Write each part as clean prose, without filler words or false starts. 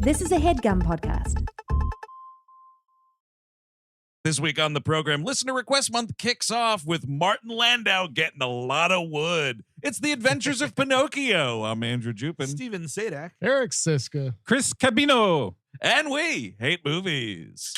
This is a HeadGum podcast. This week on the program, Listener Request Month kicks off with Martin Landau getting a lot of wood. It's the Adventures of Pinocchio. I'm Andrew Jupin. Steven Sadak. Eric Siska. Chris Cabino. And we hate movies.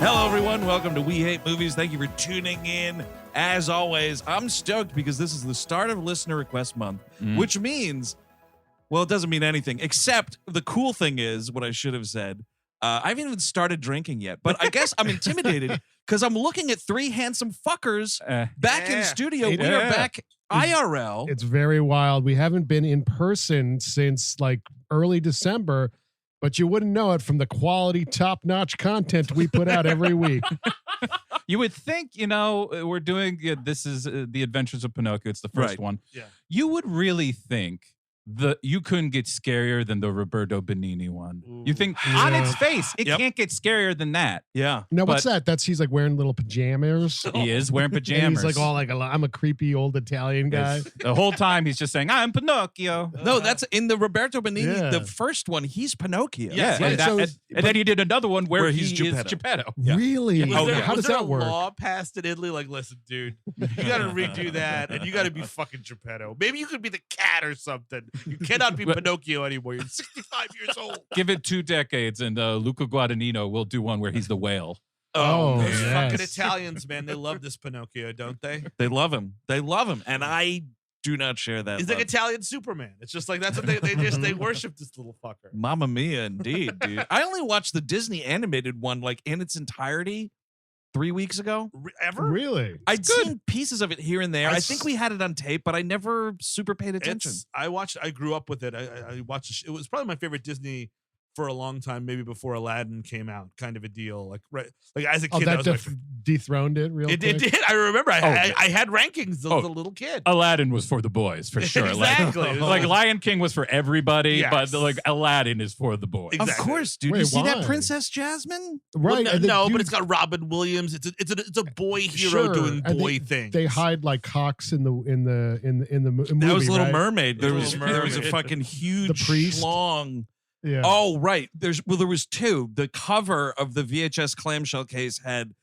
Hello, everyone. Welcome to We Hate Movies. Thank you for tuning in. As always, I'm stoked because this is the start of Listener Request Month, which means, well, it doesn't mean anything, except the cool thing is, what I should have said, I haven't even started drinking yet, but I guess I'm intimidated because I'm looking at three handsome fuckers back in studio. We are back IRL. It's very wild. We haven't been in person since like early December, but you wouldn't know it from the quality, top-notch content we put out every week. You would think, we're doing, this is the Adventures of Pinocchio. It's the first one. Yeah. You would really think you couldn't get scarier than the Roberto Benigni one. Ooh. You think on its face, it can't get scarier than that. Yeah. No, what's that? He's like wearing little pajamas. He is wearing pajamas. And he's like all like, I'm a creepy old Italian guy. The whole time he's just saying, I'm Pinocchio. No, that's in the Roberto Benigni, Yeah. the first one, he's Pinocchio. Yeah. Right, And then he did another one where he's he is Geppetto. Geppetto. Yeah. Really? How does that a work? law passed in Italy? Like, listen, dude, you got to redo that, and you got to be fucking Geppetto. Maybe you could be the cat or something. You cannot be Pinocchio anymore. You're 65 years old. Give it 2 decades and Luca Guadagnino will do one where he's the whale. Oh, Those yes. fucking Italians, man, they love this Pinocchio, don't they? They love him. They love him. And I do not share that. He's love. like Italian Superman. It's just like that's what they worship this little fucker. Mamma mia, indeed, dude. I only watched the Disney animated one like in its entirety 3 weeks ago. Ever? Really? I'd seen pieces of it here and there. I I think we had it on tape, but I never super paid attention. I grew up with it. I watched it was probably my favorite Disney for a long time, maybe before Aladdin came out, kind of a deal. Like as a kid, that was dethroned it real quick? It did. I remember I had rankings as a little kid. Aladdin was for the boys, for sure. Exactly. Like Lion King was for everybody, Yes. but like Aladdin is for the boys. Exactly. Of course, dude. Wait, you see why? that Princess Jasmine? Right. Well, and no, then but it's got Robin Williams. It's a boy hero Sure, doing and boy things. They hide like cocks in the movie. That was Little right? Mermaid. There Little was a Mermaid. fucking huge The priest. schlong. Yeah. Oh, right. There was two. The cover of the VHS clamshell case had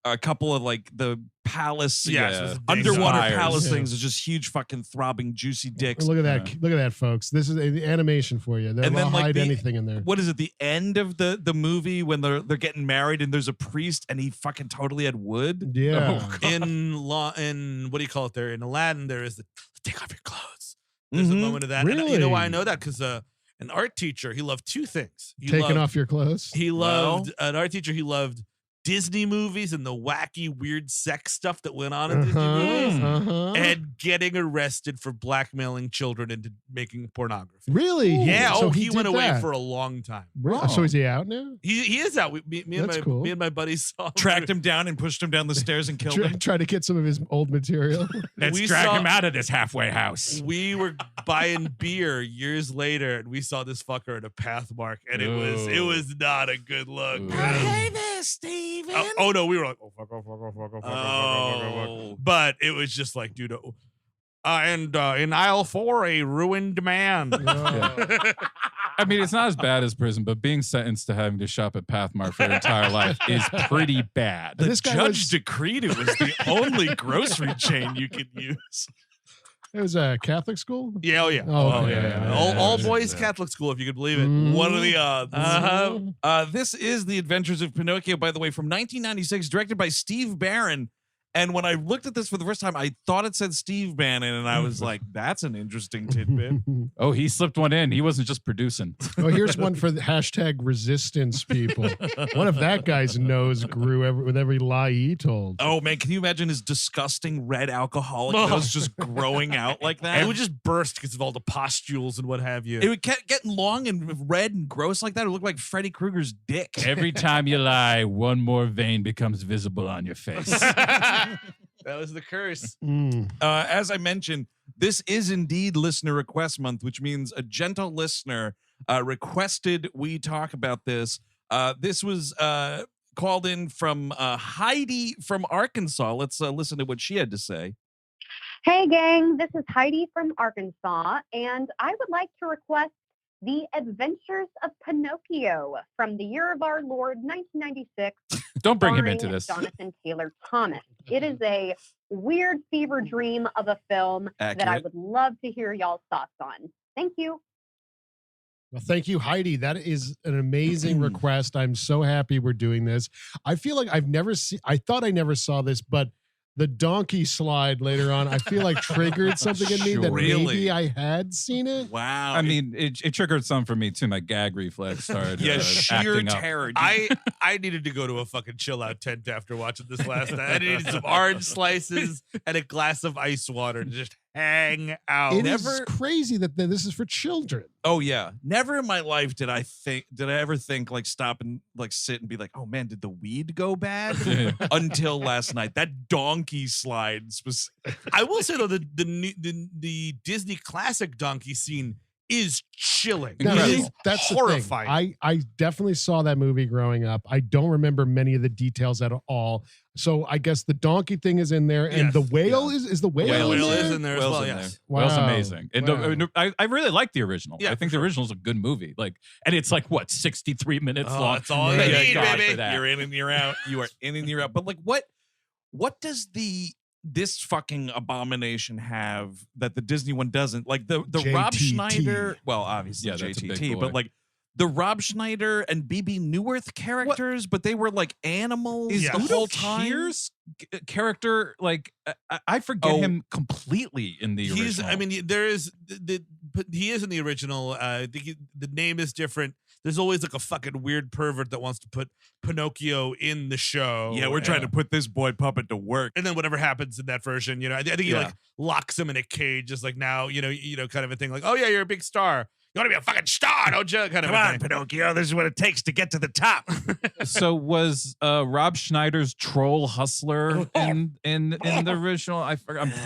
a couple of like the palace, Yes, it was underwater Spires. palace Yeah. things. It's just huge, fucking throbbing, juicy dicks. Look at that! Look at that, folks. This is the animation for you. They'll And then, like, hide the- anything in there. What is it? The end of the movie when they're getting married and there's a priest and he fucking totally had wood. Yeah. Oh, in what do you call it? There in Aladdin, there is the take off your clothes. There's a Mhm. moment of that. And you Really? know why I know that? Because an art teacher, he loved two things. Taking off your clothes. He loved an art teacher. He loved Disney movies and the wacky, weird sex stuff that went on in Disney movies, and getting arrested for blackmailing children into making pornography. Really? Yeah. So he went did away that. for a long time. Really? So is he out now? He is out. Me That's cool. and my buddies saw him. Tracked him down and pushed him down the stairs and killed him. Try to get some of his old material. Let's We drag saw- him out of this halfway house. We were buying beer years later, and we saw this fucker at a Pathmark, and it was not a good look. Ooh. Hey there, Steven. Oh no, we were like, oh fuck, oh fuck, oh fuck, oh fuck, oh fuck, oh fuck, oh Oh. fuck. But it was just like, dude. And in aisle 4, a ruined man. I mean, it's not as bad as prison, but being sentenced to having to shop at Pathmark for your entire life is pretty bad. The This guy judge was- decreed it was the only grocery chain you could use. It was a Catholic school? Yeah, oh yeah. Oh, okay. yeah. All Yeah. boys Catholic school, if you could believe it. Mm. What are the odds? Uh-huh. This is The Adventures of Pinocchio, by the way, from 1996, directed by Steve Barron. And when I looked at this for the first time, I thought it said Steve Bannon, and I was like, that's an interesting tidbit. Oh, he slipped one in. He wasn't just producing. Oh, here's one for the hashtag resistance people. What if that guy's nose grew with every lie he told? Oh, man, can you imagine his disgusting red alcoholic nose just growing out like that? It would just burst because of all the pustules and what have you. It would get long and red and gross like that. It would look like Freddy Krueger's dick. Every time you lie, one more vein becomes visible on your face. That was the curse. As I mentioned, this is indeed Listener Request Month, which means a gentle listener requested we talk about this. This was called in from Heidi from Arkansas. Let's listen to what she had to say. Hey, gang, this is Heidi from Arkansas, and I would like to request The Adventures of Pinocchio from the year of our Lord, 1996. Don't bring him starring into this. Jonathan Taylor Thomas. It is a weird fever dream of a film that I Accurate. would love to hear y'all's thoughts on. Thank you. Well, thank you, Heidi. That is an amazing request. I'm so happy we're doing this. I feel like I thought I never saw this, but the donkey slide later on, I feel like triggered something in me that Really? maybe I had seen it. Wow. I mean, it triggered some for me too. My gag reflex started yeah, sheer acting up. terror. I needed to go to a fucking chill out tent after watching this last night. I needed some orange slices and a glass of ice water to just hang out. It is crazy that this is for children. Oh yeah, never in my life did I ever think like stop and like sit and be like, oh man, did the weed go bad? Until last night, that donkey slide was. I will say though, the Disney classic donkey scene is chilling. Now, It see, is that's horrifying. the thing. I definitely saw that movie growing up. I don't remember many of the details at all. So I guess the donkey thing is in there, and Yes. the whale is the whale, Whale in Whale there? is in there as Whale's well. in Yes. Whale's Wow. amazing. And Wow. I really like the original. Yeah, I think for the sure. original's a good movie. Like, and it's like what 63 minutes Oh, long. that's all you Thank need, God baby. for that. You're in and you're out. You are in and you're out. But like, what does this fucking abomination have that the Disney one doesn't? Like the Rob JTT. Schneider. Well, obviously Yeah, that's a big JTT, boy. but like the Rob Schneider and Bebe Neuwirth characters, but they were like animals Is the Udo whole time. Kier's character like I forget Oh. him completely in the original. He's. I mean, there is but he is in the original. The name is different. There's always like a fucking weird pervert that wants to put Pinocchio in the show. Yeah, we're trying to put this boy puppet to work. And then whatever happens in that version, I think he Yeah. like locks him in a cage, just like now, kind of a thing. Like, oh yeah, you're a big star. You want to be a fucking star, don't you? Kind of Come a on, thing. Pinocchio. This is what it takes to get to the top. So was Rob Schneider's troll hustler in the original? I'm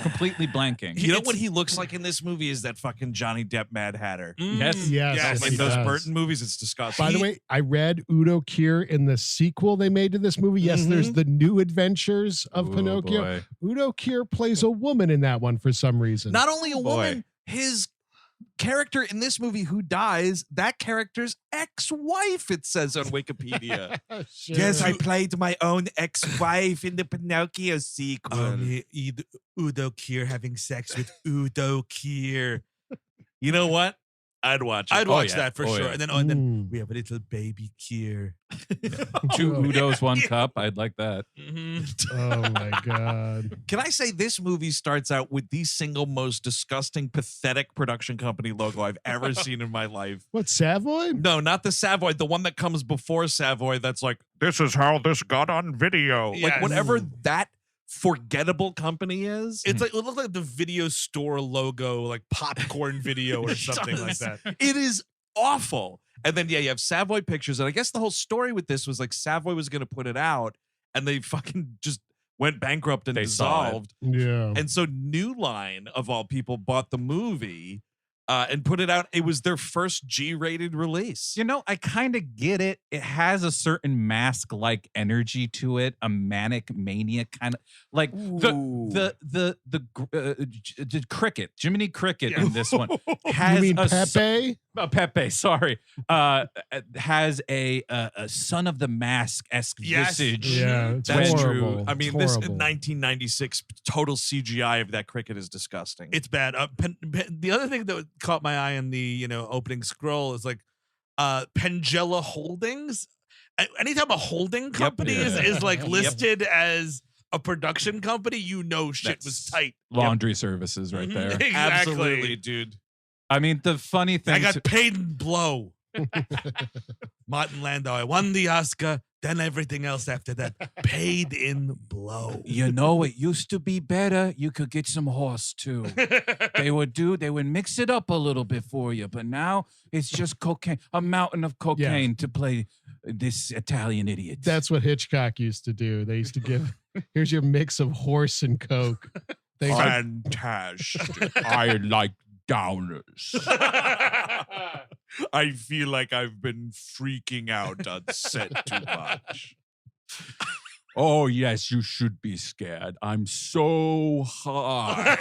completely blanking. You know what he looks like in this movie is that fucking Johnny Depp Mad Hatter. Yes. Yes, In he those does. Burton movies, it's disgusting. By the way, I read Udo Kier in the sequel they made to this movie. Yes, there's the New Adventures of Oh, Pinocchio. boy. Udo Kier plays a woman in that one for some reason. not only a Boy. woman, his character in this movie who dies, that character's ex-wife, it says on Wikipedia. Sure. Yes, I played my own ex-wife in the Pinocchio sequel. Udo Kier having sex with Udo Kier. You know what? I'd watch it. I'd Oh, watch yeah. that for Oh, sure. yeah. And then Mm. we have a little baby Kier. 2 Udos, 1 cup. I'd like that. Oh my god. Can I say this movie starts out with the single most disgusting, pathetic production company logo I've ever seen in my life. What, Savoy? No, not the Savoy, the one that comes before Savoy that's like, this is how this got on video. Like Yes. whatever that forgettable company is. It's like it looks like the video store logo, like popcorn video or something like that. It is awful. And then you have Savoy Pictures, and I guess the whole story with this was like Savoy was going to put it out, and they fucking just went bankrupt and They saw it. dissolved. Yeah. And so New Line, of all people, bought the movie and put it out. It was their first G-rated release. You know, I kind of get it. It has a certain mask-like energy to it, a manic mania kind of like Ooh. the cricket, Jiminy Cricket in this one You has mean a Pepe? Pepe, sorry, has a son of the mask-esque Yes. visage. Yeah, it's That's horrible. true. I mean, It's this horrible. 1996 total CGI of that cricket is disgusting. It's bad. The other thing that caught my eye in the opening scroll is like Pangella Holdings. Anytime a holding company Yeah. is like listed as a production company, you know shit was tight. Laundry services right there. Exactly. Absolutely, dude. I mean, the funny thing. I got paid in blow. Martin Landau. I won the Oscar. Then everything else after that, paid in blow. You know, it used to be better. You could get some horse too. They would mix it up a little bit for you, but now it's just cocaine, a mountain of cocaine to play this Italian idiot. That's what Hitchcock used to do. They used to give, here's your mix of horse and coke. Fantastic. I like downers. I feel like I've been freaking out on set too much. Oh, yes, you should be scared. I'm so high.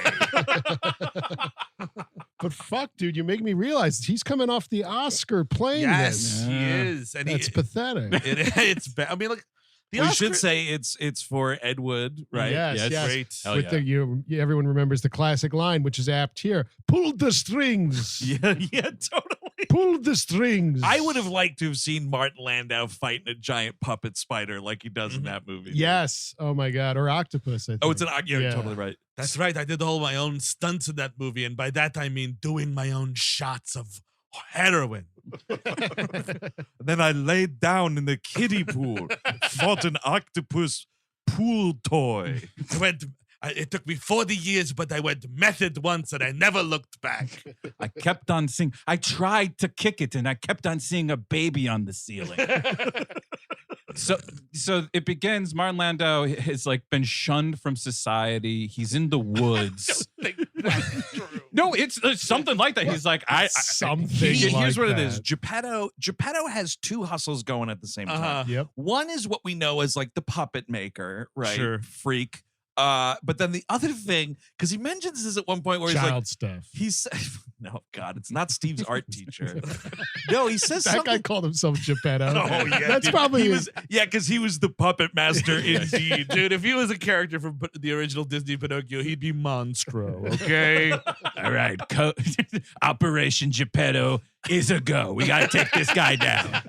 But fuck, dude, you make me realize he's coming off the Oscar playing Yes, this. he is. And That's pathetic. it's bad. I mean, like, the We Oscar, should say it's for Ed Wood, right? Yes, yes. great. Hell With everyone remembers the classic line, which is apt here. Pull the strings. Yeah, totally. Pull the strings. I would have liked to have seen Martin Landau fighting a giant puppet spider like he does in that movie. Yes. Oh my God. Or octopus. I think. Oh, it's you're totally right. That's right. I did all my own stunts in that movie. And by that, I mean doing my own shots of heroin. Then I laid down in the kiddie pool, fought an octopus pool toy. It took me 40 years, but I went method once and I never looked back. I kept on seeing. I tried to kick it, and I kept on seeing a baby on the ceiling. So it begins. Martin Landau has like been shunned from society. He's in the woods. No, it's something like that. He's like, Here's what that. it is. Geppetto has two hustles going at the same time. Yep. One is what we know as like the puppet maker, right? Sure. Freak. But then the other thing, because he mentions this at one point where Child stuff. he's like, no, God, it's not Steve's art teacher. No, he says That guy something. called himself Geppetto. Oh, yeah, That's dude. probably he was. Yeah, because he was the puppet master indeed. Dude, if he was a character from the original Disney Pinocchio, he'd be Monstro, okay? All right, Operation Geppetto is a go. We got to take this guy down.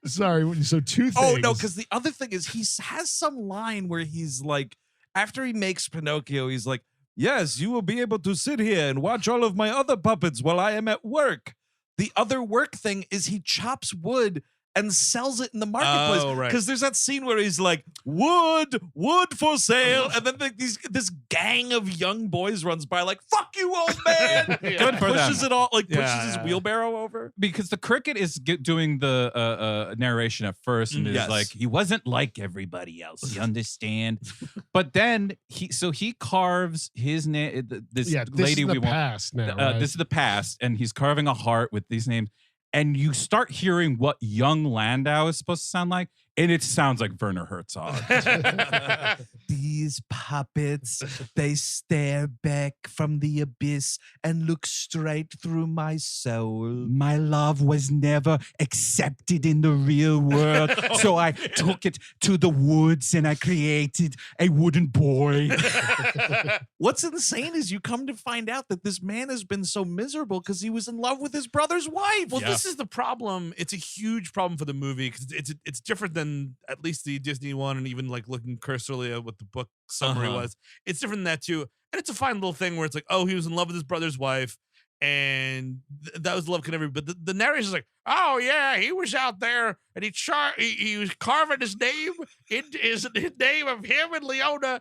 Sorry. So two things. Oh no, because the other thing is he has some line where he's like, after he makes Pinocchio, he's like, yes, you will be able to sit here and watch all of my other puppets while I am at work. The other work thing is he chops wood and sells it in the marketplace. Oh, right. Because there's that scene where he's like, wood for sale. And then this gang of young boys runs by like, fuck you, old man. Good for pushes them. it all, like pushes Yeah, his yeah. wheelbarrow over. Because the cricket is doing the narration at first, and is Yes. like, he wasn't like everybody else. You understand? But then he carves his name. This this lady is the we want. past now. Right? This is the past, and he's carving a heart with these names. And you start hearing what young Landau is supposed to sound like, and it sounds like Werner Herzog. These puppets, they stare back from the abyss and look straight through my soul. My love was never accepted in the real world, so I took it to the woods and I created a wooden boy. What's insane is you come to find out that this man has been so miserable because he was in love with his brother's wife. Well, this is the problem. It's a huge problem for the movie because it's different than at least the Disney one, and even like looking cursorily at what the book summary was. It's different than that too, and it's a fine little thing where it's like, oh, he was in love with his brother's wife, and that was the love connection. But the narrator's like, oh yeah, he was out there and he was carving his name into his name of him and Leona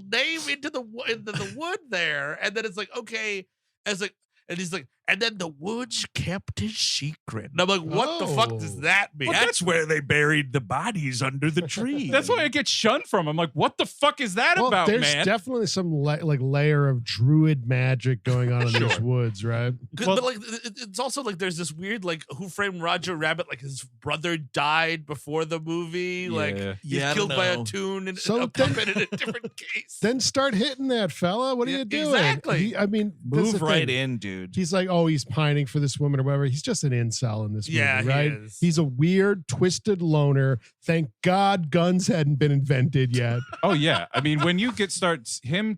name into the wood there, and then it's like, okay, as like. And he's like, and then the woods kept his secret. And I'm like, what the fuck does that mean? Well, that's where they buried the bodies under the tree. That's why I get shunned from. I'm like, what the fuck is that well, about, there's man? definitely some layer of druid magic going on in these woods, right? But like, it's also like there's this weird like Who Framed Roger Rabbit? Like his brother died before the movie. Like he's I killed don't by a know. tune and So a puppet in a different case. Then start hitting that fella. What are Yeah, you doing? exactly. I mean, that's Move the right thing. in, dude. He's like, oh, he's pining for this woman or whatever. He's just an incel in this movie, Yeah, he right? is. He's a weird, twisted loner. Thank God guns hadn't been invented yet. Oh yeah, I mean, when you starts him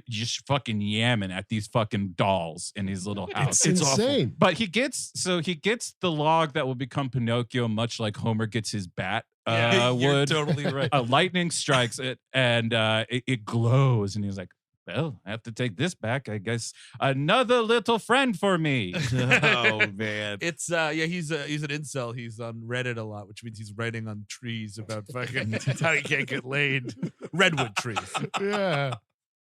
just fucking yamming at these fucking dolls in his little house. It's insane. But he gets the log that will become Pinocchio, much like Homer gets his bat You're would totally right. lightning strikes it and it glows, and he's like, well, I have to take this back. I guess another little friend for me. Oh man. It's he's an incel. He's on Reddit a lot, which means he's writing on trees about fucking how he can't get laid. Redwood trees. Yeah.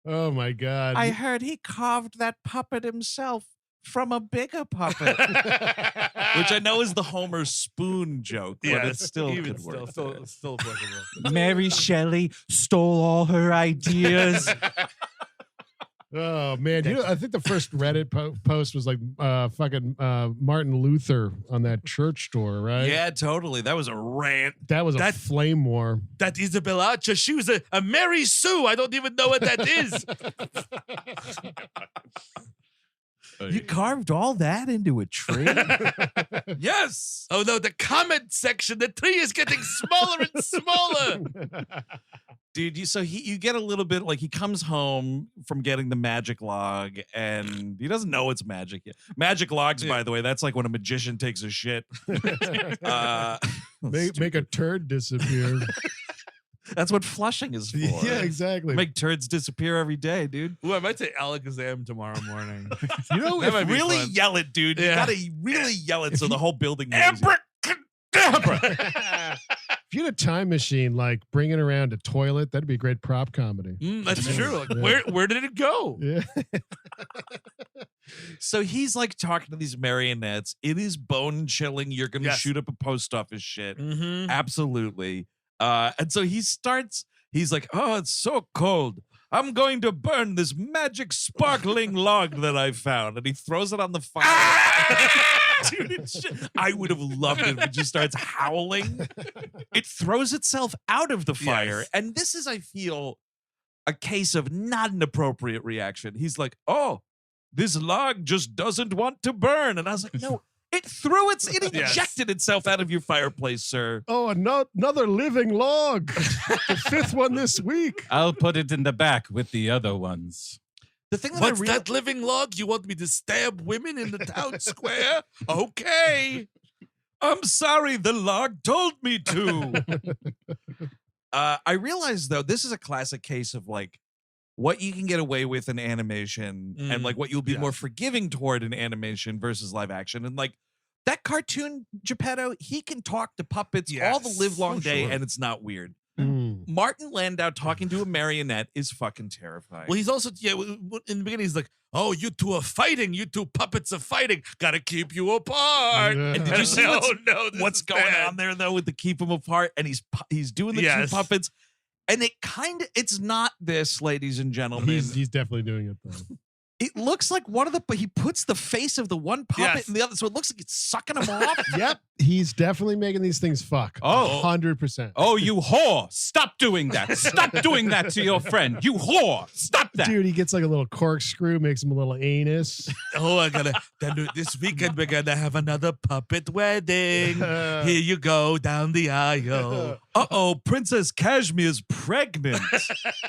Oh my God. I heard he carved that puppet himself from a bigger puppet. Which I know is the Homer spoon joke, but it still even could work. still applicable. Mary Shelley stole all her ideas. Oh man, I think the first Reddit post was like fucking Martin Luther on that church door, right? Yeah, totally. That was a rant. That was a flame war. That Isabel Archer, she was a Mary Sue. I don't even know what that is. You carved all that into a tree? Yes. Oh no, the comment section, the tree is getting smaller and smaller. Dude, you get a little bit like he comes home from getting the magic log and he doesn't know it's magic yet. Magic logs, by the way, that's like when a magician takes a shit. Make a turd disappear. That's what flushing is for. Yeah, exactly. Make turds disappear every day, dude. Ooh, I might say Alakazam tomorrow morning. You know, That might be really fun. yell it, dude. Yeah. You gotta really yell it so the whole building knows. Abracadabra. if you had a time machine, like bringing around a toilet, that'd be a great prop comedy. That's true. Like, Yeah. where did it go? Yeah. So he's like talking to these marionettes. It is bone chilling. You're gonna Yes. shoot up a post office shit. Mm-hmm. Absolutely. And so he's like, oh, it's so cold. I'm going to burn this magic sparkling log that I found. And he throws it on the fire. Dude, I would have loved it if it just starts howling. It throws itself out of the fire. Yes. And this is, I feel, a case of not an appropriate reaction. He's like, oh, this log just doesn't want to burn. And I was like, no, it ejected itself out of your fireplace, sir. Oh, another living log. The fifth one this week. I'll put it in the back with the other ones. The thing that What's that living log? You want me to stab women in the town square? Okay. I'm sorry, the log told me to. I realize, though, this is a classic case of like what you can get away with in animation and like what you'll be more forgiving toward in animation versus live action. And like that cartoon, Geppetto, he can talk to puppets all the live long day and it's not weird. Martin Landau talking to a marionette is fucking terrifying. Well, he's also, in the beginning, he's like, oh, you two are fighting. You two puppets are fighting. Gotta keep you apart. Yeah. And did you see this what's is going bad. on there, though, with the keep them apart? And he's doing the two puppets. And it's not this, ladies and gentlemen. He's definitely doing it though. It looks like he puts the face of the one puppet in the other, so it looks like it's sucking him off. Yep. He's definitely making these things fuck. Oh. 100%. Oh, you whore. Stop doing that. Stop doing that to your friend. You whore. Stop that. Dude, he gets like a little corkscrew, makes him a little anus. Oh, this weekend we're gonna have another puppet wedding. Here you go down the aisle. Uh-oh, Princess Cashmere's pregnant.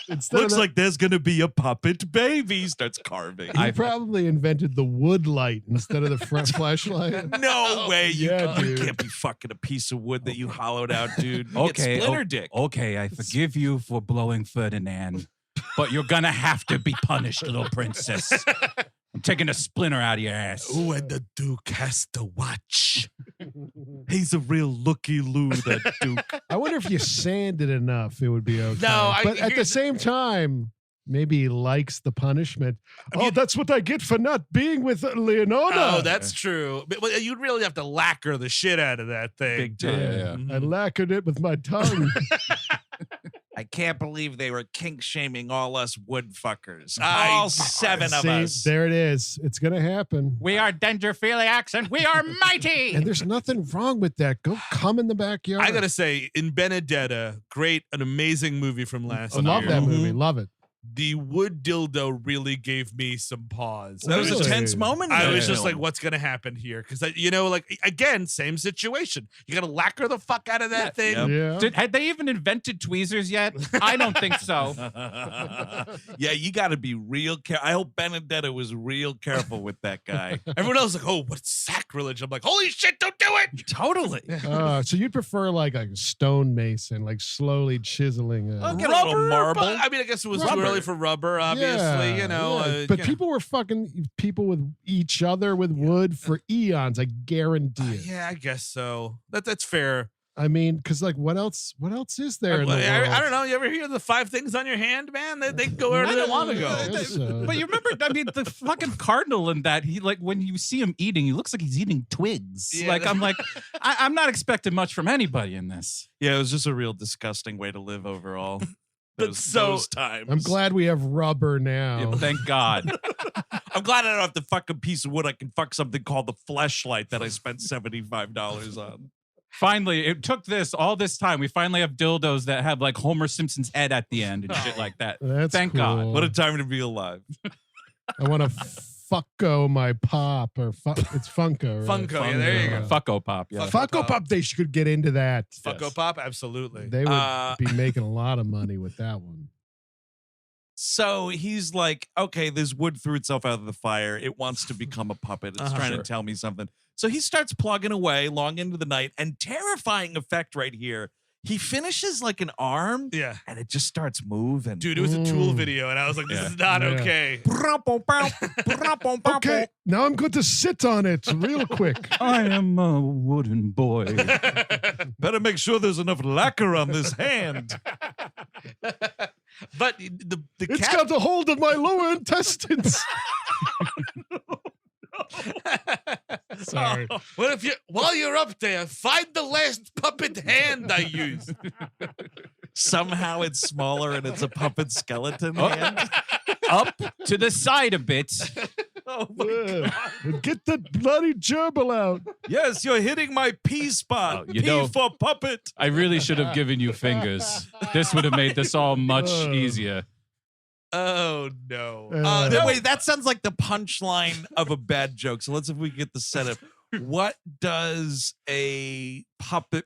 Instead Looks of like there's going to be a puppet baby. Starts carving. he probably invented the wood light instead of the front flashlight. No way. You dude. can't be fucking a piece of wood that you hollowed out, dude. You Okay, get splinter dick. Okay, I forgive you for blowing Ferdinand, but you're gonna have to be punished, little princess. I'm taking a splinter out of your ass. Oh, and the Duke has to watch. He's a real looky-loo, that Duke. I wonder if you sanded enough, it would be okay. No, but at the same time, maybe he likes the punishment. That's what I get for not being with Leonora. Oh, that's true. But you'd really have to lacquer the shit out of that thing. Big time. Yeah. I lacquered it with my tongue. I can't believe they were kink-shaming all us wood fuckers. I- All seven of See, us. there it is. It's going to happen. We are dendrophiliacs and we are mighty. And there's nothing wrong with that. Go come in the backyard. I gotta say, in Benedetta, an amazing movie from last I year. love that movie. Love it. the wood dildo really gave me some pause. That was a Really? tense moment. I in was the just film. like, what's going to happen here? Because, like, again, same situation. You got to lacquer the fuck out of that thing. Yep. Yeah. Had they even invented tweezers yet? I don't think so. Yeah, you got to be real careful. I hope Benedetta was real careful with that guy. Everyone else is like, oh, what's sacrilege? I'm like, holy shit, don't do it. Totally. So you'd prefer like a stonemason, like slowly chiseling a. I'll get a little marble. But, I mean, I guess it was too Rubber. early for rubber, obviously, Yeah. But people were fucking people with each other with wood for eons. I guarantee it. yeah, I guess so. That's fair. I mean, because like, what else? What else is there in the world? I don't know. You ever hear the 5 things on your hand, man? They can go wherever they want to go. Yes, But you remember, I mean, the fucking cardinal in that, he like, when you see him eating, he looks like he's eating twigs. Yeah. Like, I'm like, I'm not expecting much from anybody in this. Yeah, it was just a real disgusting way to live overall. But Those times. I'm glad we have rubber now. Yeah, thank God. I'm glad I don't have to fuck a piece of wood. I can fuck something called the fleshlight that I spent $75 on. Finally, it took all this time. We finally have dildos that have like Homer Simpson's head at the end and shit like that. That's Thank cool. God. What a time to be alive. I want to fucko my pop or it's Funko. Right? Funko, yeah, there you go. Fucko Pop. Yeah. Funko Pop. They should get into that. Funko Pop, absolutely. They would be making a lot of money with that one. So he's like, okay, this wood threw itself out of the fire. It wants to become a puppet. It's trying to tell me something. So he starts plugging away long into the night, and terrifying effect right here. He finishes like an arm, Yeah. and it just starts moving. Dude, it was a Tool video, and I was like, this is not Yeah. okay. Okay, now I'm going to sit on it real quick. I am a wooden boy. Better make sure there's enough lacquer on this hand. But the It's cat... got a hold of my lower intestines. Sorry. Well, while you're up there, find the last puppet hand I used. Somehow it's smaller and it's a puppet skeleton hand. Up to the side a bit. Oh my God. Get the bloody gerbil out. Yes, you're hitting my P spot. Oh, you P know- for puppet. I really should have given you fingers. This would have made this all much easier. Oh, no. Wait, that sounds like the punchline of a bad joke. So let's see if we can get the setup. What does a puppet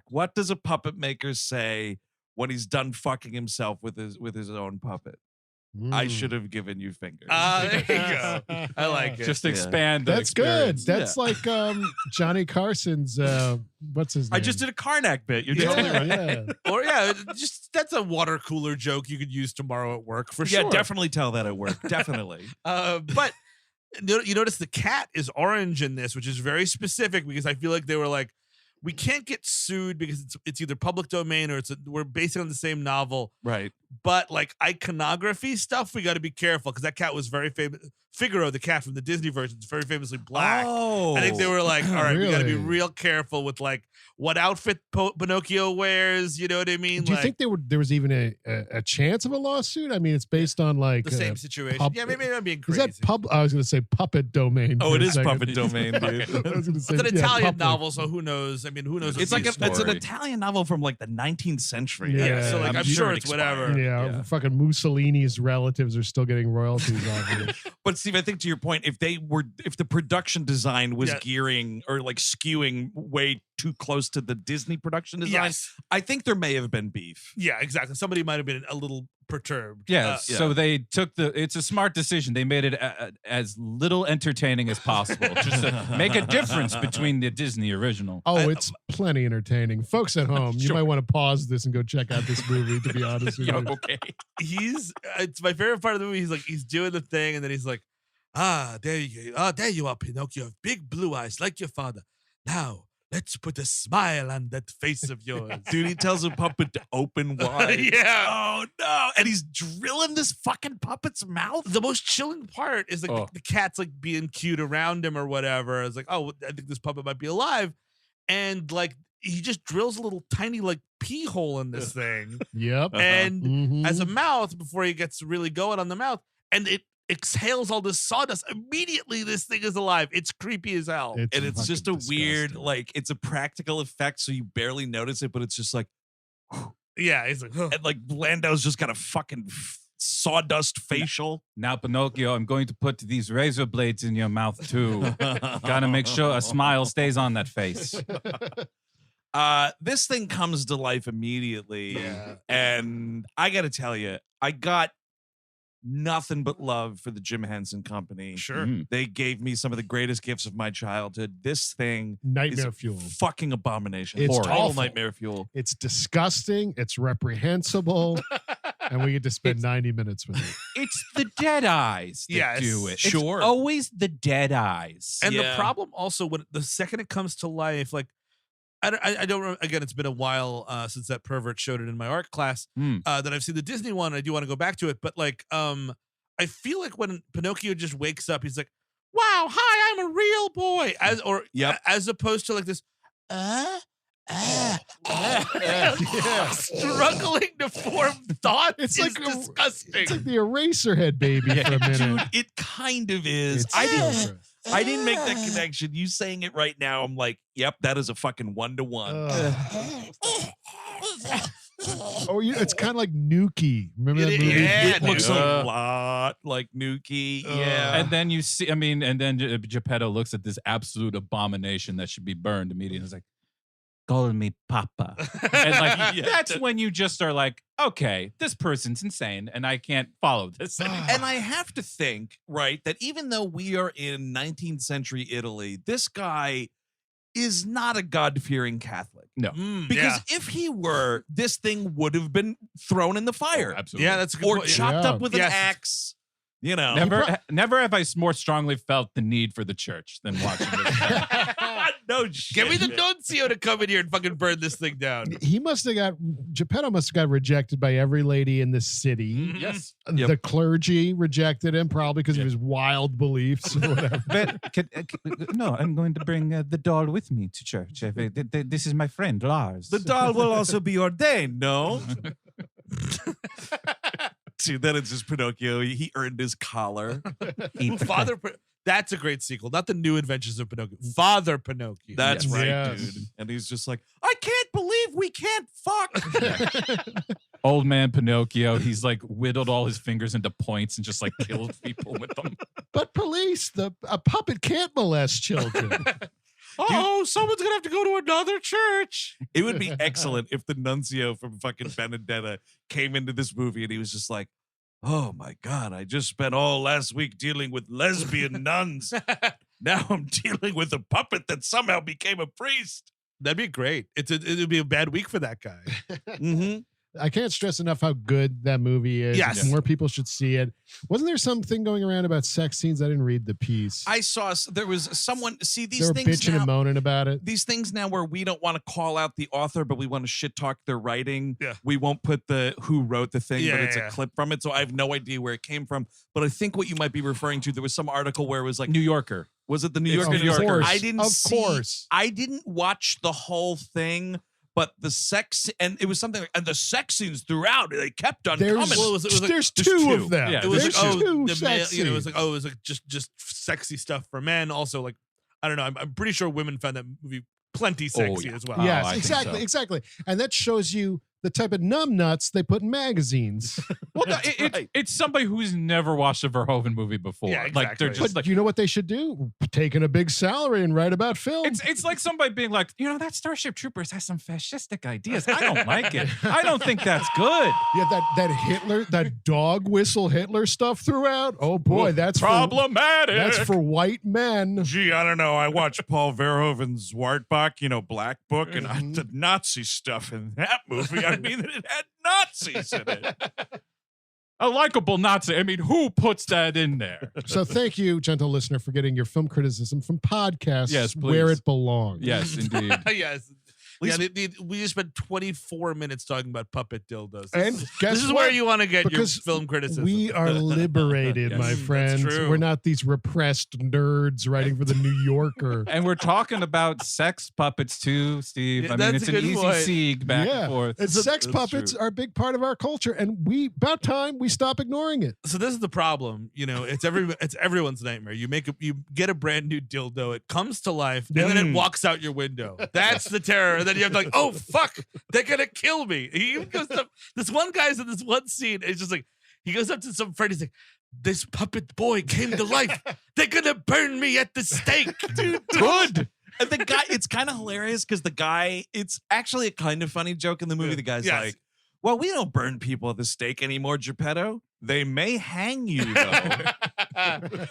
What does a puppet maker say when he's done fucking himself with his own puppet? I should have given you fingers. There you go. I like it. Just expand the That's good. experience. That's like Johnny Carson's. What's his name? I just did a Karnak bit. You're Yeah, totally right. yeah. Or, just that's a water cooler joke you could use tomorrow at work for Yeah, sure. definitely tell that at work. Definitely. But you notice the cat is orange in this, which is very specific because I feel like they were like, we can't get sued because it's either public domain or we're based on the same novel. Right. But like iconography stuff, we got to be careful because that cat was very famous. Figaro, the cat from the Disney version, is very famously black. Oh. I think they were like, all right, we got to be Really? real careful with like what outfit Pinocchio wears. You know what I mean? Do you Like, think there was even a chance of a lawsuit? I mean, it's based on like the same situation? pub- Yeah, maybe I'm being Is crazy. that I was going to say puppet domain. Oh, for it a is second. puppet domain, dude. I was gonna say, It's an yeah, Italian puppet. novel, so who knows? I mean, who knows? It's what like the it's an story- Italian novel from like the 19th century. Yeah, so like I'm sure it's whatever. Yeah, fucking Mussolini's relatives are still getting royalties off of it. But Steve, I think to your point, if the production design was Yeah. gearing or like skewing way too close to the Disney production design, Yes. I think there may have been beef. Yeah, exactly. Somebody might have been a little perturbed. Yeah, Uh, so they took it's a smart decision. They made it as little entertaining as possible, just to make a difference between the Disney original. Oh, it's plenty entertaining. Folks at home, you Sure. might want to pause this and go check out this movie, to be honest with you. Okay. it's my favorite part of the movie. He's doing the thing, and then he's like, there you are, Pinocchio, big blue eyes like your father. Now let's put a smile on that face of yours. Dude, he tells a puppet to open wide. Yeah. Oh no. And he's drilling this fucking puppet's mouth. The most chilling part is like the cat's like being cute around him or whatever. It's like, oh, I think this puppet might be alive, and like he just drills a little tiny like pee hole in this thing, Yep. and Mhm. as a mouth before he gets really going on the mouth, and it exhales all this sawdust. Immediately, this thing is alive. It's creepy as hell. And it's just a fucking weird, disgusting. like, it's a practical effect, so you barely notice it, but it's just like, Yeah, he's like, and like Landau's just got a fucking sawdust facial. Now, Pinocchio, I'm going to put these razor blades in your mouth too. Gotta make sure a smile stays on that face. This thing comes to life immediately. Yeah. And I got to tell you, I got nothing but love for the Jim Henson Company. Sure. They gave me some of the greatest gifts of my childhood. This thing Nightmare is fuel. fucking abomination. It's Total awful. nightmare fuel. It's disgusting. It's reprehensible. And we get to spend 90 minutes with it. It's the dead eyes that Yes, do it. sure. It's always the dead eyes. And the Yeah. problem also, when the second it comes to life, like I don't again, it's been a while since that pervert showed it in my art class that I've seen the Disney one. I do want to go back to it, but like I feel like when Pinocchio just wakes up, he's like, "Wow, hi, I'm a real boy," as opposed to like this struggling to form thoughts. It's It's like disgusting. It's like the Eraserhead baby for a minute. Dude, it kind of is. It's I so didn't. gross. I didn't make that connection. You saying it right now, I'm like, yep, that is a fucking 1-to-1. Oh, it's kind of like Nuki. Remember that It- movie? yeah, It looks dude. a lot like Nuki. Yeah. And then you see, and then Geppetto looks at this absolute abomination that should be burned immediately. And is like, call me Papa. And like, Yeah. that's when you just are like, okay, this person's insane and I can't follow this. And I have to think, right, that even though we are in 19th century Italy, this guy is not a God-fearing Catholic. No. Because if he were, this thing would have been thrown in the fire. Absolutely. Yeah, that's a good Or point. chopped Yeah. up with Yes. an axe. You know. Never have I more strongly felt the need for the church than watching this. No shit. Get me the nuncio to come in here and fucking burn this thing down. Geppetto must have got rejected by every lady in the city. Yes. Yep. The clergy rejected him probably because of his wild beliefs or whatever. No, I'm going to bring the doll with me to church. This is my friend, Lars. The doll will also be ordained, no? See, then it's just Pinocchio. He earned his collar. That's a great sequel. Not the New Adventures of Pinocchio. Father Pinocchio. That's Yes. right, Yes. dude. And he's just like, I can't believe we can't fuck. Old man Pinocchio, he's like whittled all his fingers into points and just like killed people with them. But police, a puppet can't molest children. Oh, someone's gonna have to go to another church. It would be excellent if the nuncio from fucking Benedetta came into this movie and he was just like, oh my God, I just spent all last week dealing with lesbian nuns. Now I'm dealing with a puppet that somehow became a priest. That'd be great. It would be a bad week for that guy. Mm-hmm. I can't stress enough how good that movie is. Yes. More people should see it. Wasn't there something going around about sex scenes? I didn't read the piece. I saw there was someone see they these were things bitching now. and moaning about it. These things now where we don't want to call out the author, but we want to shit talk their writing. Yeah. We won't put the who wrote the thing, Yeah, but it's yeah. a clip from it. So I have no idea where it came from. But I think what you might be referring to, there was some article where it was like, New Yorker. was it the New It's Yorker? New Yorker. I didn't Of see, course. I didn't watch the whole thing, but the sex, and it was something like, and the sex scenes throughout, they kept on There's, coming. Well, it was like- there's there's two two. of them. Yeah, It was There's like, two the male, sex it was scenes. like, it was like just sexy stuff for men. Also, like, I don't know. I'm pretty sure women found that movie plenty sexy yeah. as well. Yes, I think exactly, so. exactly. And that shows you the type of numb nuts they put in magazines. Well, no, That's right. it's somebody who's never watched a Verhoeven movie before. Yeah, Like they're exactly. just But like you know what they should do? Take in a big salary and write about film. it's like somebody being like, that Starship Troopers has some fascistic ideas. I don't like it. I don't think that's good. Yeah, that Hitler, that dog whistle Hitler stuff throughout. Oh boy, that's problematic. that's for white men. Gee, I don't know. I watched Paul Verhoeven's Wartbach, Black Book, and the Nazi stuff in that movie. I mean, it had Nazis in it. A likable Nazi. I mean, who puts that in there? So thank you, gentle listener, for getting your film criticism from podcasts Yes, where please. it belongs. Yes, indeed. Yes. Yeah, we just spent 24 minutes talking about puppet dildos. And guess This is what? where you want to get Because your film criticism. We are liberated, Yes, my that's friends. true. We're not these repressed nerds writing for the New Yorker. And we're talking about sex puppets too, Steve. Yeah, I mean, that's it's a an good easy point. sieg back Yeah. and forth. And sex That's puppets true. are a big part of our culture, and about time we stop ignoring it. So this is the problem. It's everyone's nightmare. You get a brand new dildo, it comes to life, and then it walks out your window. That's the terror. And then you have to like, oh fuck, they're gonna kill me. He even goes to, this one guy's in this one scene. It's just like He goes up to some friend. He's like, "This puppet boy came to life. They're gonna burn me at the stake, dude." Good. And the guy, it's kind of hilarious because the guy, it's actually a kind of funny joke in the movie. Yeah. The guy's Yes. like, well, we don't burn people at the stake anymore, Geppetto. They may hang you, though.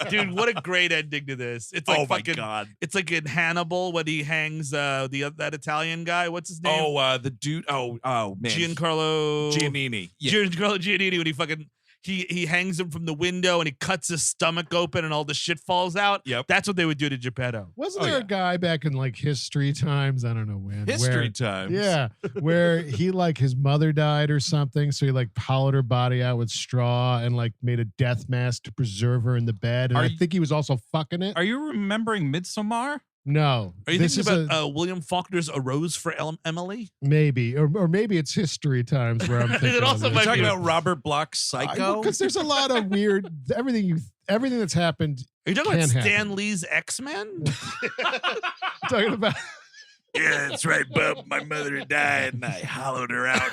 Dude, what a great ending to this. It's like Oh, my fucking, God. it's like in Hannibal when he hangs that Italian guy. What's his name? Oh, the dude. Oh, man. Giancarlo Giannini. Yeah. Giancarlo Giannini, when he fucking he hangs him from the window and he cuts his stomach open and all the shit falls out. Yep. That's what they would do to Geppetto. Wasn't there a guy back in like history times? I don't know when. History times. Yeah, where he like his mother died or something, so he like hollowed her body out with straw and like made a death mask to preserve her in the bed. And I think he was also fucking it. Are you remembering Midsommar? No. Are you thinking about William Faulkner's A Rose for Emily? Maybe, or maybe it's history times where I'm thinking. It also of might You're this. talking about Robert Bloch's Psycho? Because there's a lot of weird everything that's happened. Are you talking about Can Stan happen. Lee's X-Men? Talking about. Yeah, that's right, bub. My mother died, and I hollowed her out,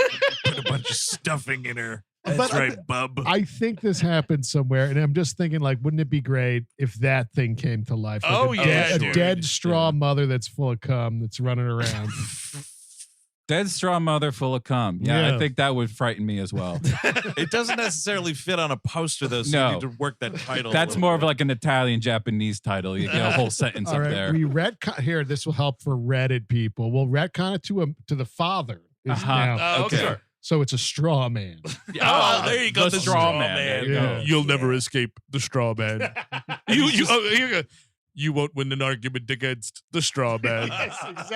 put a bunch of stuffing in her. That's right, bub. I think this happened somewhere, and I'm just thinking, like, wouldn't it be great if that thing came to life? Like Oh, a yeah, dead, dude. a dead straw mother that's full of cum that's running around. Dead straw mother full of cum. Yeah, Yeah. I think that would frighten me as well. It doesn't necessarily fit on a poster, though, so No. you need to work that title. That's more of like an Italian-Japanese title. You get a whole sentence All up right, there. we retcon here. This will help for Reddit people. We'll retcon it to the father. Is Uh-huh. now. Oh, okay. So it's a straw man. Oh, there you go. The straw man. There you Yeah. go. You'll never escape the straw man. You won't win an argument against the straw man.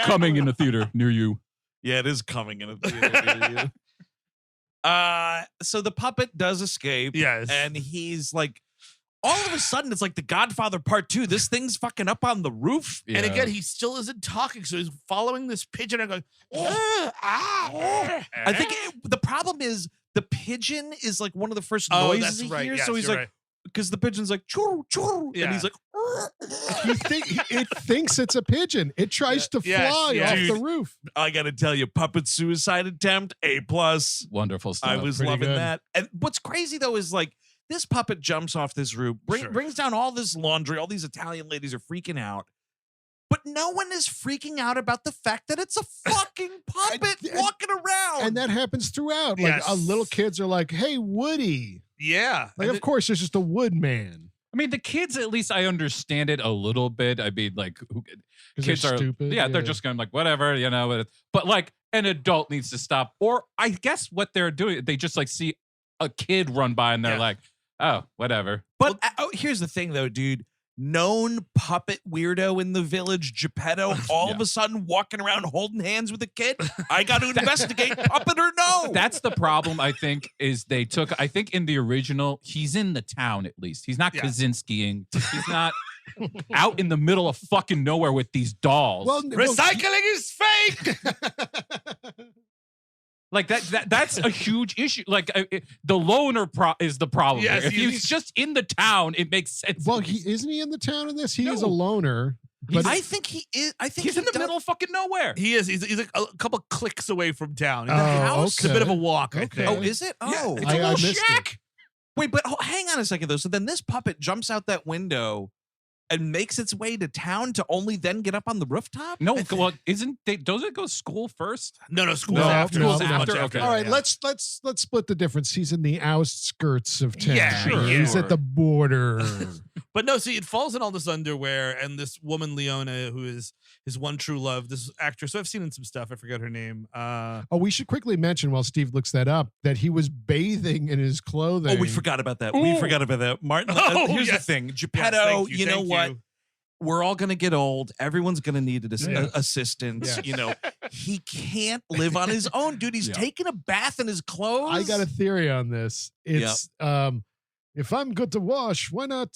Coming in the theater near you. Yeah, it is coming in a theater near you. So the puppet does escape. Yes. And he's like, all of a sudden, it's like The Godfather Part 2. This thing's fucking up on the roof. And again, he still isn't talking, so he's following this pigeon and going, I think the problem is the pigeon is like one of the first Oh, noises that's he right. hears. Yes, so he's you're like, because the pigeon's like, choo, choo, Yeah. and he's like, It thinks it's a pigeon. It tries to Yes, fly yes. off the Dude. roof. I got to tell you, puppet suicide attempt, A+. Wonderful stuff. I was pretty loving good. that. And what's crazy though is like this puppet jumps off this roof, Sure. brings down all this laundry. All these Italian ladies are freaking out, but no one is freaking out about the fact that it's a fucking puppet And- walking around. And that happens throughout. Like Yes. little kids are like, "Hey, Woody!" yeah. Like, of course, there's just a wood man. I mean, the kids, at least I understand it a little bit. I mean, like, kids they're are stupid. Yeah, they're just going like, whatever, you know. But like, an adult needs to stop. Or I guess what they're doing, they just like see a kid run by and they're Yeah. like, oh, whatever. but here's the thing though, dude. Known puppet weirdo in the village, Geppetto, all of a sudden walking around holding hands with a kid. I got to investigate, puppet or no. That's the problem, I think, is they took, I think in the original, he's in the town at least. He's not Yeah. Kaczynskiing. He's not out in the middle of fucking nowhere with these dolls. Recycling is fake. Like that's a huge issue. Like the loner is the problem. Yes, here. If he's- he's just in the town, it makes sense. well, isn't he in the town in this? He is a No. loner. But I think he is. I think he's in the middle of fucking nowhere. He is. He's like a couple clicks away from town. Oh, house. It's a bit of a okay. walk. I Okay. think. Oh, is it? Yeah, Oh, it's I a little missed it. shack. wait, but hang on a second though. So then this puppet jumps out that window and makes its way to town to only then get up on the rooftop. No, well, isn't they? Does it go school first? No, school's No, after. no, It's no. much Okay. all right, yeah. let's split the difference. He's in the outskirts of town. Yeah, Sure. He's at the border. But no, see, it falls in all this underwear, and this woman Leona, who is his one true love, this actress. So I've seen in some stuff. I forgot her name. Oh, we should quickly mention while Steve looks that up that he was bathing in his clothing. Oh, we forgot about that. We Ooh. forgot about that. Martin, Oh, here's yes. the thing. Yes, Geppetto, thank you know thank what? you. We're all going to get old. Everyone's going to need Yeah. assistance. Yeah. You know, he can't live on his own, dude. He's Yeah. taking a bath in his clothes. I got a theory on this. It's if I'm good to wash, why not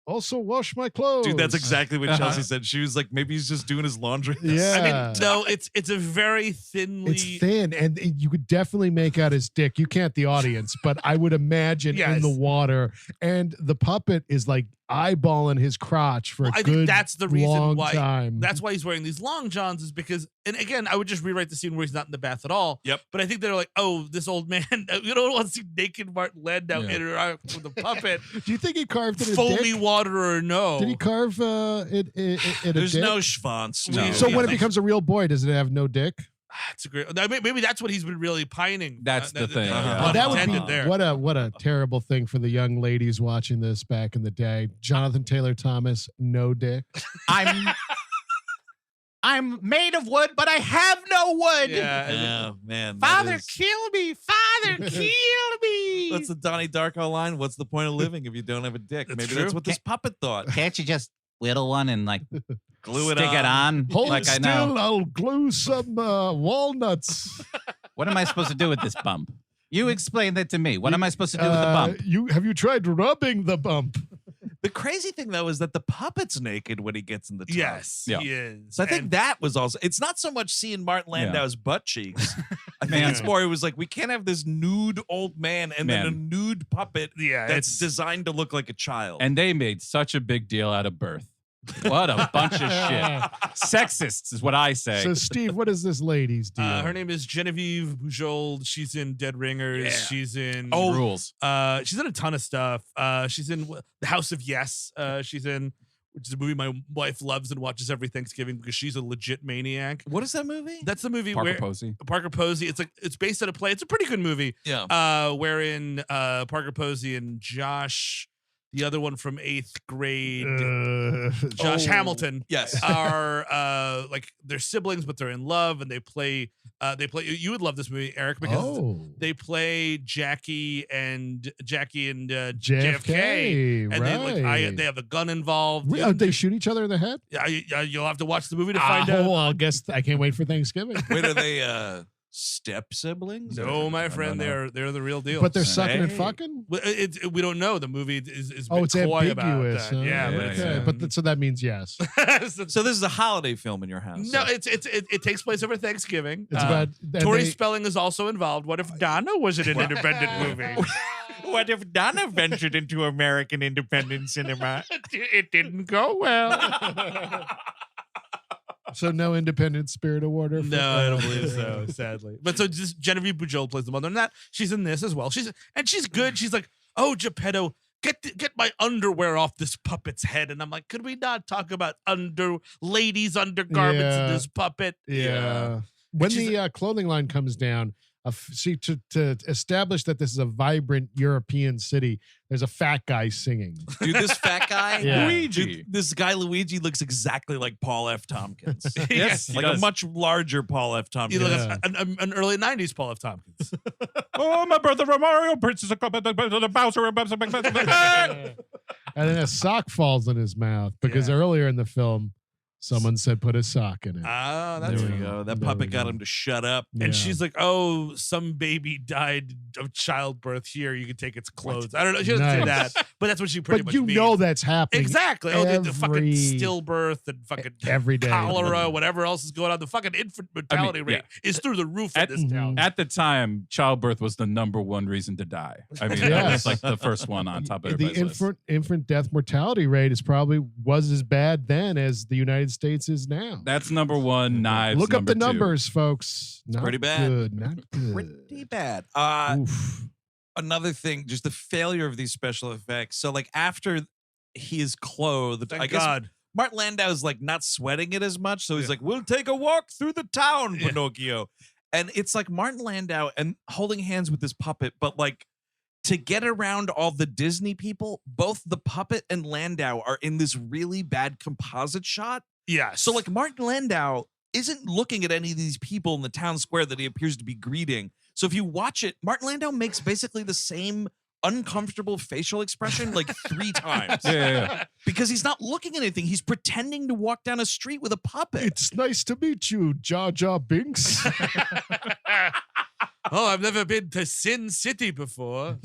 also wash my clothes? Dude, that's exactly what Uh-huh. Chelsea said. She was like, maybe he's just doing his laundry. Yeah. I mean, no, it's a very thinly. It's thin, and you could definitely make out his dick. You can't, the audience, but I would imagine in Yes. the water. And the puppet is like eyeballing his crotch for a I good think that's the reason long why. time. That's why he's wearing these long johns is because, and again, I would just rewrite the scene where he's not in the bath at all. Yep. But I think they're like, oh, this old man, you don't want to see naked Martin Landau interact with a puppet. Do you think he carved it in Foamy dick? water or no? Did he carve it in a There's dick? no schwanz. No. So when it becomes a real boy, does it have no dick? It's a great. Maybe that's what he's been really pining. That's the thing. Oh, that would be intended there. what a terrible thing for the young ladies watching this back in the day. Jonathan Taylor Thomas, no dick. I'm made of wood, but I have no wood. Oh, man. that Father, is- kill me. Father, kill me. What's the Donnie Darko line? What's the point of living if you don't have a dick? That's Maybe true. that's what this puppet thought. Can't you just whittle one and like Glue it stick it on? Hold like I still, know. I'll glue some walnuts. What am I supposed to do with this bump? You explain that to me. What am I supposed to do with the bump? Have you tried rubbing the bump? The crazy thing, though, is that the puppet's naked when he gets in the tub. Yes, Yeah. he is. So I think And that was also, it's not so much seeing Martin Landau's butt cheeks. I think Man. it's more, it was like, we can't have this nude old man and then a nude puppet yeah, that's it's designed to look like a child. And they made such a big deal out of birth. What a bunch of shit. Sexists is what I say. So, Steve, what is this lady's deal? her name is Geneviève Bujold. She's in Dead Ringers. Yeah. She's in Rules. she's in a ton of stuff. She's in The House of Yes. She's in, which is a movie my wife loves and watches every Thanksgiving because she's a legit maniac. What is that movie? That's the movie Parker where Posey. Parker Posey. It's based on a play. It's a pretty good movie. Yeah. Wherein Parker Posey and Josh, the other one from 8th grade, Josh Hamilton, Yes. are like they're siblings, but they're in love, and they play. You would love this movie, Eric, because they play Jackie and JFK, and they have a gun involved. They shoot each other in the head? You'll have to watch the movie to find out. I guess I can't wait for Thanksgiving. Wait, are they step siblings? No, my friend, no. they're the real deal. But they're sucking and fucking? We don't know. The movie is Oh, it's coy about ambiguous. that. Huh? Yeah, but okay. it's, But so that means yes. So this is a holiday film in your house? no, it takes place over Thanksgiving. It's about and Tori they- Spelling is also involved. What if Donna was in an independent movie? What if Donna ventured into American independent cinema? It didn't go well. So no independent spirit award. No, I don't believe so, sadly. But so just Geneviève Bujold plays the mother, and that she's in this as well. She's good. She's like, oh, Geppetto, get my underwear off this puppet's head. And I'm like, could we not talk about ladies' undergarments in this puppet? Yeah. When she's- the clothing line comes down, see to establish that this is a vibrant European city, there's a fat guy singing. Dude, this fat guy, Yeah. Luigi. Dude, this guy Luigi looks exactly like Paul F. Tompkins. Yes, he like a does. much larger Paul F. You Tompkins. look Yeah. at an early 90s Paul F. Tompkins. Oh, my brother Mario, Princess of Bowser. And then a sock falls in his mouth because Yeah. earlier in the film, someone said put a sock in it. Ah, that's There we Yeah. go. That There we puppet got go. him to shut up. Yeah. And she's like, "Oh, some baby died of childbirth. Here, you can take its clothes." I don't know. She doesn't say Nice. that, but that's what she pretty But much you means. know that's happening Exactly. Oh, the fucking every- stillbirth and fucking every day. cholera, whatever else is going on. The fucking infant mortality rate is through the roof in this town. At the time, childbirth was the number one reason to die. I mean, that Yes. was like the first one on top of The everybody's list. infant death mortality rate was as bad then as the United States is now. That's number one. Knives. Look up the number two. numbers, folks. Not pretty bad. Good, not good. Pretty bad. Oof. Another thing, just the failure of these special effects. So, like, after he is clothed, Thank I guess God. Martin Landau's like not sweating it as much. So he's like, we'll take a walk through the town, Yeah. Pinocchio. And it's like Martin Landau and holding hands with this puppet, but like to get around all the Disney people, both the puppet and Landau are in this really bad composite shot. Yes. So like Martin Landau isn't looking at any of these people in the town square that he appears to be greeting. So if you watch it, Martin Landau makes basically the same uncomfortable facial expression like 3 times. Yeah. Because he's not looking at anything. He's pretending to walk down a street with a puppet. It's nice to meet you, Jar Jar Binks. Oh, I've never been to Sin City before.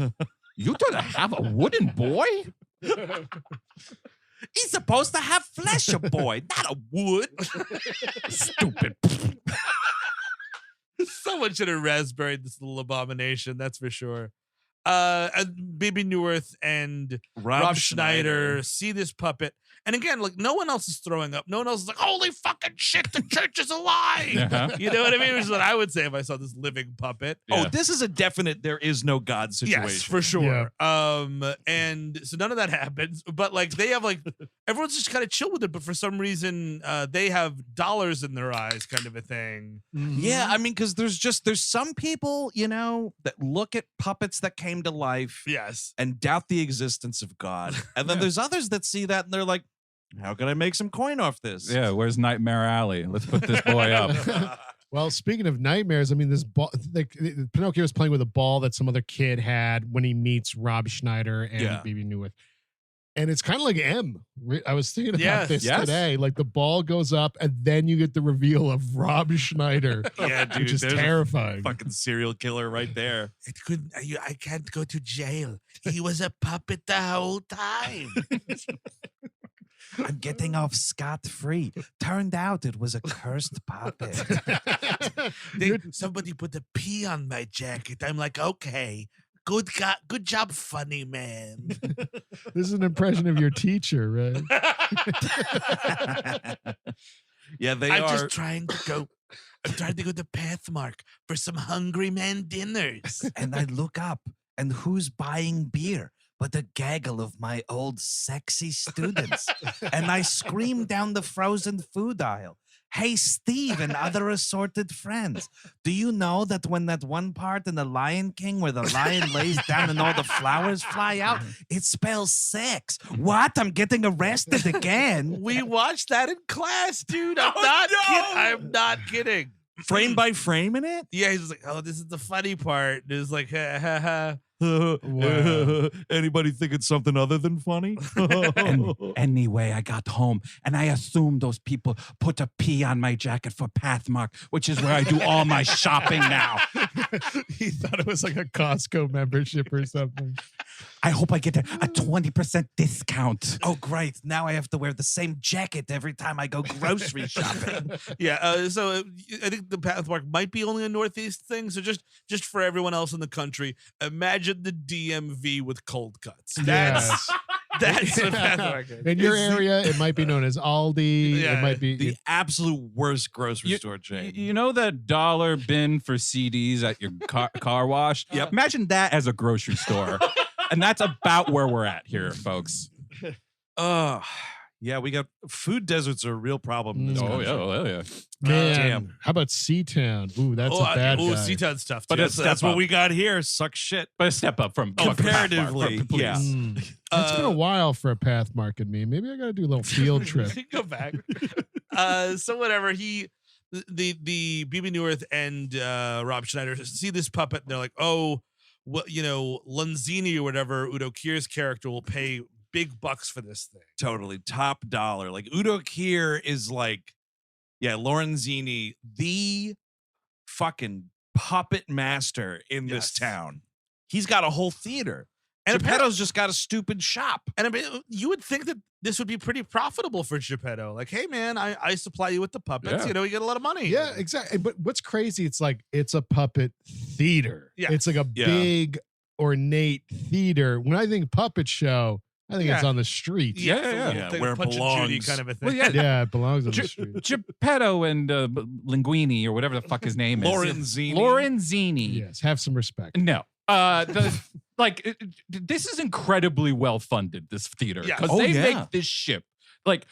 You don't have a wooden boy? He's supposed to have flesh, a boy, not a wood. Stupid. Someone should have raspberried this little abomination, that's for sure. Bebe Neuwirth and Rob Schneider see this puppet. And again, like no one else is throwing up. No one else is like, holy fucking shit, the church is alive. Uh-huh. You know what I mean? Which is what I would say if I saw this living puppet. Oh, this is a definite there is no God situation. Yes, for sure. And so none of that happens. But like they have like everyone's just kind of chill with it, but for some reason they have dollars in their eyes, kind of a thing. Yeah, I mean, because there's some people, you know, that look at puppets that came to life Yes. and doubt the existence of God. And then there's others that see that and they're like, how can I make some coin off this? Yeah, where's Nightmare Alley? Let's put this boy up. Well, speaking of nightmares, I mean, this ball, like Pinocchio is playing with a ball that some other kid had when he meets Rob Schneider and Bebe Neuwirth. And it's kind of like M. I was thinking about this today. Like the ball goes up and then you get the reveal of Rob Schneider. Yeah, dude. Which is there's terrifying. a fucking serial killer right there. It couldn't. I can't go to jail. He was a puppet the whole time. I'm getting off scot-free. Turned out it was a cursed puppet. Somebody put a P on my jacket. I'm like, okay, good job, funny man. This is an impression of your teacher, right? Yeah, they I'm are. just trying to go. I'm trying to go to Pathmark for some hungry man dinners. And I look up, and who's buying beer but a gaggle of my old sexy students? And I scream down the frozen food aisle, "Hey, Steve and other assorted friends, do you know that when that one part in The Lion King where the lion lays down and all the flowers fly out, it spells sex? What? I'm getting arrested again." We watched that in class, dude. I'm not kidding. Frame by frame in it? Yeah, he's just like, oh, this is the funny part. And it's like, ha ha ha. Wow. Anybody think it's something other than funny? And anyway, I got home and I assumed those people put a P on my jacket for Pathmark, which is where I do all my shopping now. He thought it was like a Costco membership or something. I hope I get a 20% discount. Oh, great. Now I have to wear the same jacket every time I go grocery shopping. Yeah, so I think the Pathmark might be only a Northeast thing. So just for everyone else in the country, imagine the DMV with cold cuts. That's what Pathmark is. In your area, it might be known as Aldi. Yeah, it might be The absolute worst grocery store chain. You know that dollar bin for CDs at your car wash? Yep. Imagine that as a grocery store. And that's about where we're at here, folks. Yeah, we got food deserts are a real problem in this country. Yeah. Man, Damn. how about Seatown? Ooh, that's a bad guy. Seatown's tough. But too. That's what we got here. Suck shit. But a step up from Comparatively, please. yeah. It's been a while for a Pathmark in me. Maybe I got to do a little field trip. Go back. So whatever the Bebe Neuwirth and Rob Schneider see this puppet and they're like, oh, well, you know, Lanzini or whatever, Udo Kier's character will pay big bucks for this thing. Totally. Top dollar. Like Udo Kier is like, yeah, Lorenzini, the fucking puppet master in this town. He's got a whole theater. And Geppetto's just got a stupid shop. And I mean, you would think that this would be pretty profitable for Geppetto. Like, hey, man, I supply you with the puppets. Yeah. You know, you get a lot of money. Yeah, exactly. But what's crazy, it's like it's a puppet theater. Yeah. It's like a big, ornate theater. When I think puppet show, I think it's on the street. Yeah. Where it Punch and Judy belongs. kind of a thing. Well, yeah. Yeah, it belongs on the street. Geppetto and Linguini or whatever the fuck his name is. Lorenzini. Lorenzini. Yes, have some respect. No. This is incredibly well funded, this theater. Yeah. Because they make this ship. Like,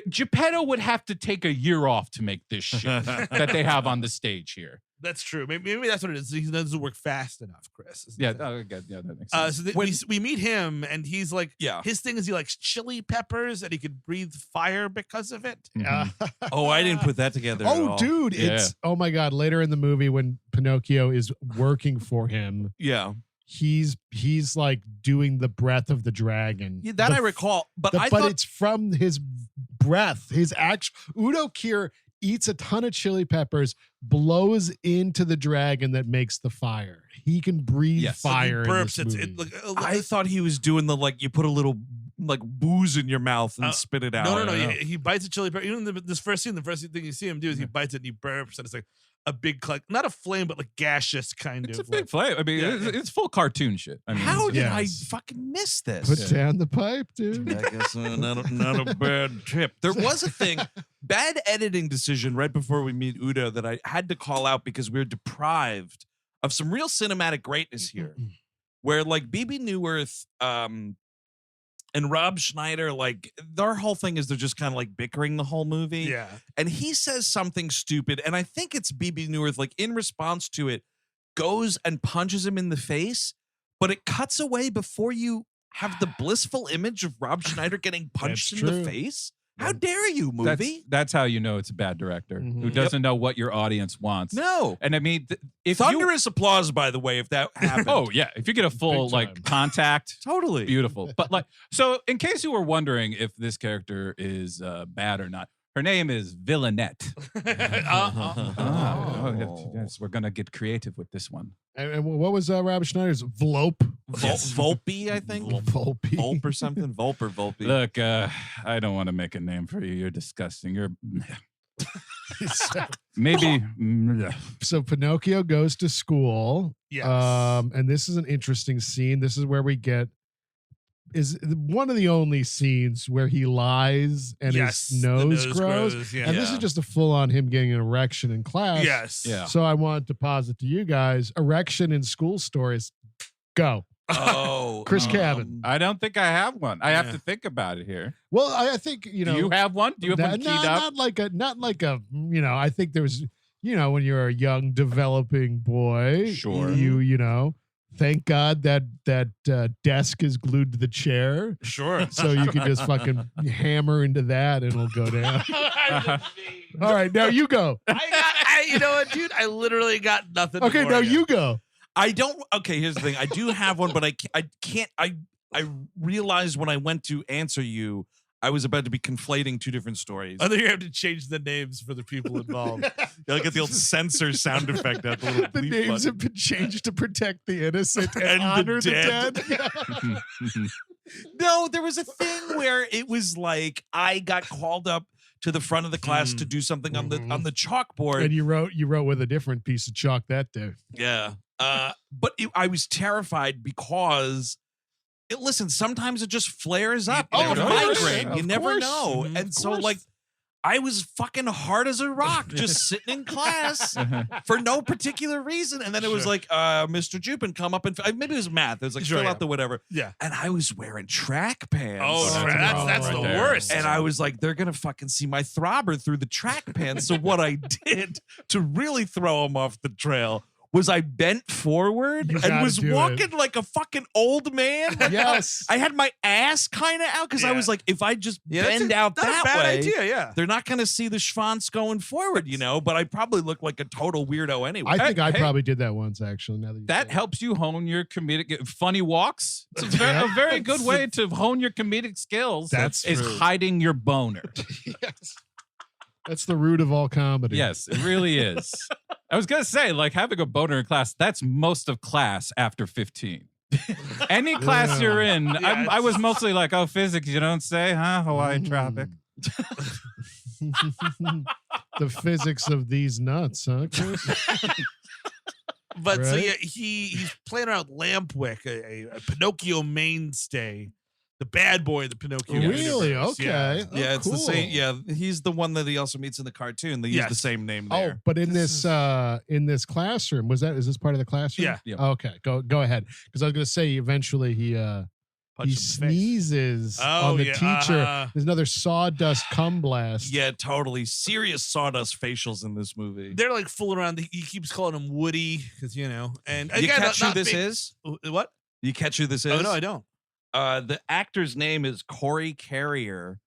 Geppetto would have to take a year off to make this ship that they have on the stage here. That's true. Maybe that's what it is. He doesn't work fast enough, Chris. is the Yeah, thing. that makes sense. So we meet him, and he's like, Yeah. his thing is he likes chili peppers, and he could breathe fire because of it. Oh, I didn't put that together. at Oh, all. dude, it's oh my god. Later in the movie, when Pinocchio is working for him, Yeah. he's like doing the breath of the dragon. Yeah, that I recall. But I but thought it's from his breath. His actual Udo Kier eats a ton of chili peppers, blows into the dragon that makes the fire. He can breathe fire. He burps. In this It's movie. I thought he was doing the like you put a little like booze in your mouth and spit it out. No. He bites a chili pepper. Even this first scene, the first thing you see him do is he bites it and he burps, and it's like, a big, like, not a flame, but like gaseous kind It's of. a big flame. I mean, it's full cartoon shit. I mean, How did I Yes. fucking miss this? Put down the pipe, dude. I guess not a bad tip. There was a thing, bad editing decision right before we meet Udo that I had to call out because we were deprived of some real cinematic greatness here. Where like Bebe Neuwirth and Rob Schneider, like their whole thing is they're just kind of like bickering the whole movie. Yeah. And he says something stupid, and I think it's Bebe Neuwirth, like in response to it, goes and punches him in the face, but it cuts away before you have the blissful image of Rob Schneider getting punched That's in true. the face. How dare you, movie? that's how you know it's a bad director who Mhm. doesn't know what your audience wants. No. And I mean, if you, Thunderous applause, by the way, if that happened. oh yeah, if you get a full Big like time. contact, Totally. beautiful. But like, so in case you were wondering if this character is bad or not, her name is Villanette. Oh, yes, we're gonna get creative with this one. And what was Rob Schneider's Vlope? Volpe, I think. Volpe. Volpe or something. Volpe or Volpe. Look, I don't want to make a name for you. You're disgusting. You're maybe. So Pinocchio goes to school. Yes. And this is an interesting scene. This is where we get is one of the only scenes where he lies and Yes, his the nose grows. yeah. And this is just a full on him getting an erection in class. Yes. Yeah. So I wanted to posit to you guys erection in school stories. Go. Oh. Chris Cabin. I don't think I have one. I have Yeah. to think about it here. Well, I think, you know. Do you have one? Do you have one keyed up? Not like a, you know, I think there was, you know, when you're a young developing boy, Sure. you know, thank God that desk is glued to the chair. Sure. So you can just fucking hammer into that and it'll go down. All right, now you go. You know what, dude? I literally got nothing. Okay, for now you go. I don't. Okay, here's the thing. I do have one, but I can't. I realized when I went to answer you, I was about to be conflating two different stories. I think you have to change the names for the people involved. You'll get the old censor sound effect at the little The bleep names button. have been changed to protect the innocent and, And the honor the dead. dead. No, there was a thing where it was like I got called up to the front of the class to do something on the chalkboard. And you wrote with a different piece of chalk that day. Yeah. But I was terrified because listen, sometimes it just flares up. You Like never a know. migraine. Of You never course. know. Mhm. And Of so course. like I was fucking hard as a rock, just sitting in class for no particular reason. And then it was Sure. like, Mr. Jupin, come up and maybe it was math. It was like, Sure, fill yeah. out the whatever. Yeah. And I was wearing track pants. Oh, that's a that's problem the right there. worst. And I was like, they're going to fucking see my throbber through the track pants. So what I did to really throw them off the trail was I bent forward You and gotta was do it. walking like a fucking old man. Like, Yes. I had my ass kind of out because I Yeah. was like, if I just that's bend out not that a bad way, idea. Yeah. they're not going to see the schwanz going forward, you know, but I probably look like a total weirdo anyway. I think I Hey. probably did that once, actually. Now that you That say it. helps you hone your comedic funny walks. It's a very good way to hone your comedic skills. That's is true. hiding your boner. Yes. That's the root of all comedy. Yes, it really is. I was gonna say, like having a boner in class, that's most of class after 15. Any class you're in, Yeah, I was mostly like, oh, physics, you don't say, huh? Hawaii tropic. The physics of these nuts, huh, Chris? But so Right? yeah, he's playing around with Lampwick, a Pinocchio mainstay, the bad boy of the Pinocchio. Really? universe. Yeah. Okay. yeah, Oh, it's the same. cool. Yeah, he's the one that he also meets in the cartoon. They use Yes. the same name Oh, there. but in this classroom, is this part of the classroom? Yeah. Yeah. Okay, go ahead. Because I was gonna say eventually he Punch him in the face. sneezes Oh, on the yeah, teacher. There's another sawdust cum blast. Yeah, totally. Serious sawdust facials in this movie. They're like fooling around. He keeps calling him Woody because you know. And You again, catch who not this being- is? What? You catch who this is? Oh no, I don't. The actor's name is Corey Carrier.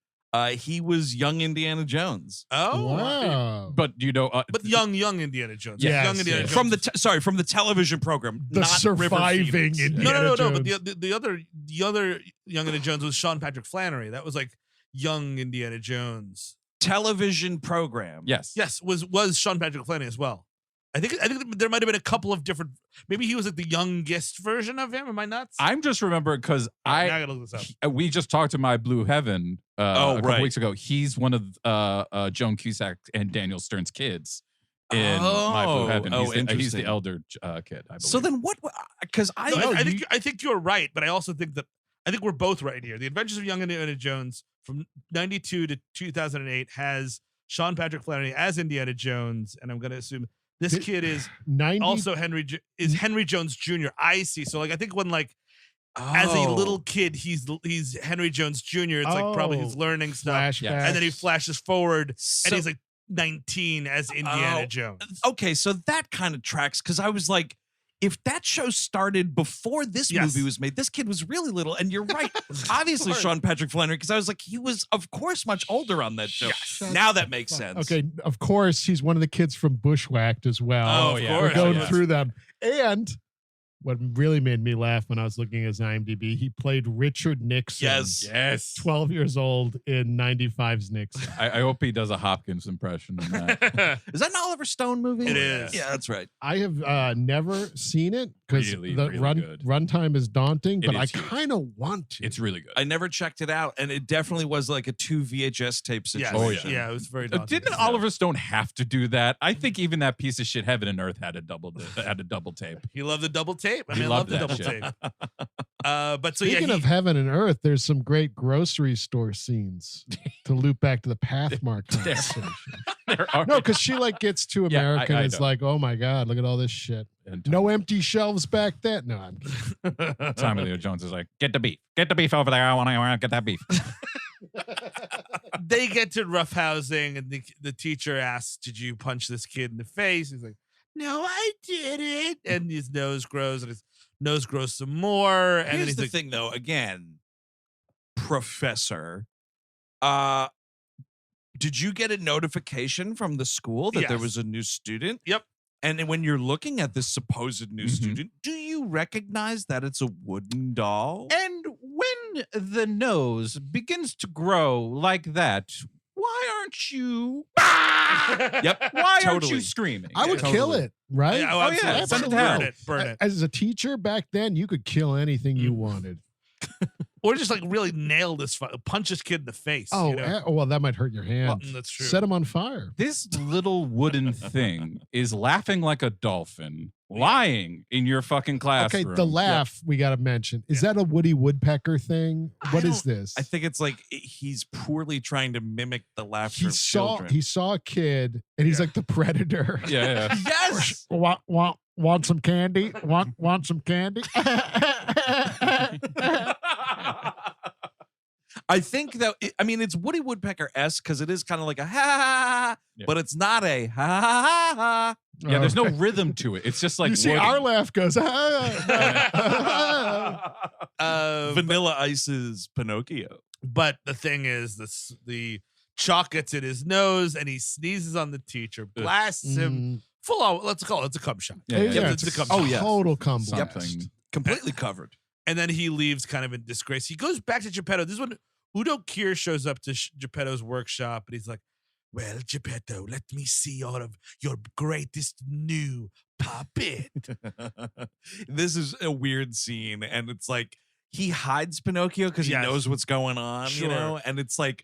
He was young Indiana Jones. Oh, Wow. But you know, but young Indiana Jones. Yes, young Indiana yes. Jones. From the television program, The not River surviving Phoenix. Indiana No. Jones. But the other young Indiana Jones was Sean Patrick Flannery. That was like young Indiana Jones. television program. yes. Yes, was Sean Patrick Flannery as well. I think there might have been a couple of different. Maybe he was like the youngest version of him. Am I nuts? I'm just remembering because Now I gotta look this up. we just talked to my Blue Heaven a couple right. weeks ago. He's one of Joan Cusack and Daniel Stern's kids in My Blue Heaven. Oh, He's the interesting. elder kid, I believe. So then what? Because I, No, know I think you're right, but I also think that we're both right here. The Adventures of Young Indiana Jones from 92 to 2008 has Sean Patrick Flanery as Indiana Jones, and I'm going to assume this kid is 90 also Henry Jones Jr. I see. So like I think when like as a little kid he's Henry Jones Jr. It's like probably he's learning stuff, flashbacks. and then he flashes forward, So- and he's like 19 as Indiana Jones. okay, so that kind of tracks because I was like, if that show started before this Yes. movie was made, this kid was really little. And you're right. Obviously, Sean Patrick Flanery, because I was like, he was, of course, much older on that show. Yes. Now that makes sense. Okay, of course, he's one of the kids from Bushwhacked as well. Oh, of yeah. course. We're going yes. through them. And what really made me laugh when I was looking at his IMDb, he played Richard Nixon. Yes. 12 years old in 95's Nixon. I hope he does a Hopkins impression in that. Is that an Oliver Stone movie? It is. Yeah, that's right. I have never seen it because Really, the really good. runtime is daunting, It but I is huge. kind of want to. It's really good. I never checked it out, and it definitely was like a 2 VHS tape Yes. situation. Yeah, it was very daunting. Didn't Oliver Stone have to do that? I think even that piece of shit Heaven and Earth had a double tape. He loved the double tape. I He mean, I love loved the that double shit. tape. But so Speaking yeah, of heaven and earth, there's some great grocery store scenes to loop back to the Pathmark conversation. There are- No, because she like gets to Yeah, America I and it's know. like, oh my God, look at all this shit. and No empty shelves back then. No, I'm kidding. Tommy Lee Jones is like, get the beef over there. I want to get that beef. they get to roughhousing, and the teacher asks, "Did you punch this kid in the face?" He's like, "No, I didn't." And his nose grows, and his nose grows some more. And then Here's he's the like, thing, though. Again, Professor, did you get a notification from the school that there Yes. was a new student? Yep. And then when you're looking at this supposed new student, do you recognize that it's a wooden doll? And when the nose begins to grow like that, why aren't you? Yep. Why aren't Totally. you screaming? I would kill it, right? "Oh, Oh, yeah, absolutely. send it to burn hell. it, burn it." As a teacher back then, you could kill anything you wanted. Or just like really nail this, punch this kid in the face. Oh, you know? well, that might hurt your hand. That's true. Set him on fire. This little wooden thing is laughing like a dolphin, lying in your fucking Okay, classroom. the laugh we got to mention. Is that a Woody Woodpecker thing? What is this? I think it's like he's poorly trying to mimic the laughter of children. He saw a kid and he's like the predator. Yeah, yeah. Yes. Want some candy? Want some candy? I think that I mean it's Woody Woodpecker-esque because it is kind of like a ha ha ha, Yeah. but it's not a ha ha ha ha. Yeah, there's no rhythm to it. It's just like you see, Woody. our laugh goes. Vanilla Ice's Pinocchio. But the thing is, the chalk gets in his nose, and he sneezes on the teacher, blasts him full on. Let's call it. It's a cum shot. Yeah, yeah, yeah, it's a cum oh, shot. yeah. total cum Something. blast. Completely covered. And then he leaves kind of in disgrace. He goes back to Geppetto. This is when Udo Kier shows up to Geppetto's workshop, and he's like, "Well, Geppetto, let me see all of your greatest new puppet." This is a weird scene, and it's like he hides Pinocchio because Yes. he knows what's going on, Sure. you know. And it's like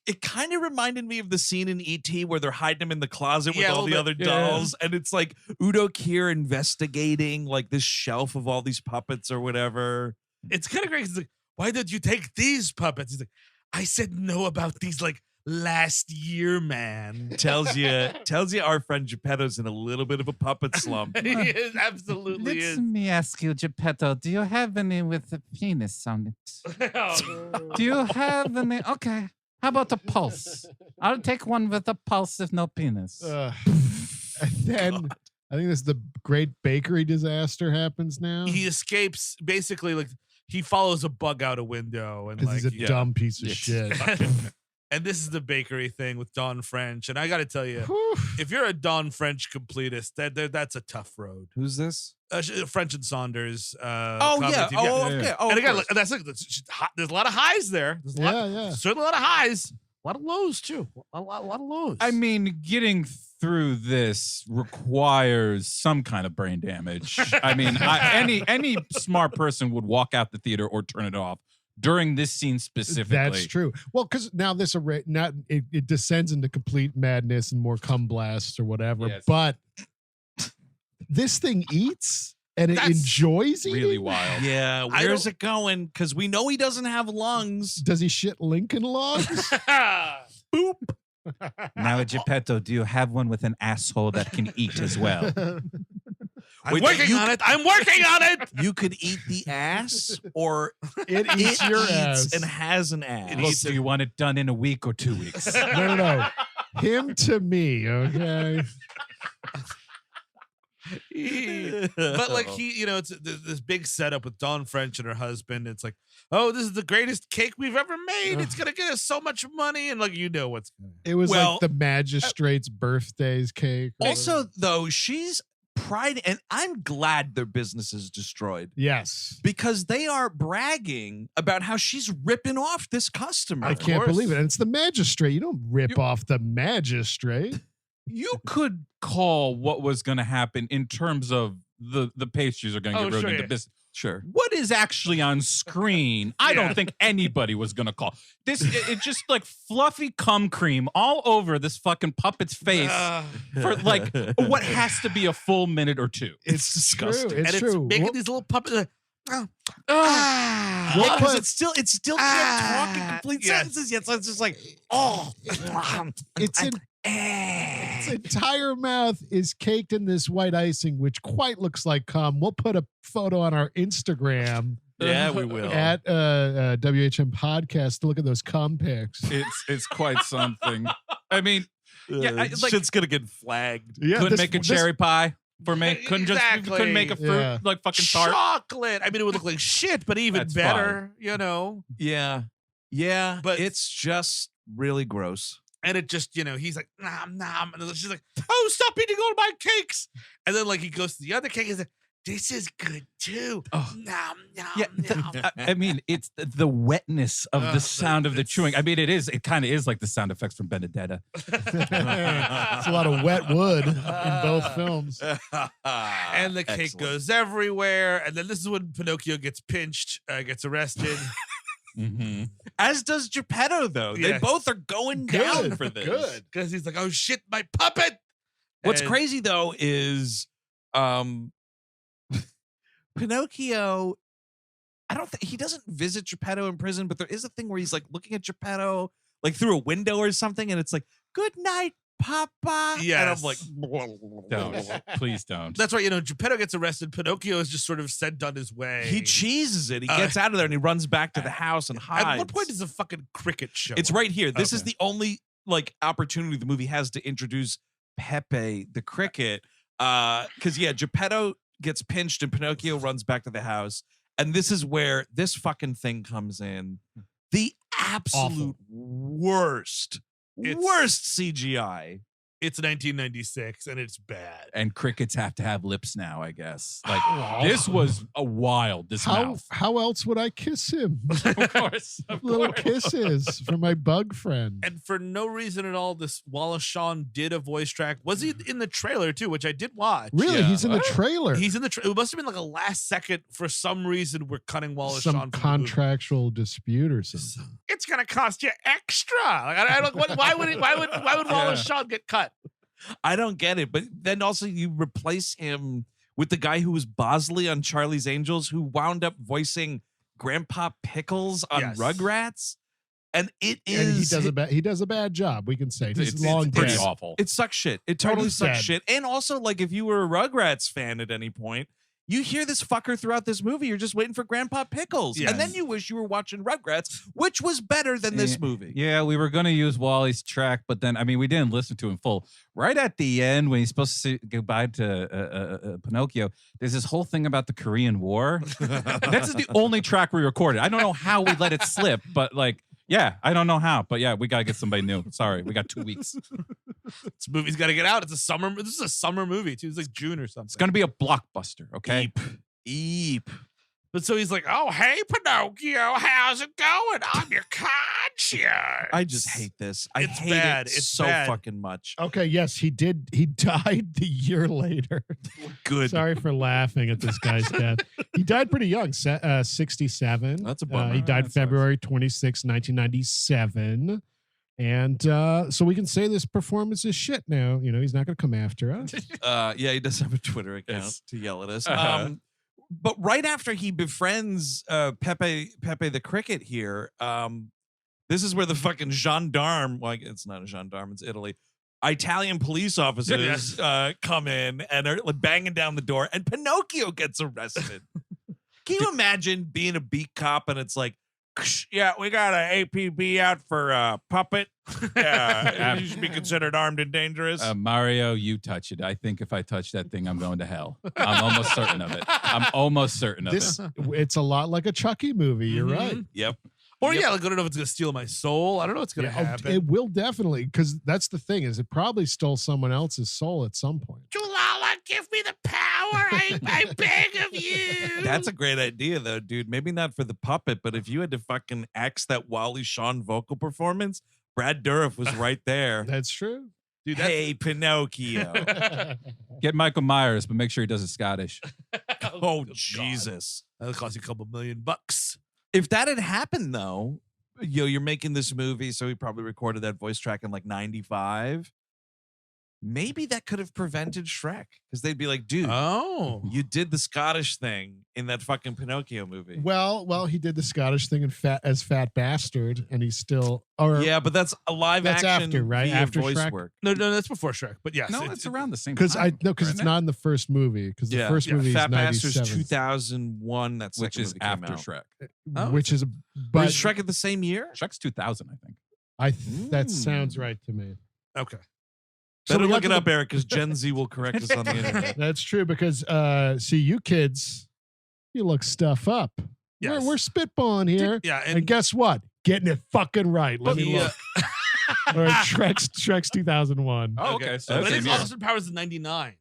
it kind of reminded me of the scene in E.T. where they're hiding him in the closet with Yeah, a all the little other bit. dolls, and it's like Udo Kier investigating like this shelf of all these puppets or whatever. It's kind of great. He's like, "Why did you take these puppets?" He's like, "I said no about these like last year, man." Tells you our friend Geppetto's in a little bit of a puppet slump. He is absolutely is. me ask you, Geppetto, do you have any with a penis on it? Do you have any? Okay. How about a pulse? I'll take one with a pulse if no penis. And then I think this the great bakery disaster happens now He escapes basically like he follows a bug out a window and because like he's a dumb piece of shit. And this is the bakery thing with Don French. And I got to tell you, Whew. if you're a Don French completist, that's a tough road. Who's this? French and Saunders. Oh comedy yeah. team. Oh okay. Oh, And of again, course. there's a lot of highs there. There's a lot, Yeah. certainly a lot of highs, a lot of lows too. A lot of lows. I mean, getting through this requires some kind of brain damage. I mean, any smart person would walk out the theater or turn it off during this scene specifically. That's true. Well, because now it descends into complete madness and more cum blasts or whatever. Yes. But this thing eats and it That's enjoys eating. Really wild. Yeah, where's it going? Because we know he doesn't have lungs. Does he shit Lincoln logs? Boop. Now, Geppetto, do you have one with an asshole that can eat as well? I'm Wait, working on it. I'm working on it. You could eat the ass, or It eats your eats ass. and has an ass. Look, do you want it done in a week or 2 weeks? No. Him to me, okay? But like it's this big setup with Dawn French and her husband. It's like, oh, this is the greatest cake we've ever made. It's gonna get us so much money, and like what's gonna. It was Well, like the magistrate's birthday's cake. or Also, whatever. though, she's pride, and I'm glad their business is destroyed Yes. because they are bragging about how she's ripping off this customer. I can't believe it. And it's the magistrate. You don't rip You- off the magistrate. You could call what was going to happen in terms of the pastries are going to Oh, get ruined sure, into yeah. business. Sure. What is actually on screen? I Yeah. don't think anybody was going to call this. It's just like fluffy cum cream all over this fucking puppet's face for like what has to be a full minute or two. It's disgusting. True. It's and true. it's making Well, these little puppets. Like, Well, Yeah, because but- it still can't talk in complete yes. sentences yet. So it's just like, oh, its entire mouth is caked in this white icing, which quite looks like cum. We'll put a photo on our Instagram yeah, we will. at WHM Podcast to look at those cum pics. It's quite something. I mean, yeah, like- shit's gonna get flagged. Yeah, couldn't make a cherry pie for me. Couldn't Exactly. make a fruit Yeah. like fucking tart. chocolate. I mean, it would look like shit, but even That's better, Yeah, But- but it's just really gross. And it just, he's like, nom, nom. And she's like, oh, stop eating all my cakes. And then, like, he goes to the other cake and he's like, this is good too. Oh. Nom, nom, Yeah, nom. I mean, it's the wetness of the sound of the chewing. I mean, it kind of is like the sound effects from Benedetta. It's a lot of wet wood in both films. And the cake goes everywhere. And then this is when Pinocchio gets pinched, gets arrested. Mm-hmm. As does Geppetto, though. They Yeah. both are going down for this. Good. Because he's like, oh shit, my puppet. What's And- crazy though is Pinocchio, I don't think he doesn't visit Geppetto in prison, but there is a thing where he's like looking at Geppetto like through a window or something, and it's like, good night, Papa. And I'm Yes. like, Don't. Please don't. That's right. Geppetto gets arrested. Pinocchio is just sort of sent on his way. he cheeses it. He Uh, gets out of there and he runs back to the house and hides. At what point does a fucking cricket show? It's up? right here. This is Okay. the only like opportunity the movie has to introduce Pepe the cricket. Because Geppetto gets pinched and Pinocchio runs back to the house, and this is where this fucking thing comes in. The absolute worst CGI. It's 1996 and it's bad. And crickets have to have lips now, I guess. Like this was a wild. This mouth. How else would I kiss him? Of course. Of Little course. kisses from my bug friend. And for no reason at all, this Wallace Shawn did a voice track. Was he in the trailer too, which I did watch? Really, Yeah. he's in the trailer. He's in the. It must have been like a last second. For some reason, we're cutting Wallace Shawn. Some from the movie. contractual dispute or something. It's gonna cost you extra. Like, I don't. Why would Wallace Shawn get cut? I don't get it. But then also you replace him with the guy who was Bosley on Charlie's Angels, who wound up voicing Grandpa Pickles on Yes. Rugrats. And it And he is does a bad job, we can say. Just It's long pretty dead. awful. it sucks shit. It totally He's sucks dead. shit. And also, like, if you were a Rugrats fan at any point, you hear this fucker throughout this movie. You're just waiting for Grandpa Pickles. Yes. And then you wish you were watching Rugrats, which was better than this movie. Yeah, we were going to use Wally's track, but then, I mean, we didn't listen to him full. Right at the end, when he's supposed to say goodbye to Pinocchio, there's this whole thing about the Korean War. That's the only track we recorded. I don't know how we let it slip, but like, yeah, I don't know how. But yeah, we got to get somebody new. Sorry, we got 2 weeks. This movie's got to get out. It's a summer. This is a summer movie too. It's like June or something. It's going to be a blockbuster, okay? Eep. But so he's like, "Oh, hey, Pinocchio, how's it going? I'm your cop." Pinocchio. I just hate this. I It's hate bad. it It's so bad. fucking much. Okay, yes, he did. He died the year later. Good. Sorry for laughing at this guy's death. He died pretty young, 67. That's a bummer. He died That sucks. February 26, 1997. And so we can say this performance is shit now. You know, he's not going to come after us. Yeah, he does have a Twitter account Yes. to yell at us. Uh-huh. But right after he befriends Pepe the cricket here, this is where the fucking gendarme, well, it's not a gendarme, it's Italy. Italian police officers come in and are like, banging down the door, and Pinocchio gets arrested. Can you imagine being a beat cop and it's like, yeah, we got an APB out for puppet. Yeah, you should be considered armed and dangerous. Mario, you touch it. I think if I touch that thing, I'm going to hell. I'm almost certain of it. I'm almost certain of This it. it's a lot like a Chucky movie. You're Mhm. right. Yep. Or Yep. yeah, like I don't know if it's gonna steal my soul. I don't know what's gonna happen. It will definitely, because that's the thing, is it probably stole someone else's soul at some point. Julala, give me the power. I beg of you. That's a great idea, though, dude. Maybe not for the puppet, but if you had to fucking axe that Wally Shawn vocal performance, Brad Dourif was right there. That's true. dude. That's, Hey, Pinocchio. Get Michael Myers, but make sure he does it Scottish. Oh, God. Jesus. That'll cost you a couple $1,000,000. If that had happened, though, you're making this movie, so he probably recorded that voice track in like 95. Maybe that could have prevented Shrek, because they'd be like, dude, Oh. you did the Scottish thing in that fucking Pinocchio movie. Well, he did the Scottish thing in Fat Bastard, and he's still. Or Yeah, but that's a live That's action after, right? via After voice Shrek? work. No, that's before Shrek. But yes. No, it's around the same because time. it's isn't not it? in the first movie. Because the Yeah. first Yeah. movie is Fat Bastards 97, 2001. That's which is after Shrek. which is a. But But is Shrek at the same year? Shrek's 2000, I think. that Mm. sounds right to me. Okay. So Better we got look to it the- up, Eric, because Gen Z will correct us on the internet. That's true because see, you kids, you look stuff up. Yes. We're spitballing here, Yeah. and guess what? Getting it fucking right. Let me look. All right, Shrek's 2001. Oh, okay. So But I same think year. Austin Powers is 99.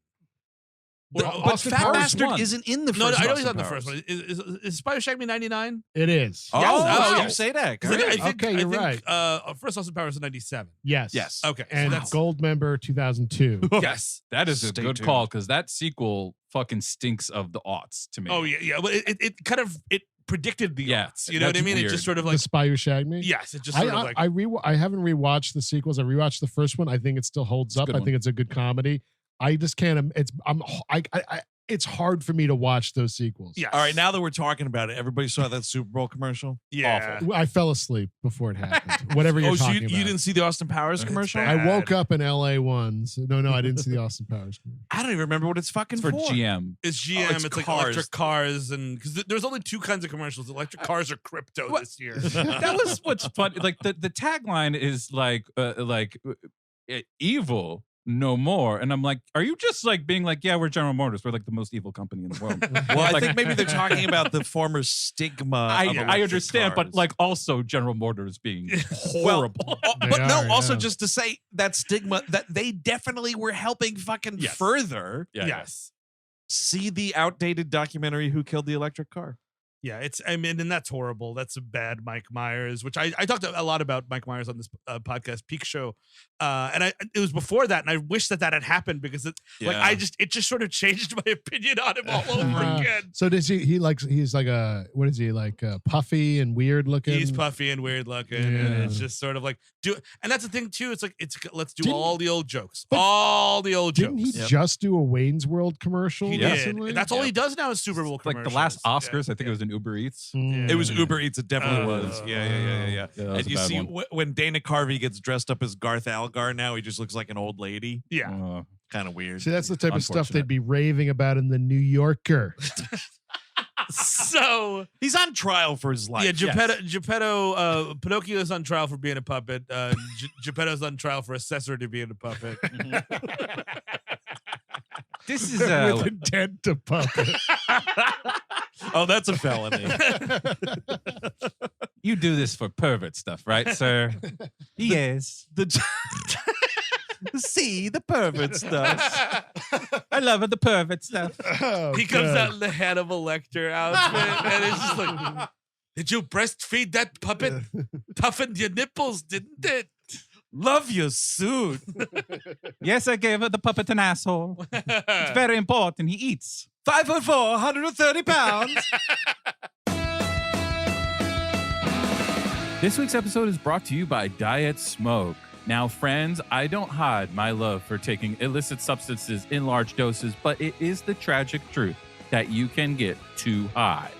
But Austin Fat Powers Bastard won. isn't in the No, first I know Austin he's not in the Powers. first one. Is Spider Shack Me 99? It is. Oh, Yes. wow. Oh, You say that. 'Cause I Great. think, Okay, I you're think, right. First Austin Powers is 97. Yes. Yes. Okay. So And that's Gold Member 2002. yes. That is a Stay good tuned. call because that sequel fucking stinks of the aughts to me. Oh yeah. But it kind of predicted the Yeah, odds. You know what I that's mean? It weird. just sort of The like Spy Who Shagged Me. yes. It just sort of like I haven't rewatched the sequels. I rewatched the first one. I think it still holds It's a up. good I one. think it's a good comedy. I just can't. It's hard for me to watch those sequels. yes. All right, now that we're talking about it, everybody saw that Super Bowl commercial? Yeah. Awful. I fell asleep before it happened. Whatever you're Oh, so talking you about. didn't see the Austin Powers It's commercial? bad. I woke up in LA once. No, I didn't see the Austin Powers commercial. I don't even remember what it's fucking It's for GM. It's GM. it's it's like cars. electric cars, and because there's only two kinds of commercials: electric cars or crypto What? this year. That was what's fun. Like the tagline is like evil no more, and I'm like, are you just like being like, yeah, we're General Motors, we're like the most evil company in the world? Well, I Like- think maybe they're talking about the former stigma. I of electric understand, cars. but like also General Motors being horrible. They but no, are, also yeah. just to say that stigma that they definitely were helping fucking Yes. further. Yeah, yes. See the outdated documentary "Who Killed the Electric Car." Yeah, I mean, and that's horrible. That's a bad Mike Myers, which I talked a lot about Mike Myers on this podcast, Peak Show, and it was before that, and I wish that had happened because it just sort of changed my opinion on him all over again. So does he's like a what is he like puffy and weird looking? He's puffy and weird looking, and Yeah. it's just sort of like and that's the thing too. It's like let's do Didn't- all the old jokes, but all the old Didn't jokes. he just do a Wayne's World commercial He recently? did. That's all he does now is Super Bowl like commercials. the last Oscars, Yeah. I think it was in Uber Eats. Mm. It was Uber Eats. It definitely was. Yeah. Yeah, that was And a you bad see one. when Dana Carvey gets dressed up as Garth Algar now, he just looks like an old lady. Yeah. Kind of weird. See, that's the type of stuff Unfortunate. they'd be raving about in the New Yorker. So He's on trial for his life. yeah, Geppetto, Pinocchio is on trial for being a puppet. Geppetto's on trial for accessory to being a puppet. This is With intent to puppet. Oh, that's a felony. you do this for pervert stuff, right, sir? Yes. See the pervert stuff. I love it, the pervert stuff. Oh, He comes God. out in the Hannibal Lecter outfit, and it's just like Did you breastfeed that puppet? Toughened your nipples, didn't it? Love your suit. Yes, I gave the puppet an asshole. It's very important. He eats. 5'4", 130 pounds. This week's episode is brought to you by Diet Smoke. Now, friends, I don't hide my love for taking illicit substances in large doses, but it is the tragic truth that you can get too high.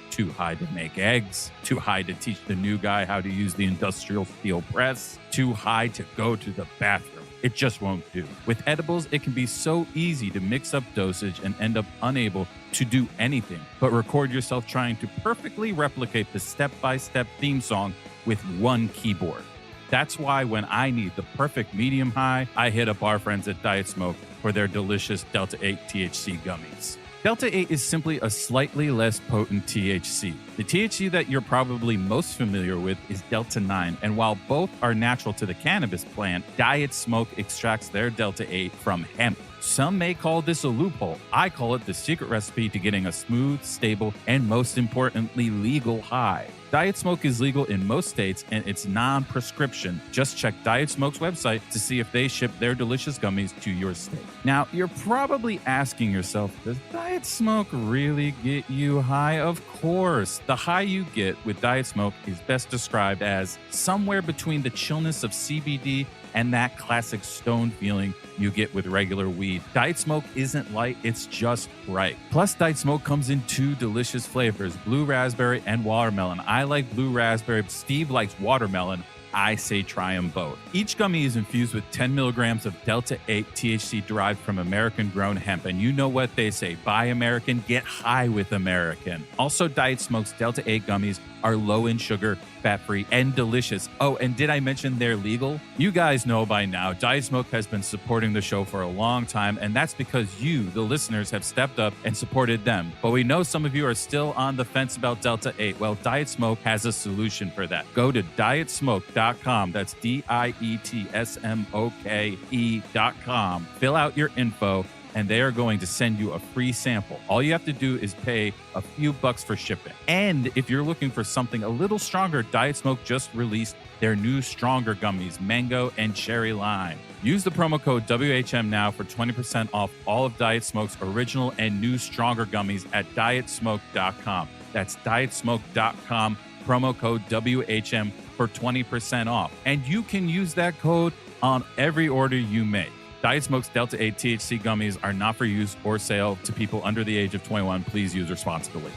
Too high to make eggs, too high to teach the new guy how to use the industrial steel press, too high to go to the bathroom. It just won't do. With edibles, it can be so easy to mix up dosage and end up unable to do anything but record yourself trying to perfectly replicate the step-by-step theme song with one keyboard. That's why when I need the perfect medium high, I hit up our friends at Diet Smoke for their delicious Delta 8 THC gummies. Delta 8 is simply a slightly less potent THC. The THC that you're probably most familiar with is Delta 9, and while both are natural to the cannabis plant, Diet Smoke extracts their Delta 8 from hemp. Some may call this a loophole. I call it the secret recipe to getting a smooth, stable, and most importantly, legal high. Diet Smoke is legal in most states and it's non-prescription. Just check Diet Smoke's website to see if they ship their delicious gummies to your state. Now, you're probably asking yourself, does Diet Smoke really get you high? Of course. The high you get with Diet Smoke is best described as somewhere between the chillness of CBD and that classic stone feeling you get with regular weed. Diet Smoke isn't light, it's just right. Plus, Diet Smoke comes in two delicious flavors, blue raspberry and watermelon. I like blue raspberry, Steve likes watermelon. I say try them both. Each gummy is infused with 10 milligrams of Delta 8 THC derived from American-grown hemp. And you know what they say, buy American, get high with American. Also, Diet Smoke's Delta 8 gummies are low in sugar, fat-free, and delicious. Oh, and did I mention they're legal? You guys know by now, Diet Smoke has been supporting the show for a long time, and that's because you, the listeners, have stepped up and supported them. But we know some of you are still on the fence about Delta 8. Well, Diet Smoke has a solution for that. Go to dietsmoke.com. That's DIETSMOKE.com. Fill out your info, and they are going to send you a free sample. All you have to do is pay a few bucks for shipping. And if you're looking for something a little stronger, Diet Smoke just released their new stronger gummies, mango and cherry lime. Use the promo code WHM now for 20% off all of Diet Smoke's original and new stronger gummies at dietsmoke.com. That's dietsmoke.com, promo code WHM for 20% off. And you can use that code on every order you make. Diet Smoke's Delta 8 THC gummies are not for use or sale to people under the age of 21. Please use responsibly.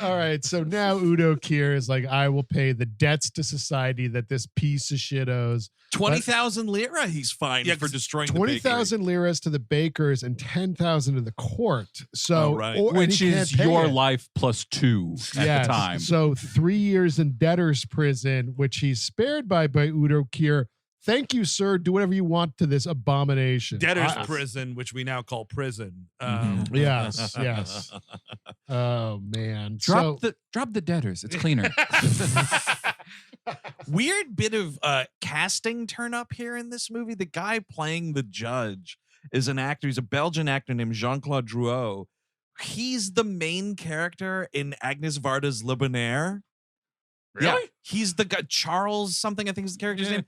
All right, so now Udo Kier is like, I will pay the debts to society that this piece of shit owes. 20,000 lira he's fined for destroying 20,000 liras to the bakers and 10,000 to the court. So, which is your life plus 2 at the time. So 3 years in debtor's prison, which he's spared by Udo Kier. Thank you, sir. Do whatever you want to this abomination. Debtor's prison, which we now call prison. Yes, yes. Oh man! Drop the debtors. It's cleaner. Weird bit of casting turn up here in this movie. The guy playing the judge is an actor. He's a Belgian actor named Jean-Claude Drouot. He's the main character in Agnes Varda's Le Bonheur. Really? Yeah, he's the guy, Charles something, I think is the character's name.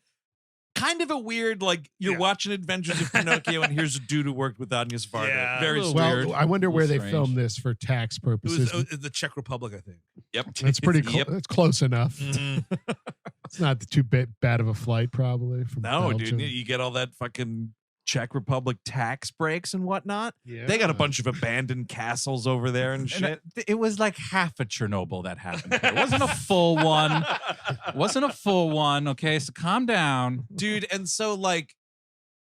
Kind of a weird, like, you're watching Adventures of Pinocchio and here's a dude who worked with Agnes Varda. Yeah, Very weird. Well, I wonder where they strange. filmed this for tax purposes. It was the Czech Republic, I think. Yep. That's pretty It's close enough. Mhm. It's not too bad of a flight, probably. From No, Belgium. dude, you get all that fucking Czech Republic tax breaks and whatnot. Yeah. They got a bunch of abandoned castles over there and shit. It was like half a Chernobyl that happened. It wasn't a full one. Okay, so calm down. Dude, and so like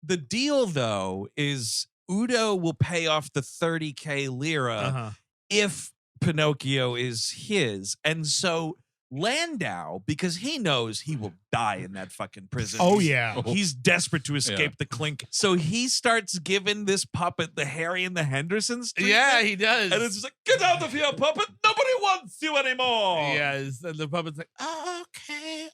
the deal though is Udo will pay off the 30K lira if Pinocchio is his. And so Landau, because he knows he will die in that fucking prison. Oh, yeah. He's desperate to escape the clink. So he starts giving this puppet the Harry and the Hendersons treatment. Yeah, he does. And it's just like, get out of here, puppet. Nobody wants you anymore. Yes, and the puppet's like, oh, okay.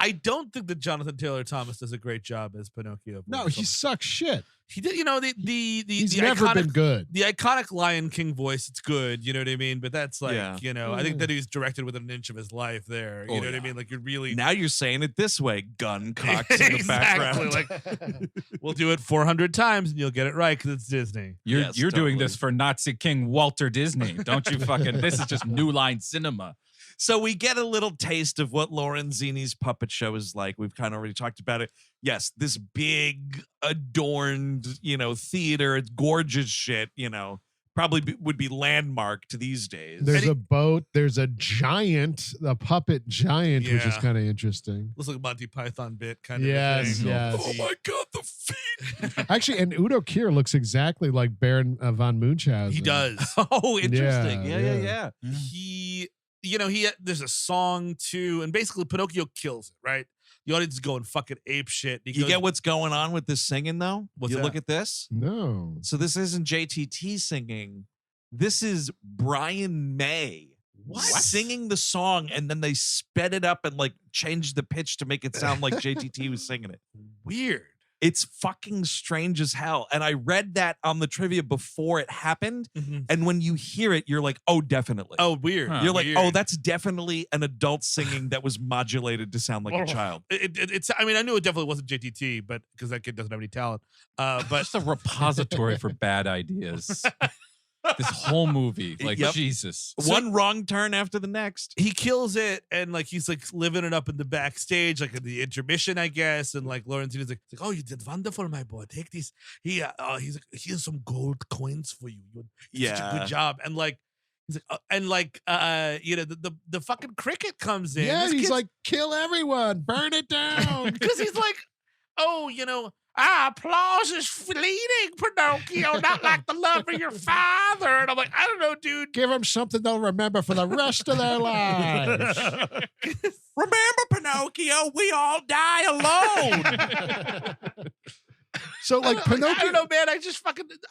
I don't think that Jonathan Taylor Thomas does a great job as Pinocchio. No, he sucks shit. He did, He's the never iconic, been good. the iconic Lion King voice. It's good, you know what I mean. But that's like, Yeah. I think that he's directed within an inch of his life there. You know what I mean? Like you're really Now you're saying it this way, gun cocks in the background. Like, we'll do it 400 times and you'll get it right because it's Disney. You're Yes, doing totally. this for Nazi King Walter Disney. Don't you fucking, this is just New Line Cinema. So we get a little taste of what Lorenzini's puppet show is like. We've kind of already talked about it. Yes, this big adorned, theater. It's gorgeous shit, probably would be landmarked these days. There's a boat. There's a puppet giant, which is Yeah. kind of interesting. Looks like a Monty Python bit kind of. Yes, a thing. yes. Oh my God, the feet. Actually, and Udo Kier looks exactly like Baron von Munchausen. He does. Oh, interesting. Yeah. He there's a song too, and basically Pinocchio kills it, right? The audience is going fucking ape shit. You get what's going on with this singing, though? What's you that? look at this. No. So this isn't JTT singing. This is Brian May. Singing the song, and then they sped it up and like changed the pitch to make it sound like JTT was singing it. Weird. It's fucking strange as hell. And I read that on the trivia before it happened. And when you hear it, you're like, oh, definitely. Oh, weird. Huh. You're like, Weird. oh, that's definitely an adult singing that was modulated to sound like a child. It's. I mean, I knew it definitely wasn't JTT, but because that kid doesn't have any talent. But Just a repository for bad ideas. This whole movie, like Yep. Jesus. One wrong turn after the next. he kills it, and like he's like living it up in the backstage, like in the intermission, I guess. And like Lorenzini's like, oh, you did wonderful, my boy. Take these. He's like, here's some gold coins for you. You did such a good job. And like. He's like, the fucking cricket comes in. Yeah, This he's kid's- like, kill everyone, burn it down. because he's like, oh, applause is fleeting, Pinocchio, not like the love of your father. And I'm like, I don't know, dude. Give them something they'll remember for the rest of their lives. Remember, Pinocchio, we all die alone. So, like, I don't Pinocchio. know, man.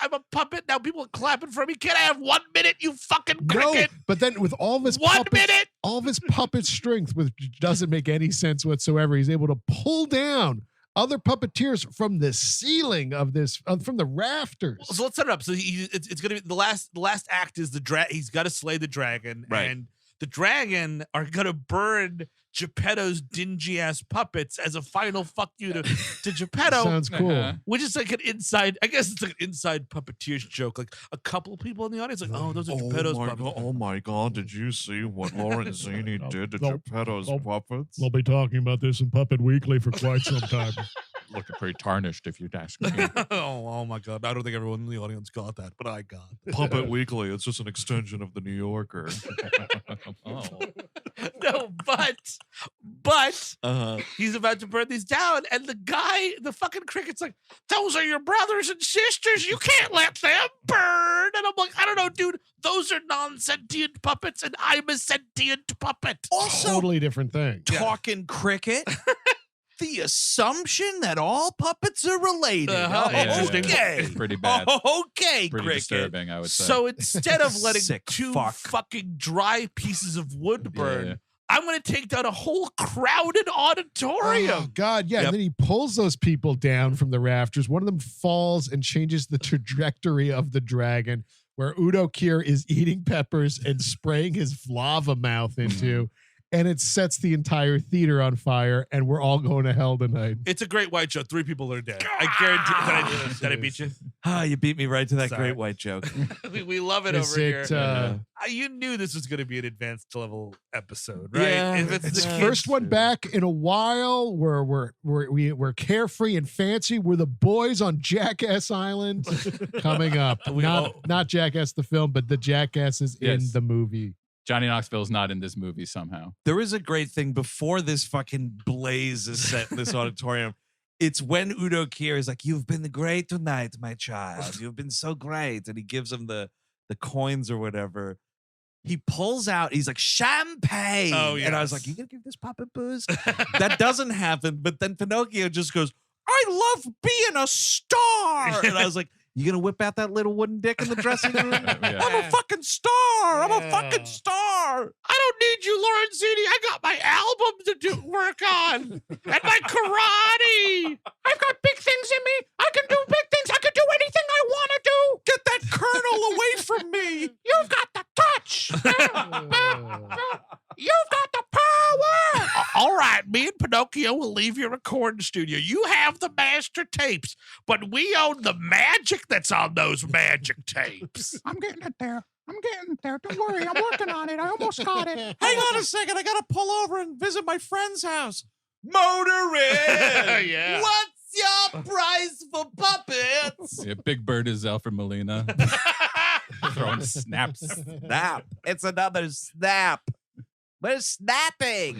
I'm a puppet. Now people are clapping for me. Can I have 1 minute, you fucking No, cricket? but then with all of his 1 minute. all of his puppet strength, which doesn't make any sense whatsoever, he's able to pull down other puppeteers from the ceiling of this, from the rafters. So let's set it up. So it's going to be the last act is he's got to slay the dragon. Right. And the dragon are going to burn Geppetto's dingy ass puppets as a final fuck you to Geppetto. Sounds cool. Uh-huh. Which is like an inside, I guess it's like an inside puppeteer's joke. Like a couple people in the audience, like, oh, those are Geppetto's puppets. oh my God, did you see what Lorenzini did to They'll- Geppetto's they'll- puppets? We'll be talking about this in Puppet Weekly for quite some time. Looking pretty tarnished, if you'd ask me. oh my God. I don't think everyone in the audience got that, but I got it. Puppet Weekly, it's just an extension of the New Yorker. Oh. No, but he's about to burn these down, and the fucking cricket's like, those are your brothers and sisters. You can't let them burn. And I'm like, I don't know, dude. Those are non-sentient puppets, and I'm a sentient puppet. Also, Totally different thing. talking cricket. The assumption that all puppets are related. Uh-huh. Yeah, Okay. it's pretty bad. Okay, Pretty cricket. disturbing, I would say. So instead of letting Sick two fuck. fucking dry pieces of wood burn, Yeah. I'm going to take down a whole crowded auditorium. Oh, God, yeah. Yep. And then he pulls those people down from the rafters. One of them falls and changes the trajectory of the dragon, where Udo Kier is eating peppers and spraying his lava mouth into. And it sets the entire theater on fire, and we're all going to hell tonight. It's a great white show. 3 people are dead. I guarantee. Did I beat you? You beat me right to that Sorry. great white joke. we love it Is over it, here. You knew this was going to be an advanced level episode, right? Yeah, If it's It's the the kids- first one back in a while. We're carefree and fancy. We're the boys on Jackass Island coming up. Not Jackass the film, but the Jackasses in Yes. the movie. Johnny Knoxville's not in this movie somehow. There is a great thing before this fucking blaze is set in this auditorium. It's when Udo Kier is like, "You've been great tonight, my child. You've been so great." And he gives him the coins or whatever. He pulls out, he's like, champagne. Oh, And I was yes. like, you gonna give this puppet booze? That doesn't happen. But then Pinocchio just goes, I love being a star. And I was like, you gonna whip out that little wooden dick in the dressing room? Yeah. I'm a fucking star. I'm a fucking star. I don't need you, Lorenzini. I got my album to work on and my karate. I've got big things in me. I can do big things. I can do anything I want to do. Get that colonel away from me. You've got the touch. You've got the power. All right, me and Pinocchio will leave your recording studio. You have the master tapes, but we own the magic that's on those magic tapes. I'm getting it there. Don't worry. I'm working on it. I almost got it. Hang on a second. I gotta pull over and visit my friend's house. Motorin. Yeah. What's your price for puppets? Yeah, Big Bird is Alfred Molina. Throwing snaps. Snap. It's another snap. We're snapping.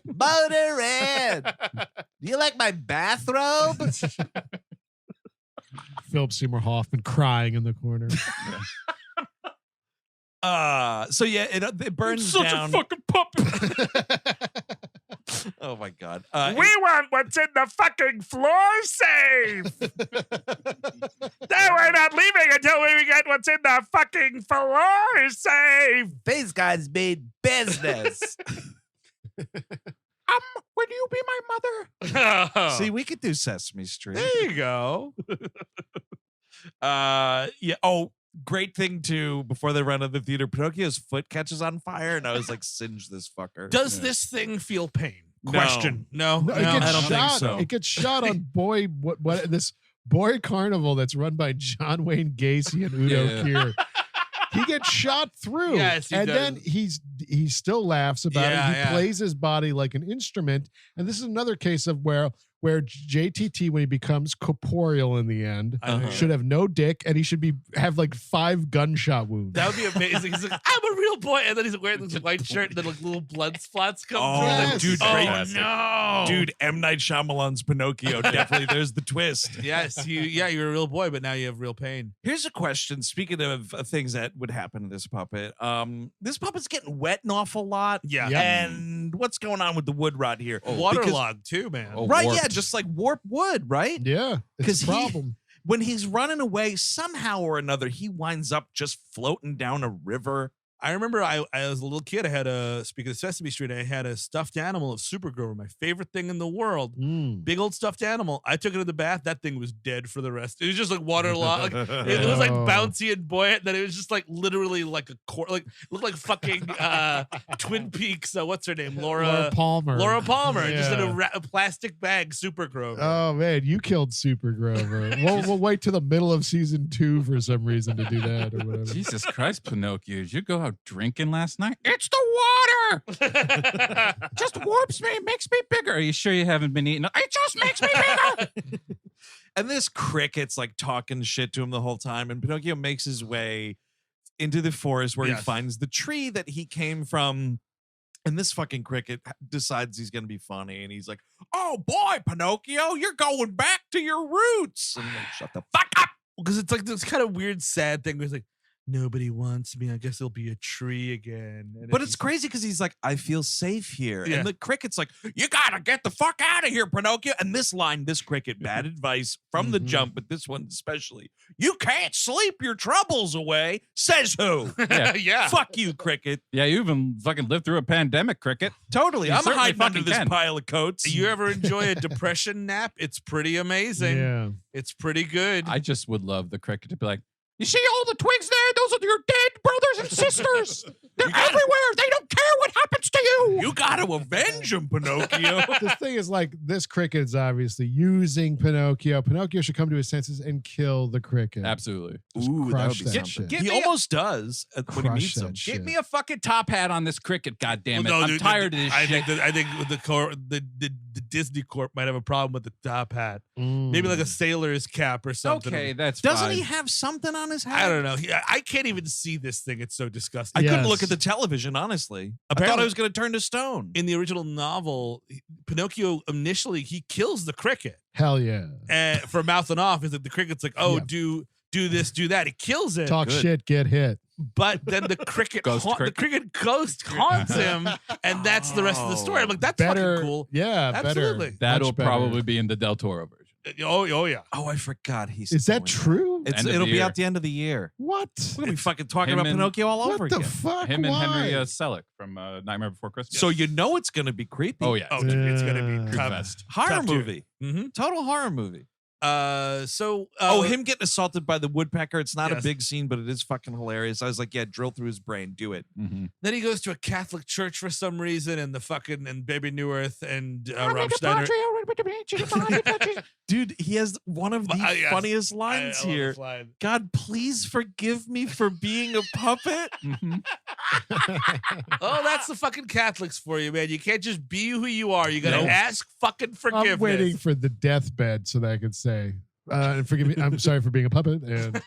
Motorin. Do you like my bathrobe? Philip Seymour Hoffman crying in the corner. So yeah, it burns down. fucking puppet. Oh my god. We want what's in the fucking floor safe. No, we're not leaving until we get what's in the fucking floor safe. These guys mean business. Will you be my mother? See, we could do Sesame Street. There you go. Yeah. Oh, great thing too. Before they run out of the theater, Pinocchio's foot catches on fire, and I was like, "Singe this fucker." Does this thing feel pain? No. Question. No. No, it gets I don't think shot. so. It gets shot on what this boy carnival that's run by John Wayne Gacy and Udo Kier. He gets shot through. Yes, he and does. then he still laughs about Yeah, it. He plays his body like an instrument. And this is another case of where JTT, when he becomes corporeal in the end, should have no dick, and he should have like 5 gunshot wounds. That would be amazing. He's like, I'm a real boy, and then he's wearing this white shirt, and then like little blood spots come through. yes. Dude, Oh great. no, Dude, M. Night Shyamalan's Pinocchio. Definitely, there's the twist. Yes, you're a real boy, but now you have real pain. Here's a question. Speaking of things that would happen to this puppet, this puppet's getting wet an awful lot. Yeah. Yep. And what's going on with the wood rot here? Waterlogged too, man. Oh, Right, warped. yeah, just like warped wood, right? Yeah, it's 'Cause a problem. When he's running away, somehow or another, he winds up just floating down a river. I remember I was a little kid. I had speaking of Sesame Street, I had a stuffed animal of Supergirl, my favorite thing in the world. Big old stuffed animal. I took it in the bath. That thing was dead for the rest. It was just like waterlogged. It was like bouncy and buoyant. Then it was just like literally like a it looked like fucking Twin Peaks. What's her name? Laura Palmer. Laura Palmer, just in Yeah. a plastic bag. Supergirl. Oh man, you killed Super Grover. We'll wait till the middle of season 2 for some reason to do that or whatever. Jesus Christ, Pinocchio. Did you go out drinking last night? It's the water. Just warps me, makes me bigger. Are you sure you haven't been eating? It just makes me bigger. And this cricket's like talking shit to him the whole time. And Pinocchio makes his way into the forest where he finds the tree that he came from. And this fucking cricket decides he's going to be funny. And he's like, "Oh boy, Pinocchio, you're going back to your roots." And I'm like, "Shut the fuck up." Because it's like this kind of weird, sad thing where it's like, nobody wants me. I guess it'll be a tree again. And But it's crazy because he's like, "I feel safe here." Yeah. And the cricket's like, "You got to get the fuck out of here, Pinocchio." And this line, this cricket, bad advice from the jump, but this one especially. "You can't sleep your troubles away." Says who? yeah. Fuck you, cricket. Yeah, you even fucking lived through a pandemic, cricket. Totally. You I'm certainly hiding under fucking this can. pile of coats. You ever enjoy a depression nap? It's pretty amazing. Yeah. It's pretty good. I just would love the cricket to be like, "You see all the twigs there? Those are your dead brothers and sisters. They're everywhere. They don't care what happens to you." You got to avenge him, Pinocchio. The thing is, like, this cricket is obviously using Pinocchio. Pinocchio should come to his senses and kill the cricket. Absolutely. Just Ooh, that crush would be that something. shit. He me a- almost does when he Crush meets that him. shit. Give me a fucking top hat on this cricket, goddammit. Well, no, I'm dude, tired of this I shit. think the Disney Corp might have a problem with the top hat. Maybe like a sailor's cap or something. Okay, that's Doesn't fine. he have something on his head? I don't know. I can't even see this thing. It's so disgusting. I couldn't Yes. look at the television, honestly. I thought Apparently- I was going to turn to stone. In the original novel, Pinocchio initially he kills the cricket Hell yeah. and for mouthing off. Is that the cricket's like, "Oh, Yeah. do this, do that." He kills it. Talk Good. shit, get hit. But then the cricket, Ghost the cricket. cricket ghost haunts him, and that's the rest of the story. I'm like, that's Better. fucking cool. Yeah, Absolutely. better. That'll Much better. probably be in the Del Toro version. Oh yeah. Oh, I forgot. He's Is that doing true? End of It'll the be year. out the end of the year. What? We're gonna be fucking talking him about and- Pinocchio all over What the again. fuck? Him and Why? Henry Selick from Nightmare Before Christmas. So you know it's gonna be creepy. Oh yeah. Oh, dude, it's gonna be Yeah. top, Fest. horror top tier. movie. Mm-hmm. Total horror movie. Him. Him getting assaulted by the woodpecker. It's not a Yes. big scene, but it is fucking hilarious. I was like, yeah, drill through his brain. Do it. Mhm. Then he goes to a Catholic church for some reason, and Bebe Neuwirth and Rob Schneider. Dude, he has one of the Yes. funniest I lines love here. this line. God, please forgive me for being a puppet. Mhm. Oh, that's the fucking Catholics for you, man. You can't just be who you are. You gotta Nope. ask fucking forgiveness. I'm waiting for the deathbed so that I could say, forgive me. I'm sorry for being a puppet. And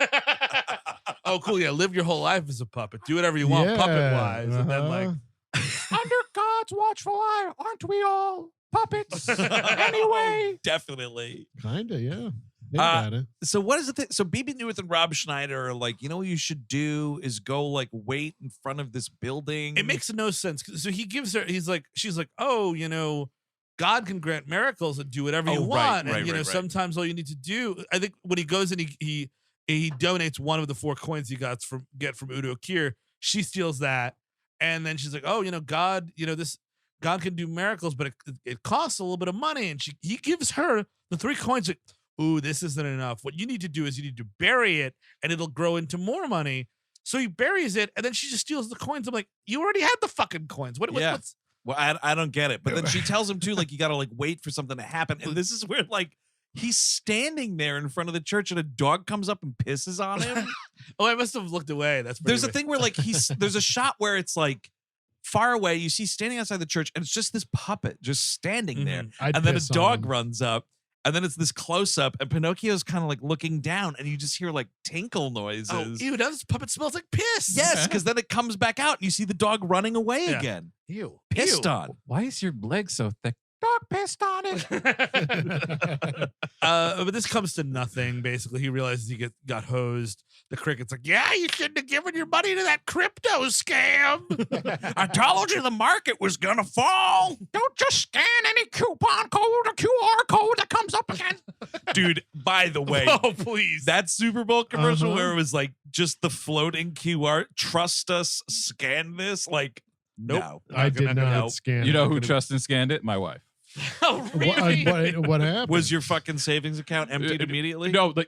Oh, cool. Yeah, live your whole life as a puppet. Do whatever you want, Yeah, puppet wise, and then like, under God's watchful eye, aren't we all puppets anyway? Definitely. Kinda, yeah. Think Uh, about it. So what is the thing? So Bebe Neuwirth and Rob Schneider are like, you know what you should do is go like wait in front of this building. it makes no sense. So he gives her. She's like, oh, God can grant miracles and do whatever you Oh, right, want. right, And right. sometimes all you need to do. I think when he goes and he donates one of the 4 coins he get from Udo Kier. She steals that, and then she's like, oh, God, God can do miracles, but it costs a little bit of money. And he gives her the 3 coins. Like, ooh, this isn't enough. What you need to do is you need to bury it, and it'll grow into more money. So he buries it, and then she just steals the coins. I'm like, you already had the fucking coins. Yeah. What's Well, I don't get it. But then she tells him too, like, you got to like wait for something to happen. And this is where like he's standing there in front of the church and a dog comes up and pisses on him. Oh, I must have looked away. That's There's a thing where like there's a shot where it's like far away. You see standing outside the church and it's just this puppet just standing there. I'd And then a piss on dog him. runs up. And then it's this close up, and Pinocchio's kind of like looking down, and you just hear like tinkle noises. Oh, ew, now this puppet smells like piss. Yes, because then it comes back out, and you see the dog running away Yeah. again, Ew. pissed Ew. on. Why is your leg so thick? Dog pissed on it. But this comes to nothing. Basically, he realizes he got hosed. The cricket's like, yeah, you shouldn't have given your money to that crypto scam. I told you the market was gonna fall, Don't just scan any coupon code or QR code that comes up again. dude. By the way, Oh, please. that Super Bowl commercial Uh-huh. where it was like just the floating QR. Trust us, scan this. Like, Nope. no. I did not help. scan. You know it. who trusted and scanned it? My wife. Oh, really? What happened? Was your fucking savings account emptied immediately? No, like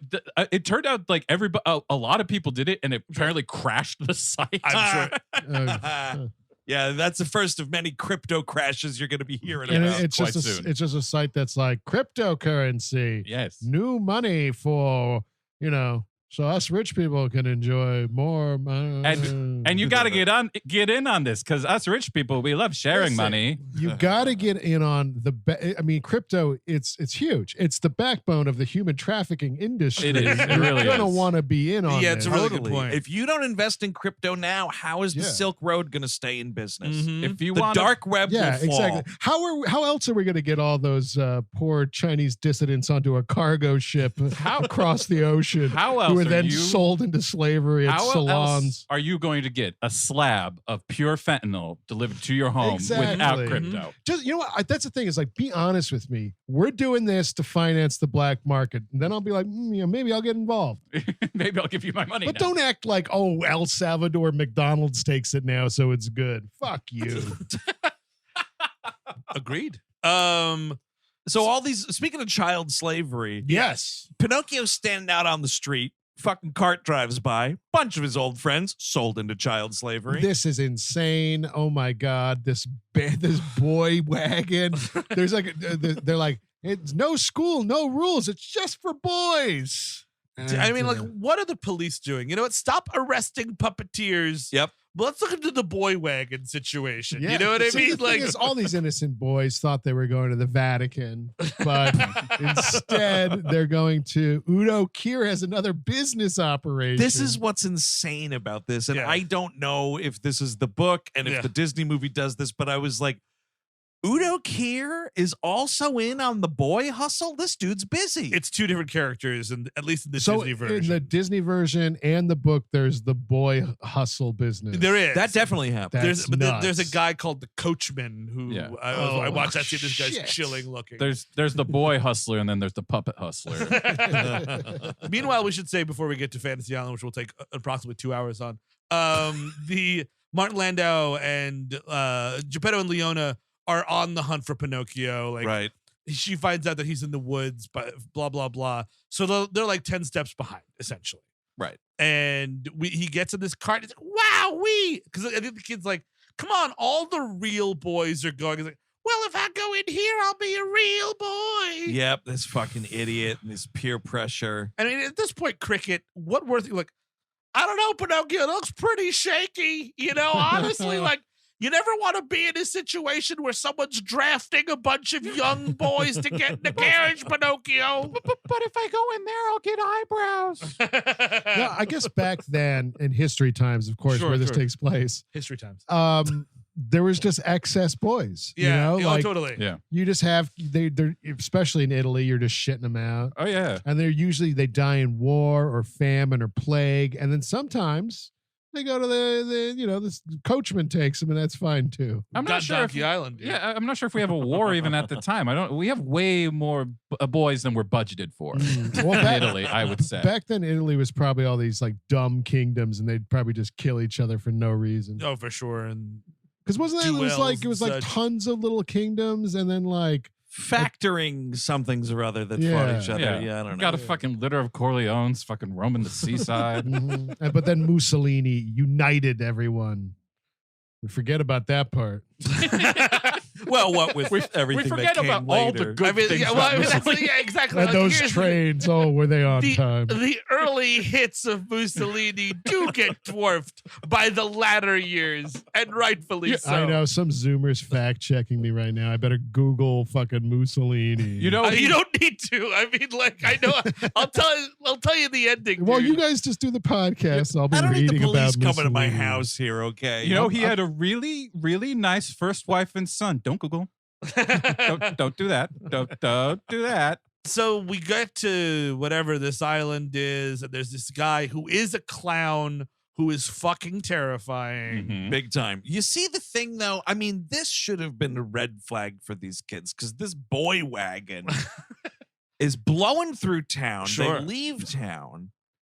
it turned out like everybody, a lot of people did it, and it apparently crashed the site. I'm sure. Yeah, that's the first of many crypto crashes you're going to be hearing and about. it's quite just soon. it's just a site that's like cryptocurrency, Yes. new money for so us rich people can enjoy more. And you got to get in on this because us rich people, we love sharing Listen, money. You got to get in on I mean, crypto. It's huge. It's the backbone of the human trafficking industry. It is. It You're really gonna is. want to be in on. Yeah, it's this. a really good point. If you don't invest in crypto now, how is the Yeah. Silk Road going to stay in business? Mhm. If you The want dark web Yeah, will fall. exactly. How else are we going to get all those poor Chinese dissidents onto a cargo ship across the ocean? how else who were are then you sold into slavery at How salons? else are you going to get a slab of pure fentanyl delivered to your home without Exactly. crypto? Just what? That's the thing. Is like, be honest with me. We're doing this to finance the black market, and then I'll be like, maybe I'll get involved. Maybe I'll give you my money. But now. don't act like, oh, El Salvador McDonald's takes it now, so it's good. Fuck you. Agreed. So all these, speaking of child slavery, Yes. Pinocchio's standing out on the street. Fucking cart drives by. Bunch of his old friends sold into child slavery. This is insane. Oh my God. This boy wagon. There's like, they're like, it's no school, no rules. It's just for boys. I mean, like, And, what are the police doing? You know what? Stop arresting puppeteers. Yep. But let's look into the boy wagon situation. yeah. You know what I See, mean? the thing is, all these innocent boys thought they were going to the Vatican, but instead they're going to Udo Kier has another business operation. This is what's insane about this. And Yeah. I don't know if this is the book and if Yeah. the Disney movie does this, but I was like, Udo Kier is also in on the boy hustle. This dude's busy. It's two different characters, and at least in the So Disney version. in the Disney version and the book, there's the boy hustle business. There is. that definitely happened. There's a nuts. guy called the Coachman who Yeah. I watched that scene. This guy's shit. chilling looking. There's the boy hustler, and then there's the puppet hustler. Meanwhile, we should say before we get to Fantasy Island, which will take approximately 2 hours on, the Martin Landau and Geppetto and Leona are on the hunt for Pinocchio. Like, Right. she finds out that he's in the woods, but blah blah blah. So they're like 10 steps behind, essentially. Right. And he gets in this cart. He's like, "Wow, because I think the kid's like, come on, all the real boys are going." He's like, "Well, if I go in here, I'll be a real boy." Yep, this fucking idiot and this peer pressure. I mean, at this point, Cricket, what worth? Like, I don't know, Pinocchio. It looks pretty shaky. Honestly, like. You never want to be in a situation where someone's drafting a bunch of young boys to get in the carriage, Pinocchio. But if I go in there, I'll get eyebrows. No, I guess back then in history times, of course, Sure, where this sure. takes place, History times. there was just excess boys. Yeah, like totally. Yeah. you just have they're especially in Italy, you're just shitting them out, Oh yeah. and they die in war or famine or plague, and then sometimes they go to this coachman takes them, and that's fine too. I'm not sure if Donkey Island. Dude. yeah, I'm not sure if we have a war even at the time. We have way more boys than we're budgeted for Well, in Italy, I would say. Back then, Italy was probably all these like dumb kingdoms, and they'd probably just kill each other for no reason. Oh, for sure. And Because wasn't that it was like such. tons of little kingdoms, and then like Factoring some things or other that fought Yeah. each other. Yeah, I don't know. Got a fucking litter of Corleones fucking roaming the seaside. but then Mussolini united everyone. We forget about that part. Well, what with everything we forget that came about all later. the good things. Exactly. And those trains, were they on time? The early hits of Mussolini do get dwarfed by the latter years, and rightfully so. I know some Zoomers fact checking me right now. I better Google fucking Mussolini. You don't need to. I mean, like, I know. I'll tell you the ending. Well, dude. you guys just do the podcast. I'll be I don't need reading the police about coming to my Mussolini. house here, okay? He had a really, really nice first wife and son. Don't Google. don't do that. Don't do that. So we get to whatever this island is, and there's this guy who is a clown who is fucking terrifying. Mhm. Big time. You see the thing, though? I mean, this should have been a red flag for these kids because this boy wagon is blowing through town. Sure. They leave town.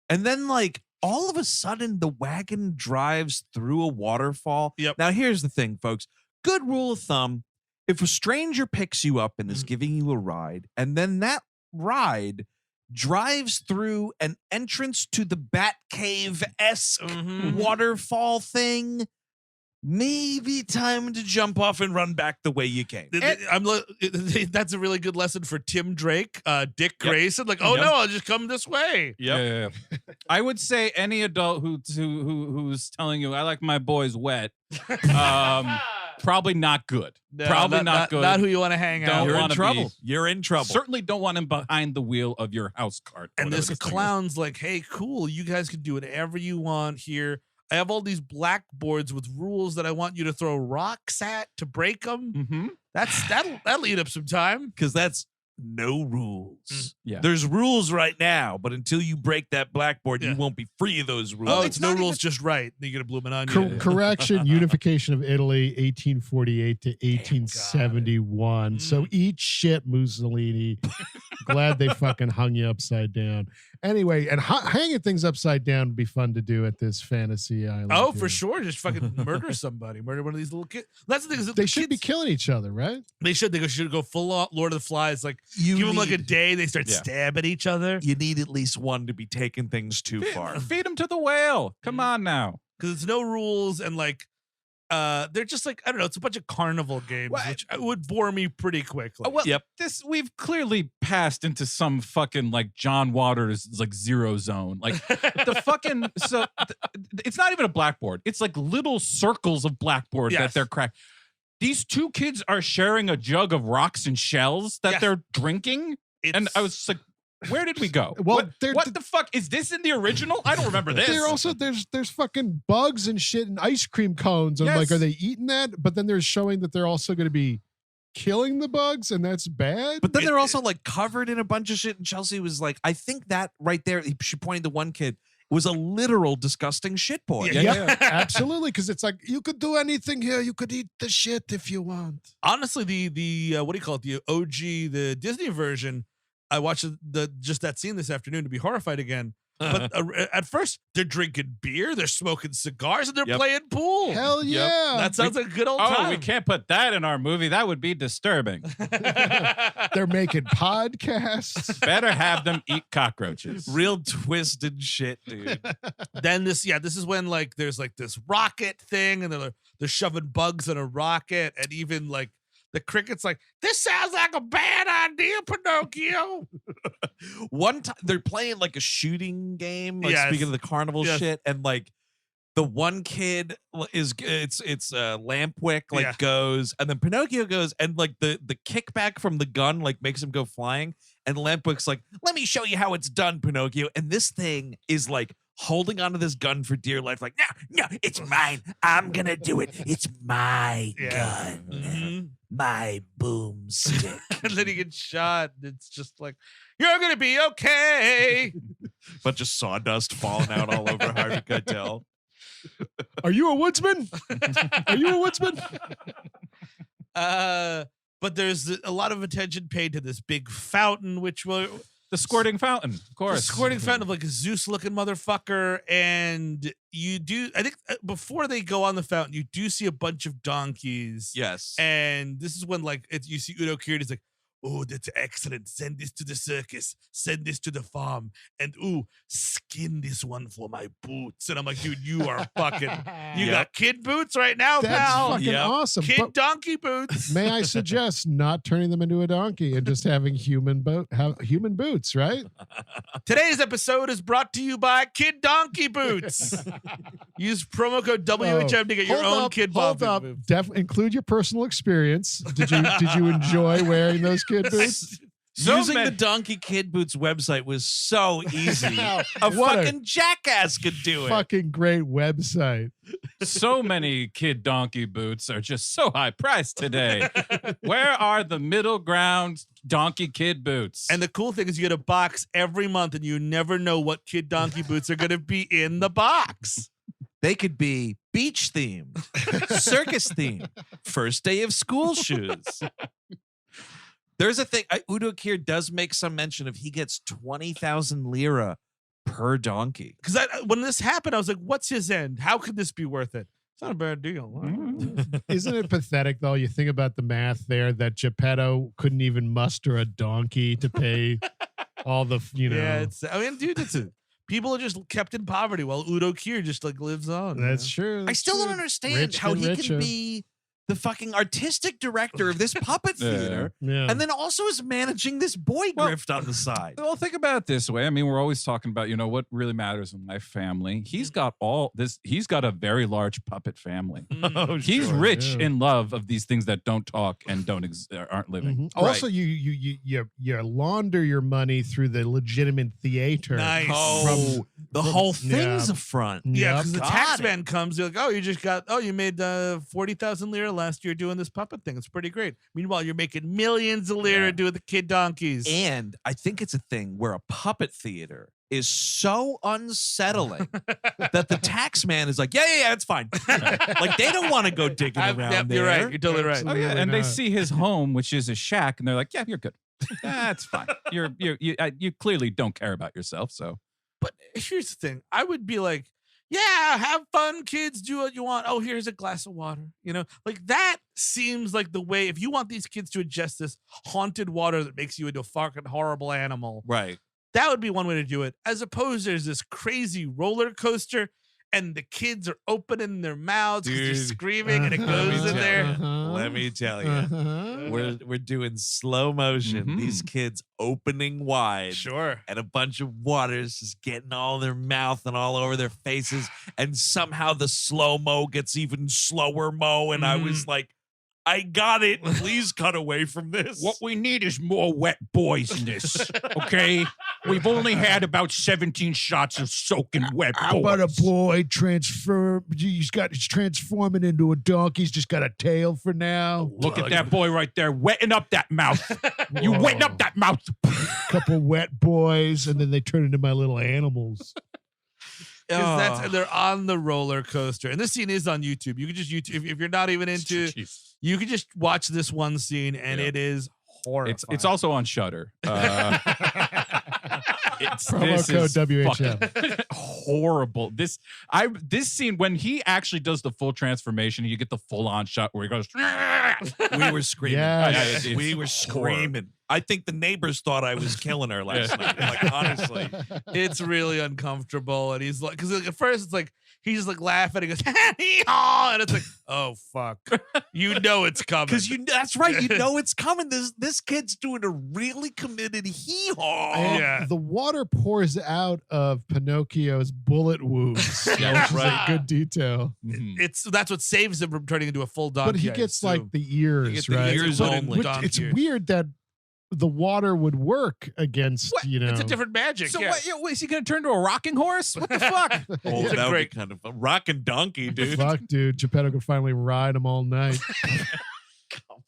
And then, like, all of a sudden, the wagon drives through a waterfall. Yep. Now, here's the thing, folks. Good rule of thumb. If a stranger picks you up and is giving you a ride, and then that ride drives through an entrance to the Batcave-esque waterfall thing, maybe time to jump off and run back the way you came. That's a really good lesson for Tim Drake, Dick Grayson. Like, oh no, I'll just come this way. Yeah. I would say any adult who's telling you I like my boys wet, probably not good. No, Probably not good. Not who you want to hang out Don't with. You're in wanna trouble. be- You're in trouble. Certainly don't want him behind the wheel of your house cart. And whatever this thing is. clown's like, hey, cool, you guys can do whatever you want here. I have all these blackboards with rules that I want you to throw rocks at to break them. Mhm. That'll eat up some time. Because that's no rules. Yeah. There's rules right now, but until you break that blackboard, Yeah. you won't be free of those rules. Oh, it's it's no not rules, even- just right. You get a blooming onion. Correction, unification of Italy, 1848 to 1871. So eat shit, Mussolini. Glad they fucking hung you upside down. Anyway, and hanging things upside down would be fun to do at this fantasy island. Oh, too. for sure. Just fucking murder somebody. Murder one of these little kids. That's the thing. Is that They the should be kids- killing each other, right? They should. They should go full on Lord of the Flies. Like, You give them like a need- day. They start Yeah. stabbing each other. You need at least one to be taking things too far. Feed him to the whale. Come on now. Because it's no rules and like they're just like, I don't know, it's a bunch of carnival games, Well, which would bore me pretty quickly. Well, Yep. we've clearly passed into some fucking like John Waters like zero zone. Like the fucking it's not even a blackboard. It's like little circles of blackboard that Yes. they're cracked. These two kids are sharing a jug of rocks and shells that Yes. they're drinking, and I was just like, where did we go? Well, they're- what the fuck is this in the original? I don't remember this. They're also there's fucking bugs and shit and ice cream cones. And I'm Yes. like, are they eating that? But then they're showing that they're also going to be killing the bugs, and that's bad. But then they're also like covered in a bunch of shit. And Chelsea was like, I think that right there, she pointed to one kid, was a literal disgusting shit boy. Yeah, absolutely. Because it's like, you could do anything here. You could eat the shit if you want. Honestly, the what do you call it? The OG, the Disney version. I watched just that scene this afternoon to be horrified again. But at first, they're drinking beer, they're smoking cigars, and they're playing pool. Hell yeah. That sounds like a good old time. Oh, we can't put that in our movie. That would be disturbing. They're making podcasts. Better have them eat cockroaches. Real twisted shit, dude. Then this is when like there's like this rocket thing, and they're shoving bugs in a rocket, and even like the cricket's like, this sounds like a bad idea, Pinocchio. One time they're playing like a shooting game, like Yes. speaking of the carnival Yes. shit, and like the one kid is it's Lampwick like goes, and then Pinocchio goes, and like the kickback from the gun like makes him go flying, and Lampwick's like, let me show you how it's done, Pinocchio, and this thing is like holding onto this gun for dear life, like, no, it's mine. I'm gonna do it. It's my gun. Mhm. My boomstick. And then he gets shot. It's just like, you're gonna be okay. Bunch of sawdust falling out all over Harvey Keitel. Are you a woodsman? Are you a woodsman? But there's a lot of attention paid to this big fountain, which will The squirting fountain, of the course. squirting fountain of like a Zeus-looking motherfucker, and you do. I think before they go on the fountain, you do see a bunch of donkeys. Yes. And this is when like you see Udo Kier, he's like, oh, that's excellent. Send this to the circus. Send this to the farm. And ooh, skin this one for my boots. And I'm like, dude, you are fucking. You got kid boots right now, That's pal. fucking awesome. Kid But donkey boots. may I suggest not turning them into a donkey and just having human boots, right? Today's episode is brought to you by Kid Donkey Boots. Use promo code WHM to get your Hold own up, Kid hold Donkey up. boots. Include your personal experience. Did you enjoy wearing those kid boots? Using the Donkey Kid Boots website was so easy. A What a fucking jackass could do it. Fucking great website. So many kid donkey boots are just so high priced today. Where are the middle ground donkey kid boots? And the cool thing is you get a box every month and you never know what Kid Donkey Boots are going to be in the box. They could be beach themed, circus themed, first day of school shoes. There's a thing. Udo Kier does make some mention of he gets 20,000 lira per donkey. Because when this happened, I was like, what's his end? How could this be worth it? It's not a bad deal. Isn't it pathetic, though? You think about the math there that Geppetto couldn't even muster a donkey to pay all the, Yeah, dude, people are just kept in poverty while Udo Kier just like lives on. That's true. I still don't understand Rich how get he richer. can be the fucking artistic director of this puppet theater Yeah. and then also is managing this boy grift on the side. Well, think about it this way. I mean, we're always talking about, what really matters in my family. He's got all this. He's got a very large puppet family. Oh, He's sure. rich yeah. in love of these things that don't talk and aren't living. Mhm. Also, you launder your money through the legitimate theater. Nice. Oh, the whole yeah. thing's a front. Yeah, Yep. because the Got tax it. man comes, you're like, you made 40,000 lira last year doing this puppet thing. It's pretty great. Meanwhile, you're making millions of lira doing the kid donkeys. And I think it's a thing where a puppet theater is so unsettling that the tax man is like, yeah, it's fine. Like they don't want to go digging around Yep, there. you're right. You're totally right. Oh yeah, Absolutely and they not. see his home, which is a shack, and they're like, "Yeah, you're good. That's fine. You clearly don't care about yourself." So But here's the thing. I would be like, yeah, have fun, kids. Do what you want. Oh, here's a glass of water. Like that seems like the way, if you want these kids to ingest this haunted water that makes you into a fucking horrible animal, Right. that would be one way to do it. As opposed, there's this crazy roller coaster and the kids are opening their mouths because they're Dude. screaming and it Uh-huh. goes in there. Let me tell you. Uh-huh. We're doing slow motion. Mhm. These kids opening wide. Sure. And a bunch of waters just getting all their mouth and all over their faces. And somehow the slow-mo gets even slower mo. And I was like, I got it. Please cut away from this. we need is more wet boys in this, okay? We've only had about 17 shots of soaking wet How about a boys. boy he's transforming into a donkey. He's just got a tail for now. Look at that boy right there, wetting up that mouth. You Whoa. wetting up that mouth. Couple wet boys, and then they turn into my little animals. And they're on the roller coaster. And this scene is on YouTube. You can just YouTube if you're not even into. Jeez. You can just watch this one scene, and it is horrifying. It's also on Shudder. Promo code WHM. Horrible. This scene when he actually does the full transformation, you get the full on shot where he goes. We were screaming. Yes. We were screaming. I think the neighbors thought I was killing her last night. Like, honestly. It's really uncomfortable, and he's like, because at first it's like he's just like laughing, and he goes, "Hee-haw," and it's like, oh fuck, you know it's coming. Because that's right. You know it's coming. This kid's doing a really committed hee-haw. And Yeah. the water pours out of Pinocchio's bullet wounds. Yeah, which is right. a good detail. Mhm. That's what saves him from turning into a full donkey. But he I gets assume. like the ears, You get the right? ears But only. it's Donkey ears. weird that the water would work against, What? It's a different magic. So yeah. what, is he going to turn to a rocking horse? What the fuck? Oh, It's a that would be great- kind of a rockin' donkey, dude. Fuck, dude. Geppetto could finally ride him all night.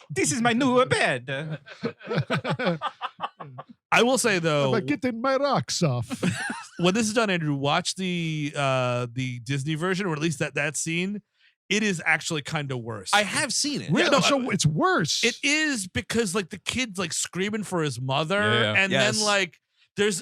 This is my new bed. I will say though, I'm getting my rocks off. when this is done, Andrew, watch the Disney version, or at least that scene. It is actually kind of worse. I have seen it. Really? no, So it's worse. It is because like the kid's like screaming for his mother, Yeah. and Yes. then like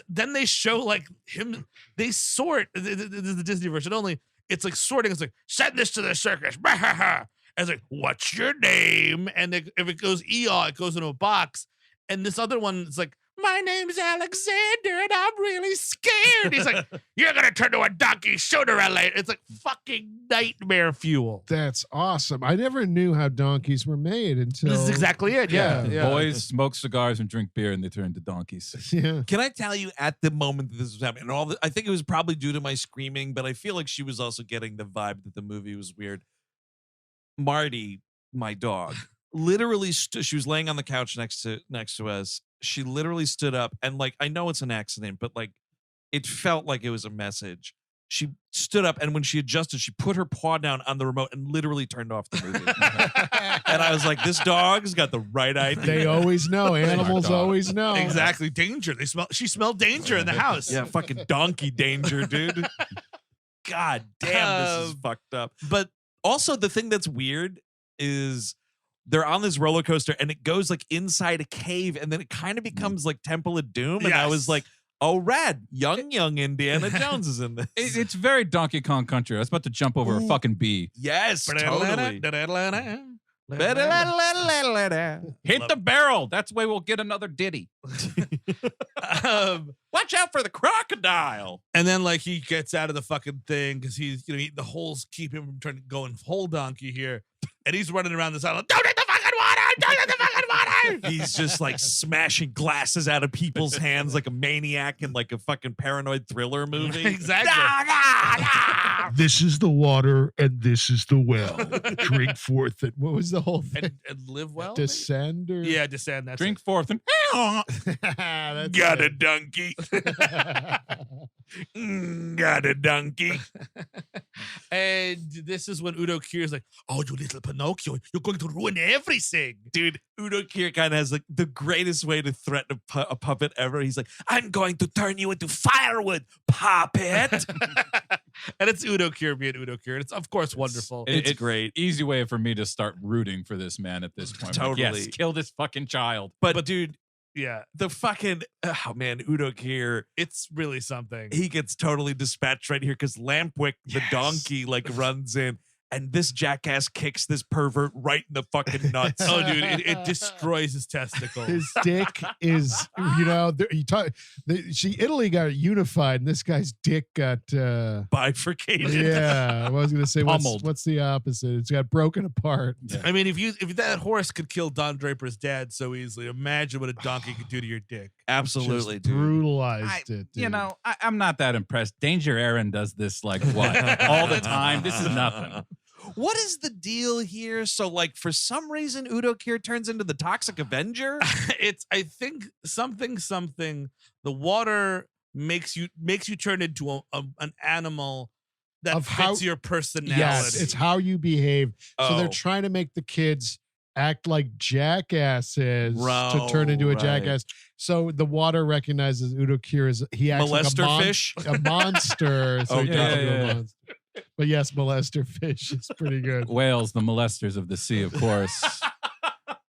then they show like him. They sort the Disney version only. It's like sorting. It's like send this to the circus. And it's like what's your name? And if it goes ER, it goes into a box. And this other one, it's like my name's Alexander, and I'm really scared. He's like, you're gonna turn to a donkey sooner or later. It's like fucking nightmare fuel. That's awesome. I never knew how donkeys were made until This is exactly it. Yeah, yeah. Boys smoke cigars and drink beer, and they turn into donkeys. Yeah. Can I tell you at the moment that this was happening, and I think it was probably due to my screaming, but I feel like she was also getting the vibe that the movie was weird. Marty, my dog, literally she was laying on the couch next to us. She literally stood up, and like, I know it's an accident, but like it felt like it was a message. She stood up, and when she adjusted, she put her paw down on the remote and literally turned off the movie. And I was like, this dog's got the right idea. They always know. Animals dog. always know. Exactly. Danger. She smelled danger in the house. Yeah, fucking donkey danger, dude. God damn, this is fucked up. But also, the thing that's weird is they're on this roller coaster and it goes like inside a cave, and then it kind of becomes like Temple of Doom. And I was Yes. like, oh, rad. Young Indiana Jones is in this. It's very Donkey Kong Country. I was about to jump over a fucking bee. Yes, totally. Hit the barrel. That's the way we'll get another ditty. Watch out for the crocodile. And then like he gets out of the fucking thing because he's the holes keep him from trying to go in whole donkey here, and he's running around this island. Don't hit the fucking water! Don't hit the fucking water! He's just like smashing glasses out of people's hands like a maniac in like a fucking paranoid thriller movie. Exactly. This is the water and this is the well. Drink forth it. What was the whole thing? and live well. maybe? Descend or Yeah, descend. That's Drink forth and That's Got a it. donkey. Got a donkey. And this is when Udo Kier is like, "Oh, you little Pinocchio, you're going to ruin everything." Dude, Udo Kier kind of has like the greatest way to threaten a puppet ever. He's like, I'm going to turn you into firewood, puppet. And it's Udo Kier being Udo Kier. It's of course wonderful. It's great. easy way for me to start rooting for this man at this point. Like, yes, Totally. kill this fucking child. But dude, Yeah, the fucking, oh man, Udo Kier, it's really something. he gets totally dispatched right here because Lampwick, the donkey, like runs in. And this jackass kicks this pervert right in the fucking nuts. Oh, dude, it destroys his testicles. His dick is, Italy got unified and this guy's dick got, Bifurcated. yeah, I was going to say, Pummeled. what's the opposite? It's got broken apart. I mean, if that horse could kill Don Draper's dad so easily, imagine what a donkey could do to your dick. Absolutely, Just dude. brutalized it. You dude. know, I'm not that impressed. Danger Aaron does this like what? All the time. This is nothing. what is the deal here? So, like, for some reason, Udo Kier turns into the Toxic Avenger. It's, I think, something. The water makes you turn into an animal that Of fits how- your personality. Yes, it's how you behave. So they're Oh. trying to make the kids act like jackasses to turn into a Right. jackass. So the water recognizes Udo Kier as he acts like Molester fish? a monster. So he Okay. turns into Yeah. a monster. But yes, molester fish is pretty good. Whales, the molesters of the sea, of course.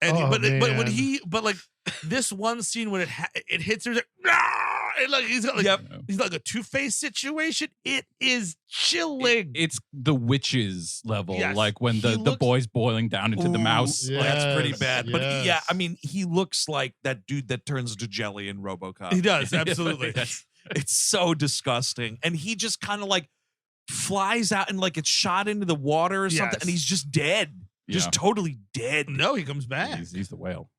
And Oh, but when man. like this one scene when it hits her, like, "Ah!" and like he's got like he's like a Two-Face situation. It is chilling. It's the witches level, Yes. like when He the looks- boy's boiling down into the Ooh, mouse. Yeah. That's pretty Yes, bad. But yeah, yes. I mean, he looks like that dude that turns to jelly in RoboCop. He does, absolutely. It's so disgusting. And he just kind of like flies out and like it's shot into the water or something, Yes. and he's just dead. Yeah. Just totally dead. No, he comes back. He's the whale.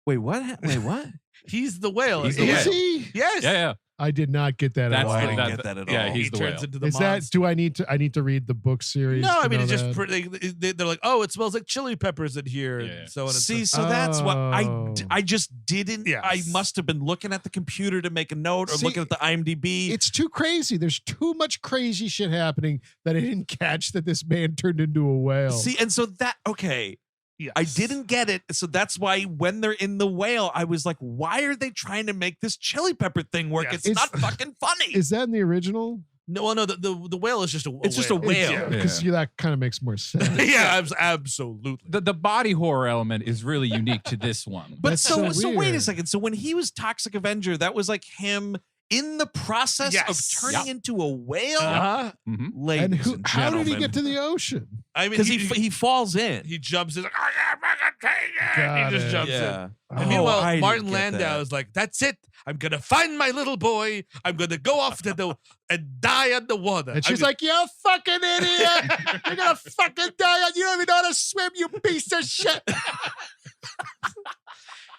Wait, what? Wait, what? He's the whale. He's the Yes. Is he? Yes. Yeah. I did not get that at That's all. I the- didn't that- get that at yeah, all. he's He the turns whale. into the Is that? monster. Do I need to read the book series? No, to I mean know it's just that? they're like, oh, it smells like chili peppers in here, Yeah. and so on. And See, so so that's what Oh. I just didn't. Yes. I must have been looking at the computer to make a note or See, looking at the IMDb. It's too crazy. There's too much crazy shit happening that I didn't catch that this man turned into a whale. See, and so that okay. Yes. I didn't get it. So that's why when they're in the whale, I was like, why are they trying to make this chili pepper thing work? Yes. It's not fucking funny. Is that in the original? No, well, no, the whale is just a. It's just a whale. Because that kind of makes more sense. Yeah, absolutely. The body horror element is really unique to this one. But That's so so wait a weird. second. So when he was Toxic Avenger, that was like him in the process Yes. of turning into a whale. Uh-huh. Mhm. Ladies And and, how did he gentlemen. get to the ocean? I mean, Because he falls in. he jumps in like, I am gonna take it. Got He just it. jumps in. Yeah. And Oh, meanwhile, I didn't Martin get Landau that. is like, "That's it. I'm gonna find my little boy. I'm gonna go off to the and die on the water." And she's like, "You fucking idiot! You're gonna fucking die! You don't even know how to swim, you piece of shit!"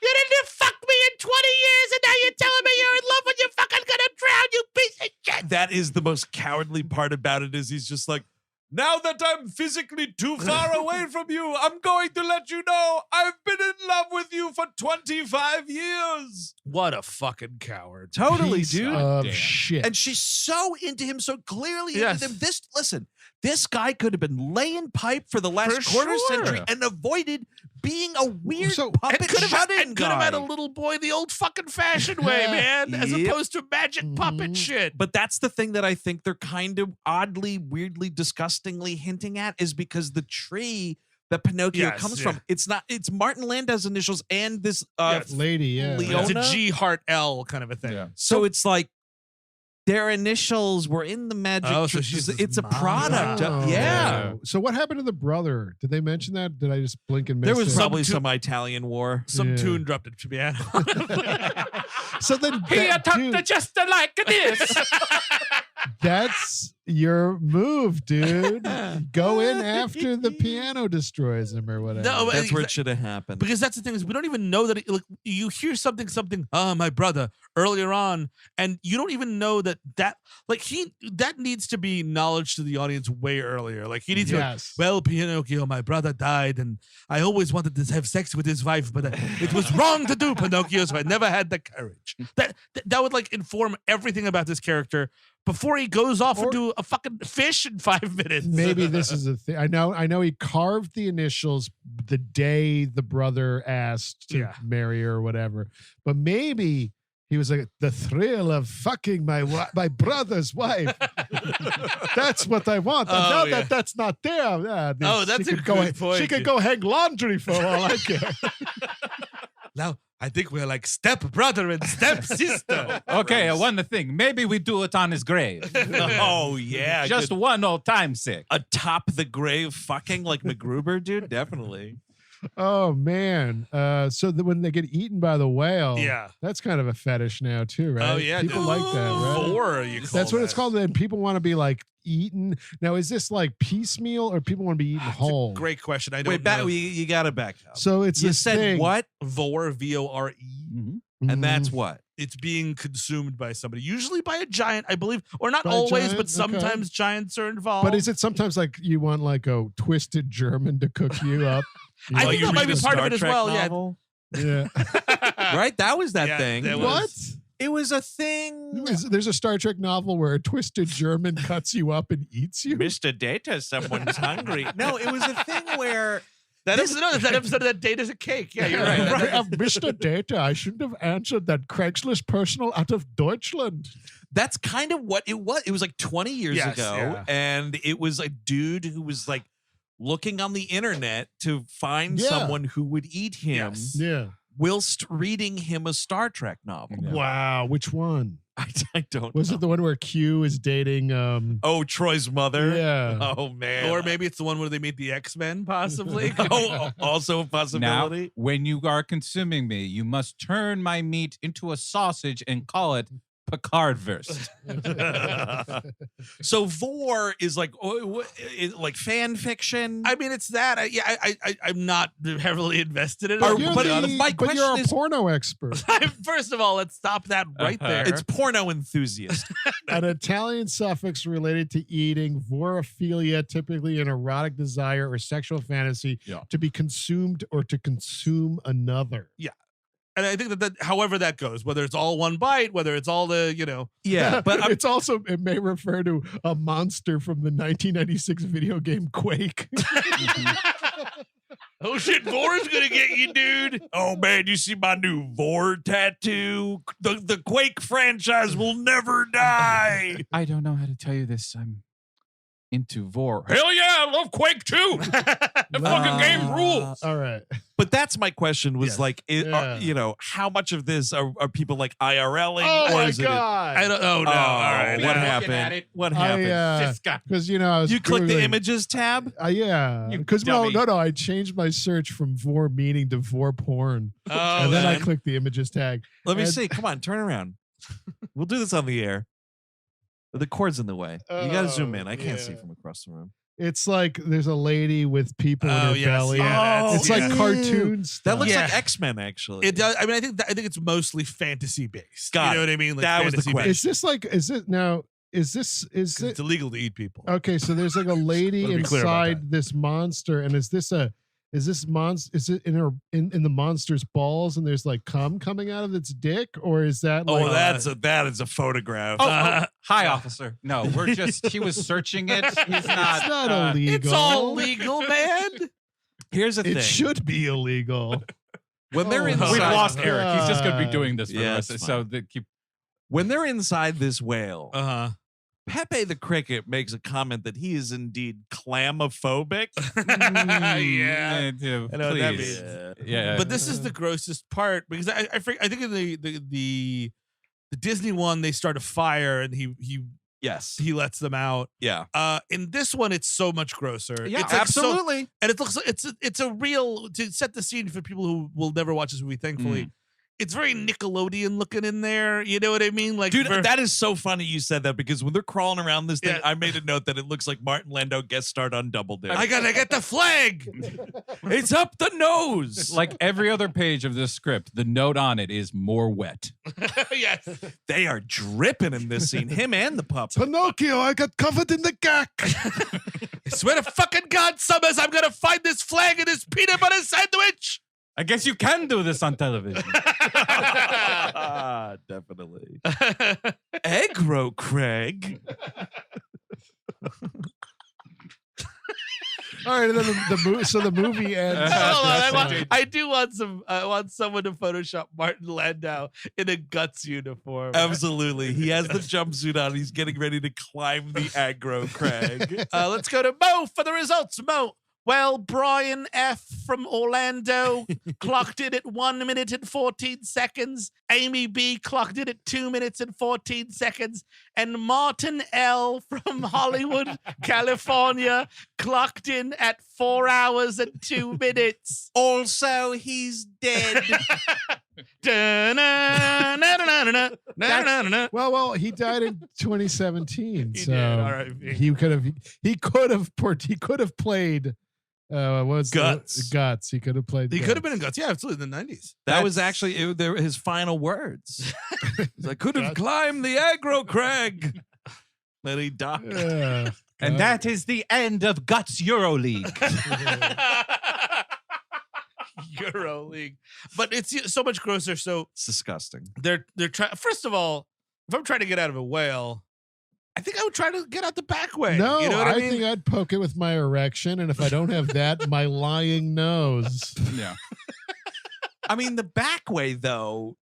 "You didn't fuck me in 20 years, and now you're telling me you're in love and you're fucking gonna drown, you piece of shit." That is the most cowardly part about it. Is he's just like, now that I'm physically too far away from you, I'm going to let you know I've been in love with you for 25 years. What a fucking coward. Totally, Piece dude. of Damn. shit. And she's so into him, so clearly Yes. into him. This guy could have been laying pipe for the last For quarter sure. century and avoided being a weird So- And puppet could have shut-in guy. had a little boy the old fucking fashioned way, man, as Yep. opposed to magic puppet Mhm. shit. But that's the thing that I think they're kind of oddly, weirdly, disgustingly hinting at is because the tree that Pinocchio Yes, comes yeah. from, it's Martin Landau's initials and this Yes. Lady, yeah. Leo- It's a Leona? G Heart L kind of a thing. Yeah. so it's like their initials were in the magic Oh, so tree. she's It's a mom. product. Oh. Yeah. So what happened to the brother? Did they mention that? Did I just blink and miss There was it? probably tu- some Italian war. Some Yeah. tune dropped at the piano. So then He that attacked dude- the just like this. that's your move, dude. Go in after the piano destroys him or whatever. No, but- That's where it should have happened. Because that's the thing is we don't even know that like you hear something my brother earlier on and you don't even know that like that needs to be knowledge to the audience way earlier. Like he needs to be like, Yes. well, Pinocchio, my brother died and I always wanted to have sex with his wife, but it was wrong to do, Pinocchio, so I never had the courage. That would like inform everything about this character before he goes off Or- and do a fucking fish in 5 minutes. Maybe this is a thing. I know he carved the initials the day the brother asked to Yeah. marry her or whatever. But maybe he was like, the thrill of fucking my brother's wife. That's what I want. And Oh, now yeah. that's not there. That's she a could go, good point. She could go hang laundry for all I care. Now I think we're like step brother and step sister. Okay, one thing. Maybe we do it on his grave. Oh yeah, Just good. one old time sick. atop the grave, fucking like MacGruber, dude. Definitely. Oh man. So when they get eaten by the whale, Yeah. that's kind of a fetish now too, right? Oh yeah, People dude. like that, right? Vor, you call That's what it's that. called. And people want to be like eaten. Now, is this like piecemeal or people want to be eaten It's a whole? great question. I don't Wait, back. know. You got to back up. So it's You this said thing. what? Vor, VORE. Mhm. And that's what? It's being consumed by somebody, usually by a giant, I believe, or not By a always, giant? but sometimes giants are involved. But is it sometimes like you want like a twisted German to cook you up? I Oh, think you that might read be a part of Star it as Trek well. novel? Yeah. Right? That was that Yeah, thing. that What? was- It was a thing. There's a Star Trek novel where a twisted German cuts you up and eats you. Mr. Data, someone's hungry. No, it was a thing where that episode of that Data's a cake. Yeah, you're right. Mr. Data, I shouldn't have answered that Craigslist personal out of Deutschland. that's kind of what it was. It was like 20 years Yes, ago. yeah. And it was a dude who was like looking on the internet to find Yeah. someone who would eat him Yes. Yeah. whilst reading him a Star Trek novel. Yeah. Wow. Which one? I don't Was know. it the one where Q is dating? Oh, Troy's mother? Yeah. Oh, man. Or maybe it's the one where they meet the X-Men, possibly. Oh, also a Now, possibility. when you are consuming me, you must turn my meat into a sausage and call it Picardverse. So Vor is like like fan fiction. I mean, it's that. I'm not heavily invested in it. Are- You're but the- my but you're question a is- porno expert. First of all, let's stop that right there. It's porno enthusiast. An Italian suffix related to eating, vorophilia, typically an erotic desire or sexual fantasy Yeah. to be consumed or to consume another. And I think that however that goes, whether it's all one bite, whether it's all the, Yeah, but it's also, it may refer to a monster from the 1996 video game Quake. oh shit, Vor's gonna get you, dude. oh man, you see my new Vor tattoo? The Quake franchise will never die. I don't know how to tell you this. I'm into Vor. Hell yeah, I love Quake too. The fucking game rules. All right. But that's my question was Yes. like, Yeah. how much of this are people like IRLing? Oh or my is it God. I don't know. No, Oh, all right. what yeah. happened? What happened? Because, I was You click the Googling- images tab? Yeah. You Because dummy. no, I changed my search from Vor meaning to Vor porn. Oh, and then I man. clicked the images tag. Let me And- see. Come on, turn around. We'll do this on the air. The cord's in the way. You got to zoom in. I can't see yeah. from across the room. It's like there's a lady with people in Oh, her yes, belly. yeah, that's- It's like yeah. cartoon stuff. That looks Yeah. like X-Men, actually. It does. I mean, I think it's mostly fantasy based. Got You know it. what I mean? Like That was the fantasy question. Is this like, is it now, is this, is 'Cause it? it's illegal to eat people. Okay, so there's like a lady Let me be clear about inside this monster. And is it in her, in the monster's balls and there's like cum coming out of its dick? Or is that oh, like, that is a photograph. Hi, officer. No, he was searching it. He's it's not. not illegal. It's all legal, man. Here's the It thing. should be illegal. When they're Oh, inside, We've lost God. Eric. He's just going to be doing this for Yeah, the rest. it's So fine. keep. when they're inside this whale, Uh Pepe the cricket makes a comment that he is indeed clamophobic. huh. Yeah. I know what that please. means. Yeah. But this is the grossest part because I think in the Disney one they start a fire and Yes. he lets them out. Yeah. In this one it's so much grosser. Yeah, it's like so- Absolutely. and it looks it's a real to set the scene for people who will never watch this movie. Thankfully, it's very Nickelodeon looking in there. You know what I mean? Like, Dude, that is so funny you said that because when they're crawling around this thing, Yeah. I made a note that it looks like Martin Landau guest starred on Double Dare. I gotta get the flag. It's up the nose. like every other page of this script, the note on it is more wet. Yes. They are dripping in this scene. Him and the pup. Pinocchio, I got covered in the gack. I swear to fucking God, Summers, I'm gonna find this flag in this peanut butter sandwich. I guess you can do this on television. Definitely. Aggro, Craig. All right, and then the movie ends. Hold on, That's I do want I want someone to Photoshop Martin Landau in a guts uniform. Absolutely. He has the jumpsuit on. He's getting ready to climb the aggro, Craig. Let's go to Mo for the results. Mo. Well, Brian F. from Orlando clocked in at 1 minute and 14 seconds. Amy B. clocked in at 2 minutes and 14 seconds. And Martin L. from Hollywood, California, clocked in at 4 hours and 2 minutes. Also, he's dead. Da-na-na-na-na-na-na-na-na. Well, he died in 2017, He so did, R.I.P. he could have played What's Guts. Guts. He could have played. He Guts. could have been in Guts. Yeah, absolutely. In the 90s. That was actually his final words. I could have climbed the aggro crag. Then he died. Yeah. And that is the end of Guts EuroLeague. EuroLeague. But it's so much grosser. So It's disgusting. they're trying. First of all, if I'm trying to get out of a whale, I think I would try to get out the back way. No, you know what I mean? think I'd poke it with my erection, and if I don't have that, my lying nose. Yeah. I mean, the back way though.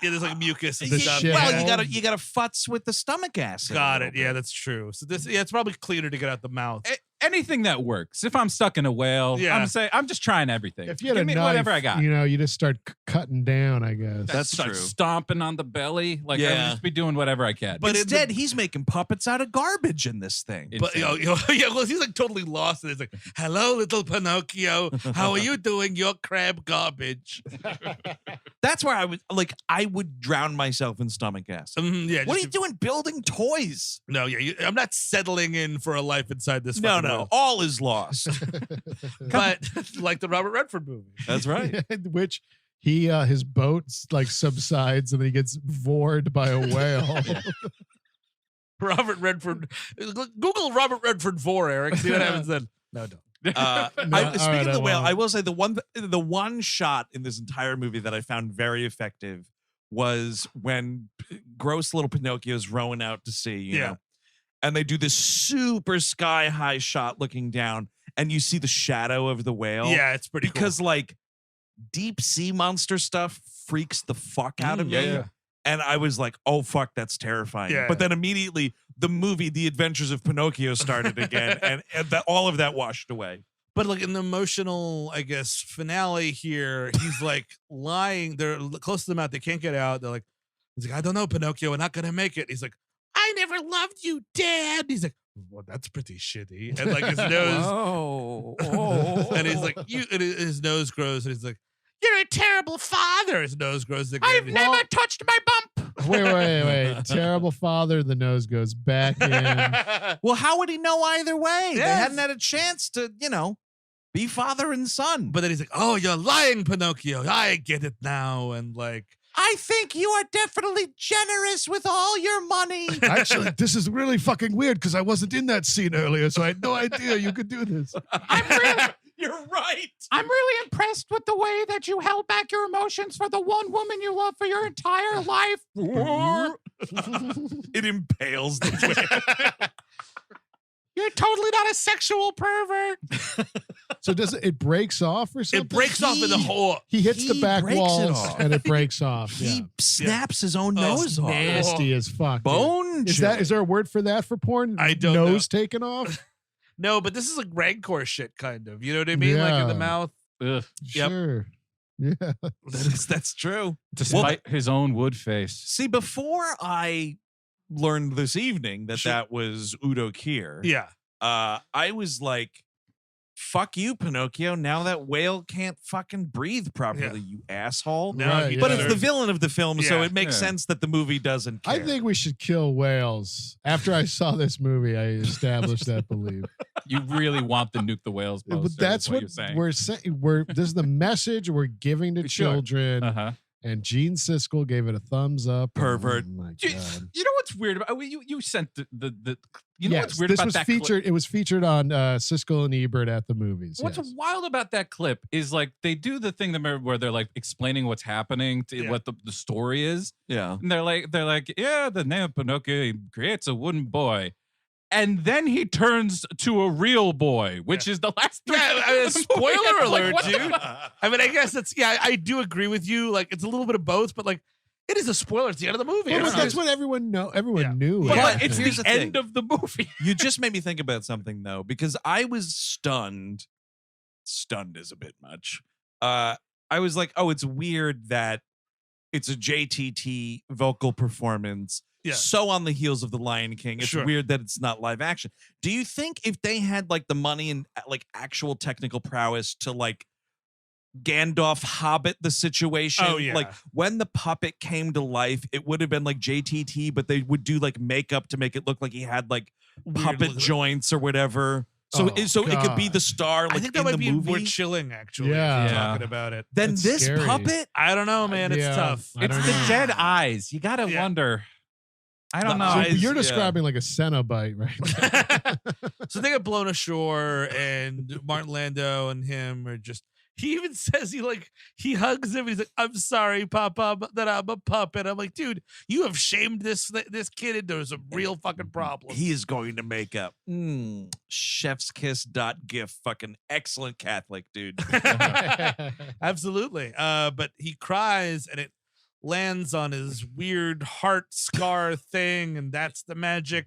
Yeah, there's like mucus and The stuff. shit. Well, Yeah. you gotta futz with the stomach acid. Got it. Yeah, that's true. So it's probably cleaner to get out the mouth. Anything that works. If I'm stuck in a whale, Yeah. I'm just trying everything. If you had Give a me knife, whatever I got. you just start cutting down. I guess. That's Start true. stomping on the belly. Like I Yeah. would just be doing whatever I can. But instead, he's making puppets out of garbage in this thing. But yeah, well, he's like totally lost. And he's like, "Hello, little Pinocchio. How are you doing? Your crab garbage." That's where I would drown myself in stomach acid. Yeah. What are you doing building toys? No, yeah, I'm not settling in for a life inside this. No, fucking no. whale. All is lost. But like the Robert Redford movie. That's right. Which his boat like subsides and then he gets vored by a whale. Robert Redford. Google Robert Redford 4, Eric. See what happens then. No, don't. Speaking all of right, the whale, won't. I will say the one shot in this entire movie that I found very effective was when gross little Pinocchio's rowing out to sea, you know, and they do this super sky high shot looking down, and you see the shadow of the whale. Yeah, it's pretty because cool. like deep sea monster stuff freaks the fuck out of me. yeah. And I was like, oh, fuck, that's terrifying. Yeah. But then immediately the movie, The Adventures of Pinocchio started again. and all of that washed away. But like in the emotional, I guess, finale here, he's like lying. They're close to the mouth. They can't get out. They're like, he's like, I don't know, Pinocchio. We're not going to make it. He's like, I never loved you, Dad. He's like, well, that's pretty shitty. And like his nose. And he's like, and his nose grows. And he's like, you're a terrible father. His nose grows again. I've never touched my bump. Wait. Terrible father. The nose goes back in. Well, how would he know either way? They Yes. hadn't had a chance to, be father and son. But then he's like, oh, you're lying, Pinocchio. I get it now. And like, I think you are definitely generous with all your money. Actually, this is really fucking weird because I wasn't in that scene earlier, so I had no idea you could do this. You're right. I'm really impressed with the way that you held back your emotions for the one woman you love for your entire life. It impales the whale. you're totally not a sexual pervert. So it breaks off or something? It breaks off in the hole. He hits the He back breaks it walls off. and it breaks off. He snaps his own nose off. Nasty as fuck. dude. Bone Is there a word for that for porn? I don't Nose taken off? No, but this is like rancor shit, kind of. You know what I mean? Like in the Yeah. mouth. Ugh. Yep. Sure. Yeah. That's true. Despite his own wood face. See, before I learned this evening that Sure. that was Udo Kier, Yeah. I was like, fuck you, Pinocchio. Now that whale can't fucking breathe properly, you asshole. Now Right, he yeah. But deserves- it's the villain of the film, so Yeah. it makes Yeah. sense that the movie doesn't care. I think we should kill whales. After I saw this movie, I established that belief. You really want the nuke the whales poster. But that's is what you're saying. we're saying. This is the message we're giving to Sure. children. Uh-huh. And Gene Siskel gave it a thumbs up. Pervert. Oh my You, God. you know what's weird about you sent the you know Yes, what's weird this about was that featured. clip? It was featured on Siskel and Ebert at the movies. What's yes. wild about that clip is like they do the thing where they're like explaining what's happening to Yeah. what the story is. Yeah. And they're like, yeah, the name of Pinocchio he creates a wooden boy. And then he turns to a real boy, which is the last three. Yeah, minutes of the movie. spoiler I'm like, alert, what the dude. fuck? I mean, I guess I do agree with you. Like, it's a little bit of both, but like, it is a spoiler. It's the end of the movie. Well, I but don't know. that's what everyone Yeah. knew. But Yeah. like, it's Here's the the thing. end of the movie. You just made me think about something though, because I was stunned. Stunned is a bit much. I was like, oh, it's weird that it's a JTT vocal performance. Yeah. So on the heels of The Lion King, it's Sure. weird that it's not live action. Do you think if they had like the money and like actual technical prowess to like Gandalf Hobbit the situation, Oh, yeah. like when the puppet came to life, it would have been like JTT, but they would do like makeup to make it look like he had like Weird puppet look- joints or whatever. So, Oh, so it could be God. the star, like I think that in might the be movie. more chilling, actually. Yeah. if you're Yeah. talking about it. Then That's this scary. puppet. I don't know, man. It's Yeah. tough. I It's don't the know. dead eyes. You gotta Yeah. wonder. I don't The know. So eyes, you're yeah. describing like a Cenobite, right? So they get blown ashore, and Martin Landau and him are just. He even says he hugs him. And he's like, "I'm sorry, Papa, that I'm a puppet." I'm like, dude, you have shamed this kid into some real fucking problems. He is going to make up chefskiss.gif. Fucking excellent Catholic, dude. Absolutely. But he cries, and it lands on his weird heart scar thing, and that's the magic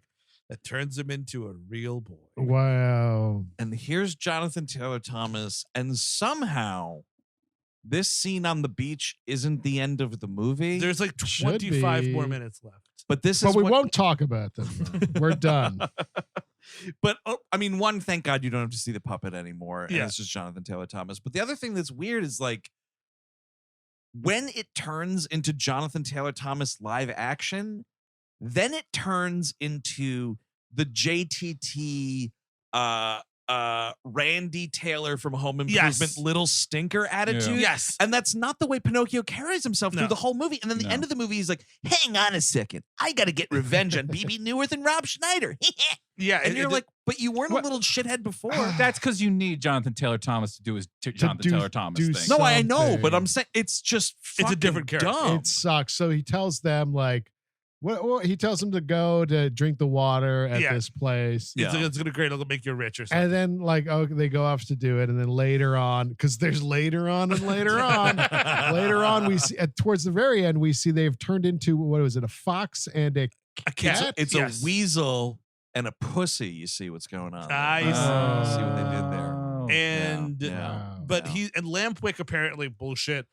that turns him into a real boy. Wow. And here's Jonathan Taylor Thomas, and somehow this scene on the beach isn't the end of the movie. There's like Should 25 more be. minutes left. but this But is we what, won't talk about them. though. We're done. But I mean, one, thank God you don't have to see the puppet anymore. And Yeah. it's just Jonathan Taylor Thomas. But the other thing that's weird is like when it turns into Jonathan Taylor Thomas live action, then it turns into the JTT Randy Taylor from Home Improvement Yes. little stinker attitude. Yes. And that's not the way Pinocchio carries himself through No. the whole movie. And then the No. end of the movie, he's like, hang on a second. I got to get revenge on Bebe Neuwirth and Rob Schneider. Yeah. And you're like, but you weren't What? a little shithead before. That's because you need Jonathan Taylor Thomas to do his Jonathan do- Taylor Thomas do thing. No, I know, but something. I'm saying it's just It's a fucking different character. dumb. It sucks. So he tells them like, what he tells them to go to drink the water at Yeah. this place. Yeah. it's going to great. It'll make you rich or something. And then like, oh, they go off to do it. And then later on, because there's later on and later on, later on, we see towards the very end, we see they've turned into, what was it? A fox and a A cat. It's Yes. a weasel and a pussy. You see what's going on. Nice. See what they did there. Oh. And Yeah. Wow. but Yeah. he and Lampwick apparently bullshit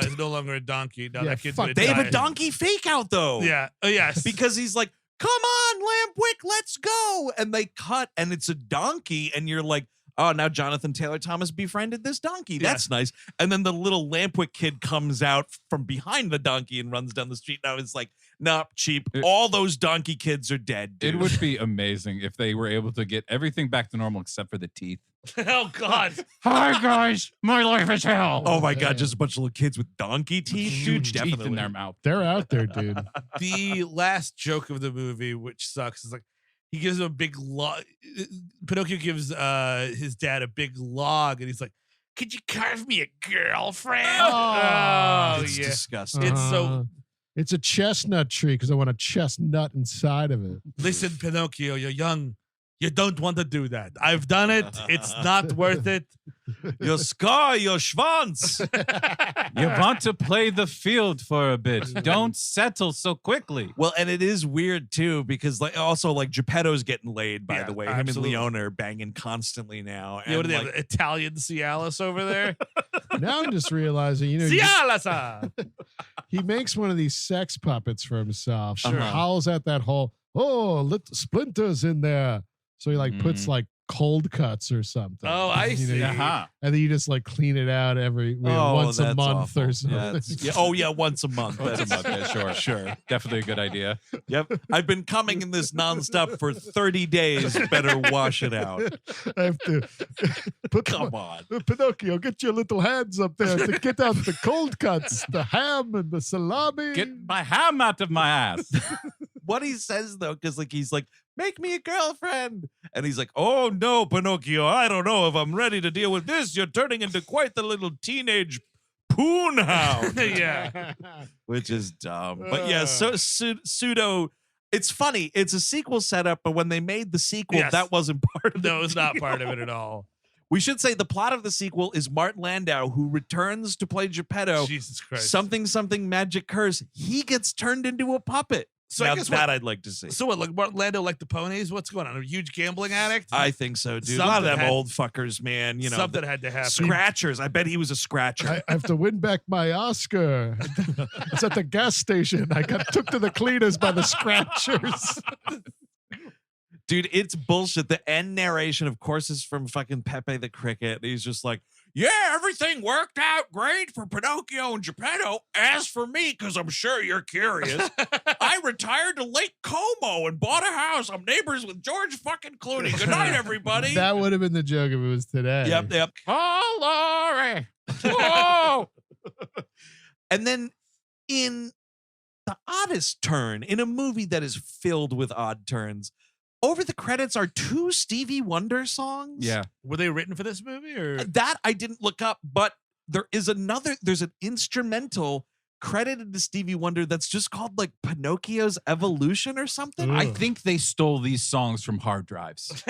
is no longer a donkey. Now Yeah, that kid's fuck gonna They have a die. donkey fake out though. Yeah. Oh yes. Because he's like, come on, Lampwick, let's go. And they cut and it's a donkey. And you're like, oh, now Jonathan Taylor Thomas befriended this donkey. That's nice. And then the little Lampwick kid comes out from behind the donkey and runs down the street. Now it's like, nope, cheap. All those donkey kids are dead, dude. It would be amazing if they were able to get everything back to normal except for the teeth. oh God. Hi guys, my life is hell. Oh my God, just a bunch of little kids with donkey teeth, dude. Huge teeth Definitely. in their mouth. they're out there, dude. The last joke of the movie, which sucks, is like he gives him a big log. Pinocchio gives his dad a big log, and he's like, "Could you carve me a girlfriend?" Oh, It's yeah. disgusting. It's so- Uh, it's a chestnut tree because I want a chestnut inside of it. Listen, Pinocchio, you're young. You don't want to do that. I've done it. It's not worth it. Your scar, your schwanz. You want to play the field for a bit. Don't settle so quickly. Well, and it is weird too because like also like Geppetto's getting laid. By Yeah, the way, absolutely. him and Leone are banging constantly now. You know what And, they like, have? Italian Cialis over there. Now I'm just realizing, Cialis. he makes one of these sex puppets for himself. Sure. And howls at that hole. Oh, little splinters in there. So he like puts Mhm. like cold cuts or something. Oh, I see. you- Uh-huh. And then you just like clean it out oh, once a that's month awful. or something. Yeah, oh yeah, once a month. Once a That's- month, yeah, sure. Definitely a good idea. Yep. I've been coming in this nonstop for 30 days. Better wash it out. I have to put Come on. Pinocchio, get your little hands up there to get out the cold cuts, the ham and the salami. Get my ham out of my ass. What he says though, because like he's like, make me a girlfriend. And he's like, oh no, Pinocchio, I don't know if I'm ready to deal with this. You're turning into quite the little teenage poon hound. Yeah. Which is dumb. But yeah, so pseudo. It's funny. It's a sequel setup, but when they made the sequel, Yes. that wasn't part of No, the it's not deal. part of it at all. We should say the plot of the sequel is Martin Landau, who returns to play Geppetto. Jesus Christ. Something magic curse. He gets turned into a puppet. So Now I guess that what, I'd like to see. so what? Like Martin Landau, like the ponies? What's going on? A huge gambling addict? I think so, dude. A lot of Something them had- old fuckers, man. You know, Something had to happen. scratchers. I bet he was a scratcher. I have to win back my Oscar. It's at the gas station. I got took to the cleaners by the scratchers. Dude, it's bullshit. The end narration, of course, is from fucking Pepe the Cricket. He's just like, yeah, everything worked out great for Pinocchio and Geppetto. As for me, because I'm sure you're curious, I retired to Lake Como and bought a house. I'm neighbors with George fucking Clooney. Good night, everybody. That would have been the joke if it was today. Yep. Oh, Laurie. Whoa. And then in the oddest turn, in a movie that is filled with odd turns, over the credits are 2 Stevie Wonder songs. Yeah. Were they written for this movie or? That I didn't look up, but there's an instrumental credited to Stevie Wonder that's just called like Pinocchio's Evolution or something. I think they stole these songs from hard drives.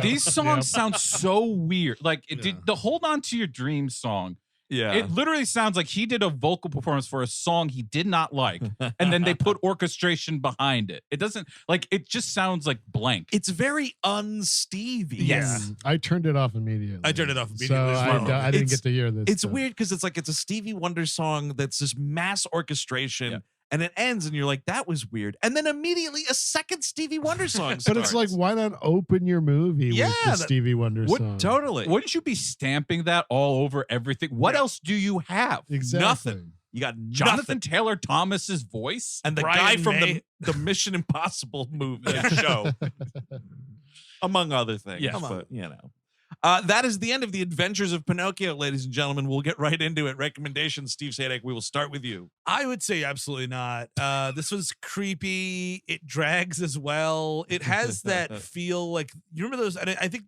These songs sound so weird. Like the Hold On to Your Dreams song. Yeah. It literally sounds like he did a vocal performance for a song he did not like, and then they put orchestration behind it. It doesn't it just sounds like blank. It's very un-Stevie. Yes. I turned it off immediately. I turned it off immediately So as well. I didn't get to hear this. It's stuff. weird because it's a Stevie Wonder song that's just mass orchestration. And it ends, and you're like, that was weird. And then immediately a second Stevie Wonder song starts. But it's like, why not open your movie with the Stevie Wonder song? Totally. Wouldn't you be stamping that all over everything? What else do you have? Exactly. Nothing. You got Jonathan nothing. Taylor Thomas's voice? And the Brian guy from May. the Mission Impossible movie show, among other things. Yes. But, that is the end of the Adventures of Pinocchio, ladies and gentlemen. We'll get right into it. Recommendations, Steve Sadek. We will start with you. I would say absolutely not. This was creepy. It drags as well. It has that feel like, you remember those? I think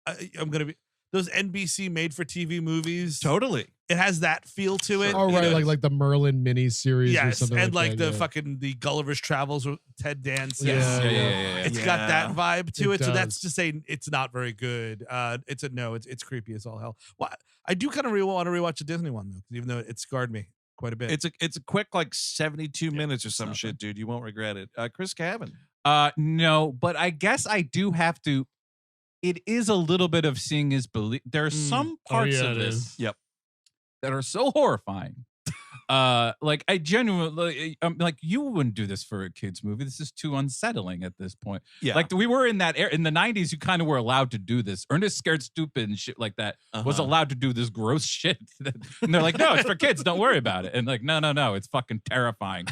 I'm going to be those NBC made for TV movies. Totally. It has that feel to it. Oh, you right. know? Like the Merlin miniseries or Yes, something and like that. fucking the Gulliver's Travels with Ted Danson. Yeah. It's got that vibe to It it. So that's does. to say it's not very good. It's a no. It's creepy as all hell. Well, I do kind of want to rewatch the Disney one though, even though it scarred me quite a bit. It's a quick 72 minutes or some shit, dude. You won't regret it. Chris Cabin. No, but I guess I do have to. It is a little bit of seeing is belief. There are some parts of this that are so horrifying. I genuinely, you wouldn't do this for a kid's movie. This is too unsettling at this point. Yeah. Like we were in that era in the 90s, you kind of were allowed to do this. Ernest Scared Stupid and shit like that was allowed to do this gross shit. And they're like, no, it's for kids. Don't worry about it. And like, no, it's fucking terrifying.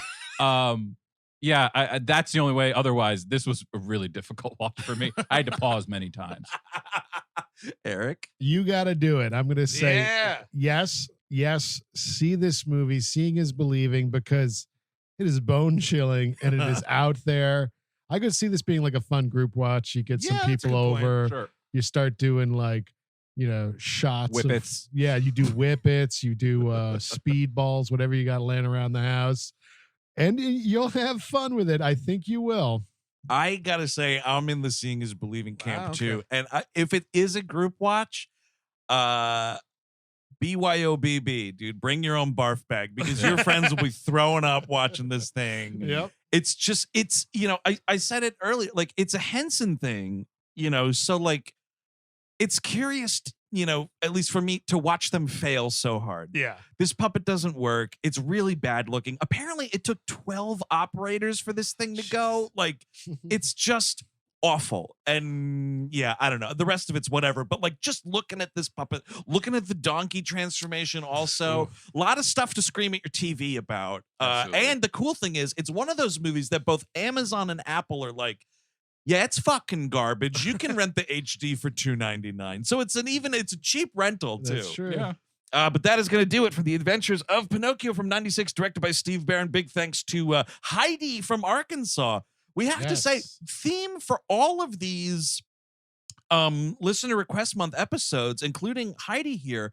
Yeah, that's the only way. Otherwise, this was a really difficult watch for me. I had to pause many times. Eric. You got to do it. I'm going to say yeah. yes, see this movie. Seeing is believing because it is bone chilling and it is out there. I could see this being like a fun group watch. You get some Yeah, that's a people good point. over. Sure. You start doing shots. Whippets. You do whippets. You do speedballs, whatever you got laying around the house. And you'll have fun with it. I think you will. I gotta say, I'm in the seeing is believing camp okay. too. And if it is a group watch, BYOBB, dude, bring your own barf bag because your friends will be throwing up watching this thing. Yep. It's just, I said it earlier, like it's a Henson thing, so like it's curious, at least for me to watch them fail so hard. Yeah. This puppet doesn't work. It's really bad looking. Apparently it took 12 operators for this thing to go. Like it's just awful. And yeah, I don't know. The rest of it's whatever. But like just looking at this puppet, looking at the donkey transformation also, a lot of stuff to scream at your TV about. And the cool thing is it's one of those movies that both Amazon and Apple are like, yeah, it's fucking garbage. You can rent the HD for $2.99. So it's a cheap rental too. That's true. Yeah. But that is going to do it for the Adventures of Pinocchio from '96, directed by Steve Barron. Big thanks to Heidi from Arkansas. We have to say, theme for all of these listener request month episodes, including Heidi here,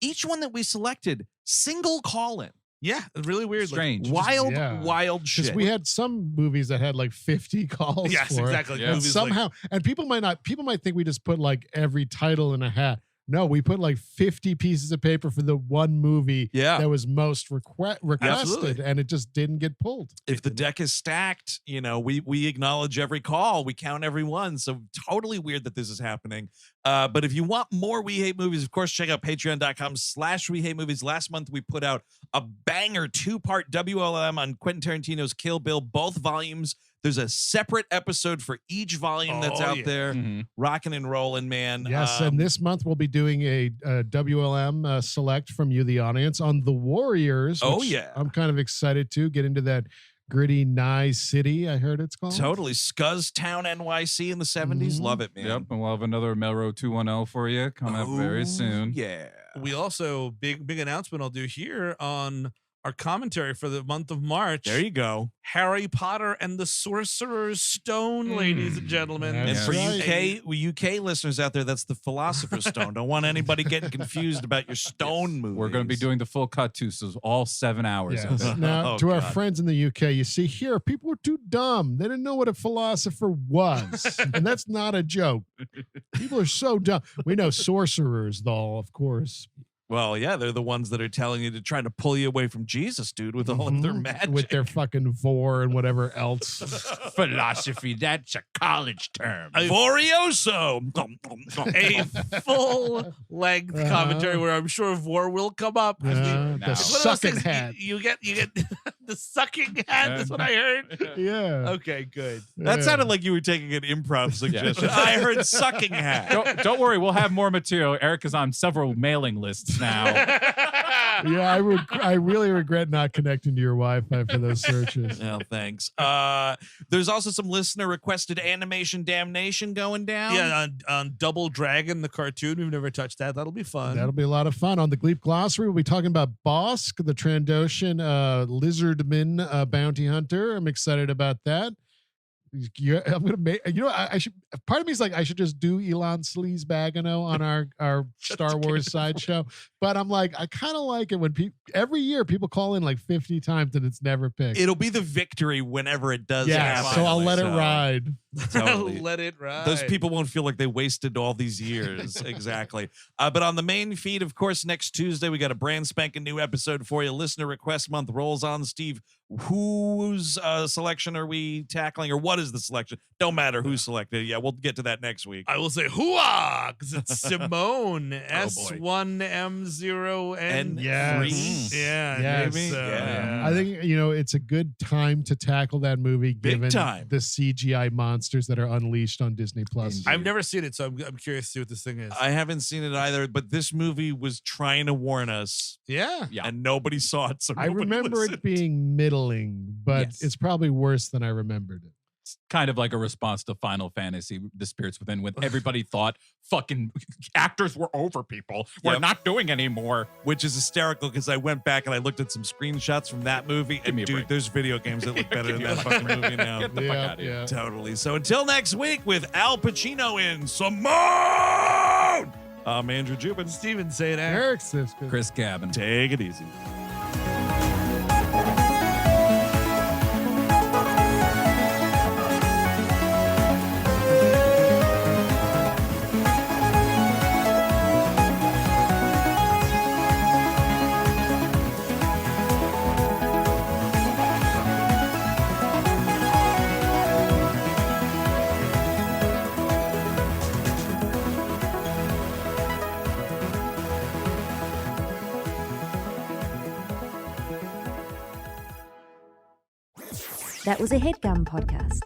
each one that we selected, single call-in. Yeah, really weird. Strange. Wild Because shit. we had some movies that had like 50 calls. Yes, for it. exactly. Yeah. And Movies somehow, and people might think we just put like every title in a hat. No, we put like 50 pieces of paper for the one movie that was most requested, Absolutely. and it just didn't get pulled. If the deck is stacked, we acknowledge every call. We count every one. So totally weird that this is happening. But if you want more We Hate Movies, of course, check out patreon.com/We Hate Movies. Last month, we put out a banger 2-part WLM on Quentin Tarantino's Kill Bill, both volumes. There's a separate episode for each volume that's out there. Rocking and rolling, man. Yes, and this month we'll be doing a WLM select from you, the audience, on The Warriors. Oh, which yeah. I'm kind of excited to get into that gritty, nice city, I heard it's called. Totally. Scuzztown, NYC in the 70s. Love it, man. Yep, and we'll have another Melrose 210 for you coming up very soon. Yeah. We also, big announcement I'll do here on our commentary for the month of March. There you go. Harry Potter and the Sorcerer's Stone, ladies and gentlemen. And That's for right. UK listeners out there, that's the Philosopher's Stone. Don't want anybody getting confused about your stone movies. We're going to be doing the full cut too, so all 7 hours of Yes. it. Now, Oh, to our God. friends in the UK, you see here, people were too dumb. They didn't know what a philosopher was. And that's not a joke. People are so dumb. We know sorcerers, though, of course. Well, yeah, they're the ones that are telling you to try to pull you away from Jesus, dude, with all of their magic. With their fucking vor and whatever else. Philosophy, that's a college term. Vorioso. A full-length commentary where I'm sure Vor will come up. I mean, The Now. it's one of those sucking things hat. You get the sucking hat. That's what I heard. Yeah. Okay, good. That Yeah. sounded like you were taking an improv suggestion. I heard sucking hat. Don't worry, we'll have more material. Eric is on several mailing lists now. Yeah, I really regret not connecting to your Wi-Fi for those searches. Well, thanks. There's also some listener requested animation damnation going down. Yeah, on Double Dragon, the cartoon. We've never touched that. That'll be fun. That'll be a lot of fun. On the Gleep Glossary, we'll be talking about Bosk, the Trandoshan lizardman bounty hunter. I'm excited about that. Yeah, I'm gonna make. I should. Part of me is like, I should just do Elon Sleazebagano on our Star Wars sideshow. But I'm like, I kind of like it when every year people call in like 50 times and it's never picked. It'll be the victory whenever it does Yeah, happen. so I'll let it ride. Totally. Let it ride. Those people won't feel like they wasted all these years. Exactly. But on the main feed, of course, next Tuesday, we got a brand spanking new episode for you. Listener Request Month rolls on. Steve, whose selection are we tackling, or what is the selection? Don't matter who's selected. Yeah, we'll get to that next week. I will say hooah because it's Simone boy. S1M0N. Yes. Yeah, Yes. maybe. Yeah. I think it's a good time to tackle that movie, given time. the CGI monsters that are unleashed on Disney Plus. I've never seen it, so I'm curious to see what this thing is. I haven't seen it either, but this movie was trying to warn us, yeah. and nobody saw it. So I nobody remember listened. it being middling, but Yes. it's probably worse than I remembered it. It's kind of like a response to Final Fantasy, The Spirits Within, when everybody thought fucking actors were over people. We're Yep. not doing anymore. Which is hysterical because I went back and I looked at some screenshots from that movie, and me a dude, break. there's video games that look better than that fucking movie now. Get the fuck out of here. Totally. So until next week with Al Pacino in Simone, I'm Andrew Jubin. Steven, say it. Eric Siska. Chris Gavin. Take it easy. That was a HeadGum podcast.